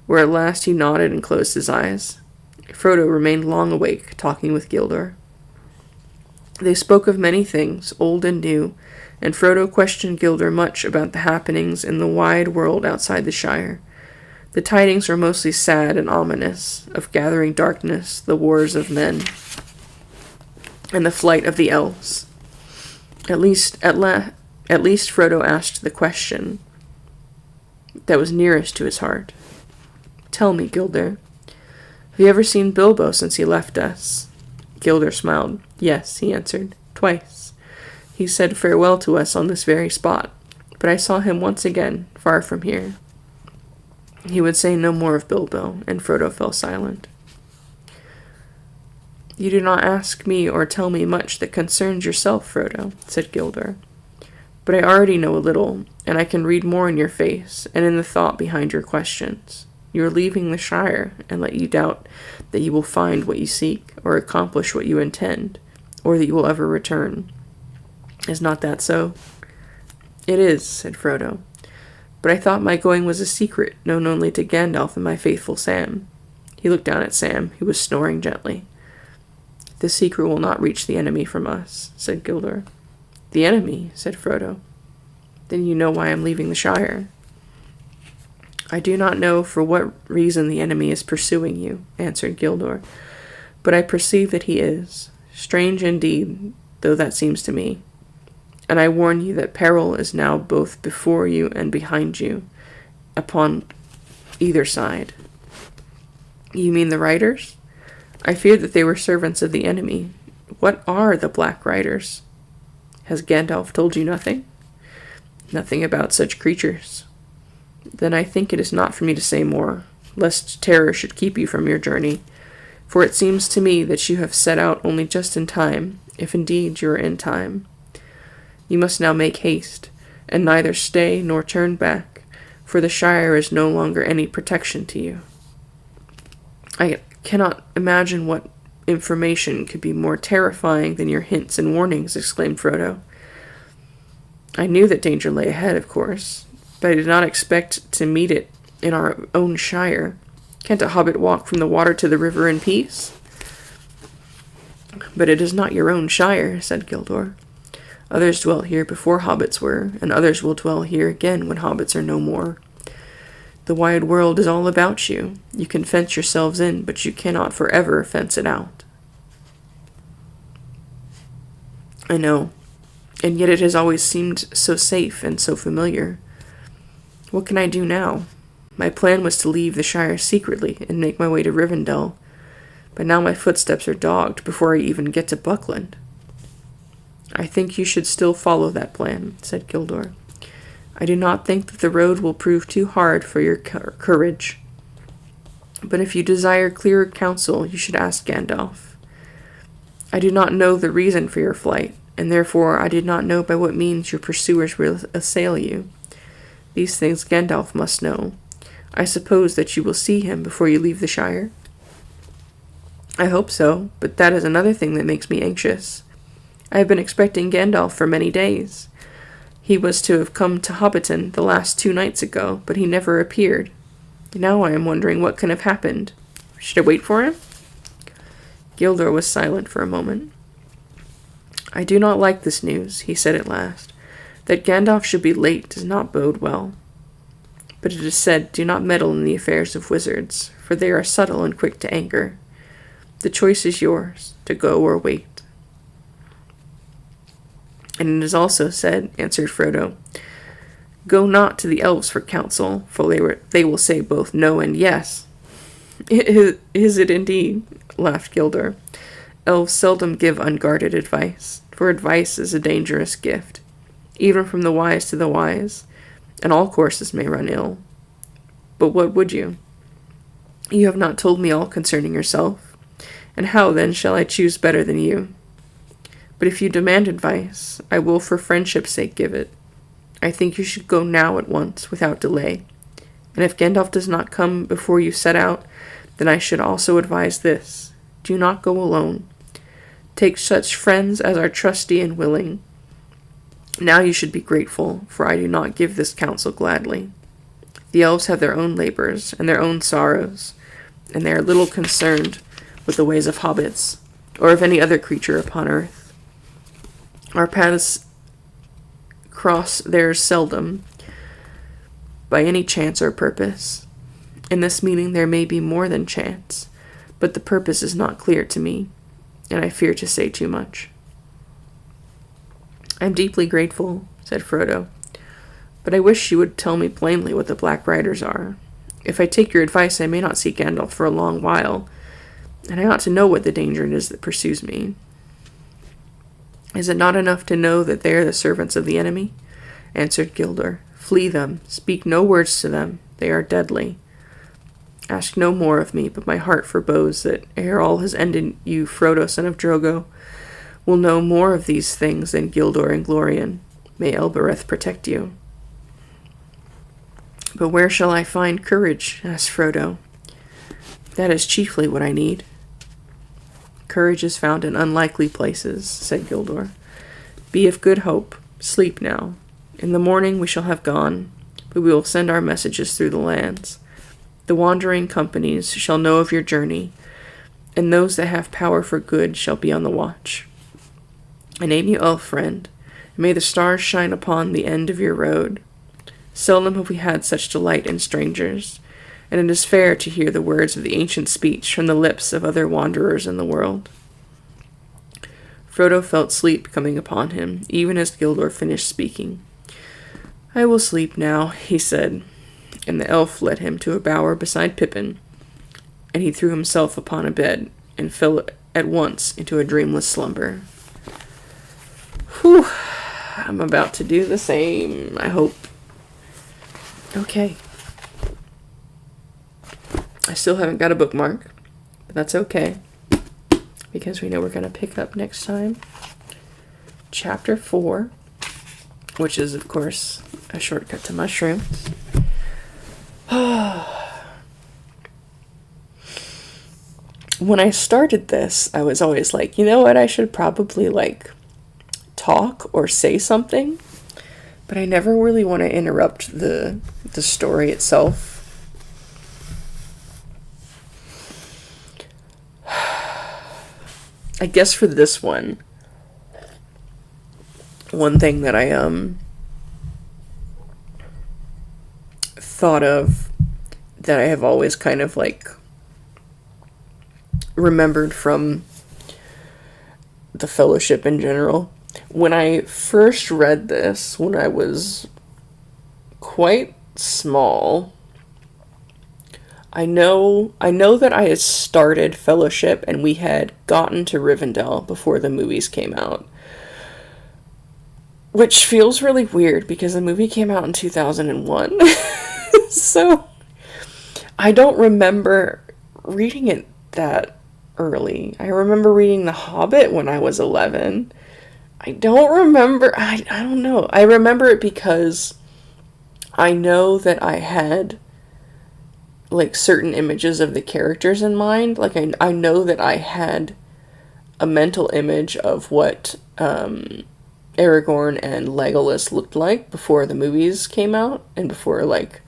S1: where at last he nodded and closed his eyes. Frodo remained long awake, talking with Gildor. They spoke of many things, old and new, and Frodo questioned Gildor much about the happenings in the wide world outside the Shire. The tidings were mostly sad and ominous, of gathering darkness, the wars of men, and the flight of the elves. At least Frodo asked the question that was nearest to his heart. "Tell me, Gildor, have you ever seen Bilbo since he left us?" Gildor smiled. "Yes," he answered, "twice. He said farewell to us on this very spot, but I saw him once again, far from here." He would say no more of Bilbo, and Frodo fell silent. "You do not ask me or tell me much that concerns yourself, Frodo," said Gildor. "But I already know a little, and I can read more in your face, and in the thought behind your questions. You are leaving the Shire, and let you doubt that you will find what you seek, or accomplish what you intend, or that you will ever return. Is not that so?" "It is," said Frodo. "But I thought my going was a secret, known only to Gandalf and my faithful Sam." He looked down at Sam, who was snoring gently. "The secret will not reach the enemy from us," said Gildor. "The enemy?" said Frodo. "Then you know why I am leaving the Shire." "I do not know for what reason the enemy is pursuing you," answered Gildor, "but I perceive that he is. Strange indeed, though that seems to me. And I warn you that peril is now both before you and behind you, upon either side." "You mean the riders? I feared that they were servants of the enemy. What are the Black Riders? Has Gandalf told you nothing?" "Nothing about such creatures." "Then I think it is not for me to say more, lest terror should keep you from your journey. For it seems to me that you have set out only just in time, if indeed you are in time. You must now make haste, and neither stay nor turn back, for the Shire is no longer any protection to you." I cannot imagine what information could be more terrifying than your hints and warnings, exclaimed Frodo. I knew that danger lay ahead, of course, but I did not expect to meet it in our own shire. Can't a hobbit walk from the water to the river in peace? But it is not your own shire, said Gildor. Others dwell here before hobbits were, and others will dwell here again when hobbits are no more. The wide world is all about you. You can fence yourselves in, but you cannot forever fence it out. I know, and yet it has always seemed so safe and so familiar. What can I do now? My plan was to leave the Shire secretly and make my way to Rivendell, but now my footsteps are dogged before I even get to Buckland. I think you should still follow that plan, said Gildor. I do not think that the road will prove too hard for your courage. But if you desire clearer counsel, you should ask Gandalf. I do not know the reason for your flight, and therefore I did not know by what means your pursuers will assail you. These things Gandalf must know. I suppose that you will see him before you leave the Shire? I hope so, but that is another thing that makes me anxious. I have been expecting Gandalf for many days. He was to have come to Hobbiton the last 2 nights ago, but he never appeared. Now I am wondering what can have happened. Should I wait for him? Gildor was silent for a moment. I do not like this news, he said at last. That Gandalf should be late does not bode well. But it is said, do not meddle in the affairs of wizards, for they are subtle and quick to anger. The choice is yours, to go or wait. And it is also said, answered Frodo, go not to the elves for counsel, for they will say both no and yes. Is it indeed? Laughed Gildor. Elves seldom give unguarded advice, for advice is a dangerous gift, even from the wise to the wise, and all courses may run ill. But what would you? You have not told me all concerning yourself, and how then shall I choose better than you? But if you demand advice, I will for friendship's sake give it. I think you should go now at once, without delay. And if Gandalf does not come before you set out, then I should also advise this. Do not go alone. Take such friends as are trusty and willing. Now you should be grateful, for I do not give this counsel gladly. The elves have their own labors and their own sorrows, and they are little concerned with the ways of hobbits, or of any other creature upon earth. Our paths cross theirs seldom, by any chance or purpose. In this meeting there may be more than chance, but the purpose is not clear to me, and I fear to say too much. I am deeply grateful, said Frodo, but I wish you would tell me plainly what the Black Riders are. If I take your advice, I may not see Gandalf for a long while, and I ought to know what the danger is that pursues me. Is it not enough to know that they are the servants of the enemy? Answered Gildor. Flee them. Speak no words to them. They are deadly. Ask no more of me, but my heart forebodes that ere all has ended, you, Frodo, son of Drogo, will know more of these things than Gildor and Glorian. May Elbereth protect you. But where shall I find courage? Asked Frodo. That is chiefly what I need. Courage is found in unlikely places, said Gildor. Be of good hope. Sleep now. In the morning we shall have gone, but we will send our messages through the lands. The wandering companies shall know of your journey, and those that have power for good shall be on the watch. I name you elf friend, and may the stars shine upon the end of your road. Seldom have we had such delight in strangers, and it is fair to hear the words of the ancient speech from the lips of other wanderers in the world. Frodo felt sleep coming upon him, even as Gildor finished speaking. I will sleep now, he said, and the elf led him to a bower beside Pippin, and he threw himself upon a bed, and fell at once into a dreamless slumber. Whew, I'm about to do the same, I hope. Okay. I still haven't got a bookmark, but that's okay, because we know we're going to pick up next time Chapter 4, which is, of course, a shortcut to mushrooms. when I started this, I was always like, you know what, I should probably, like, talk or say something. But I never really want to interrupt the story itself. I guess for this one thing that I thought of that I have always kind of like remembered from the Fellowship in general. When I first read this, when I was quite small, I know that I had started Fellowship and we had gotten to Rivendell before the movies came out. Which feels really weird because the movie came out in 2001. So I don't remember reading it that early. I remember reading The Hobbit when I was 11. I don't remember, I don't know. I remember it because I know that I had like certain images of the characters in mind. Like I know that I had a mental image of what Aragorn and Legolas looked like before the movies came out and before like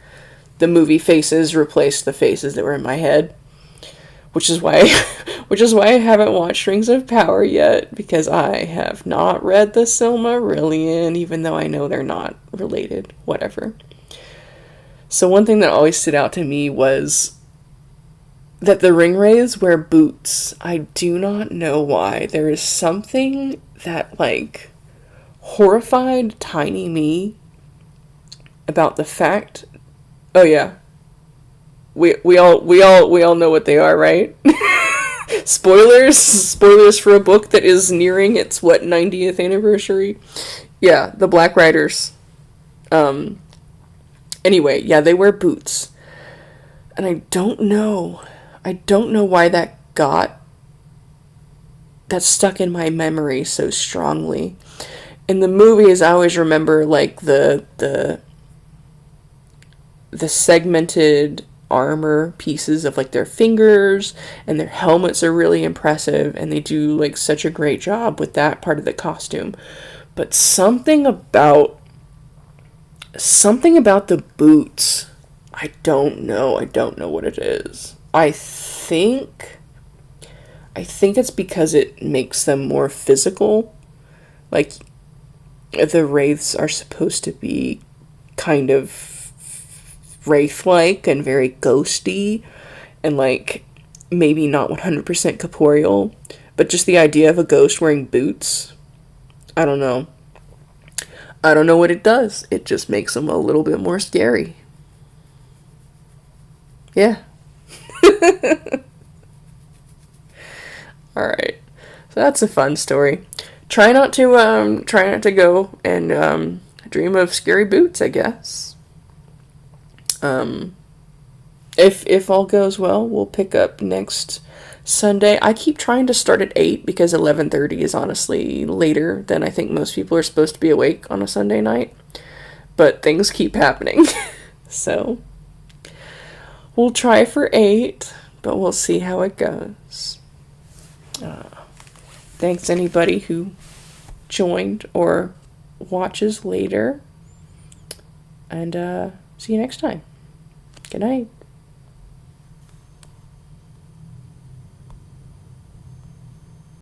S1: the movie faces replaced the faces that were in my head. Which is why I haven't watched Rings of Power yet, because I have not read the Silmarillion, even though I know they're not related. Whatever. So one thing that always stood out to me was that the Ringwraiths wear boots. I do not know why. There is something that, like, horrified tiny me about the fact... Oh, yeah. We all know what they are, right? Spoilers for a book that is nearing its 90th anniversary. Yeah, the Black Riders. Anyway, yeah, they wear boots. And I don't know why that stuck in my memory so strongly. In the movies, I always remember like the segmented armor pieces of like their fingers, and their helmets are really impressive, and they do like such a great job with that part of the costume. But something about the boots, I don't know what it is. I think it's because it makes them more physical. Like, the wraiths are supposed to be kind of wraith-like and very ghosty and like maybe not 100% corporeal, but just the idea of a ghost wearing boots, I don't know what it does. It just makes them a little bit more scary. Yeah. Alright, so that's a fun story. Try not to go and dream of scary boots, I guess. If all goes well, we'll pick up next Sunday. I keep trying to start at 8 because 11:30 is honestly later than I think most people are supposed to be awake on a Sunday night. But things keep happening. So we'll try for 8, but we'll see how it goes. Thanks anybody who joined or watches later. And see you next time. Good night.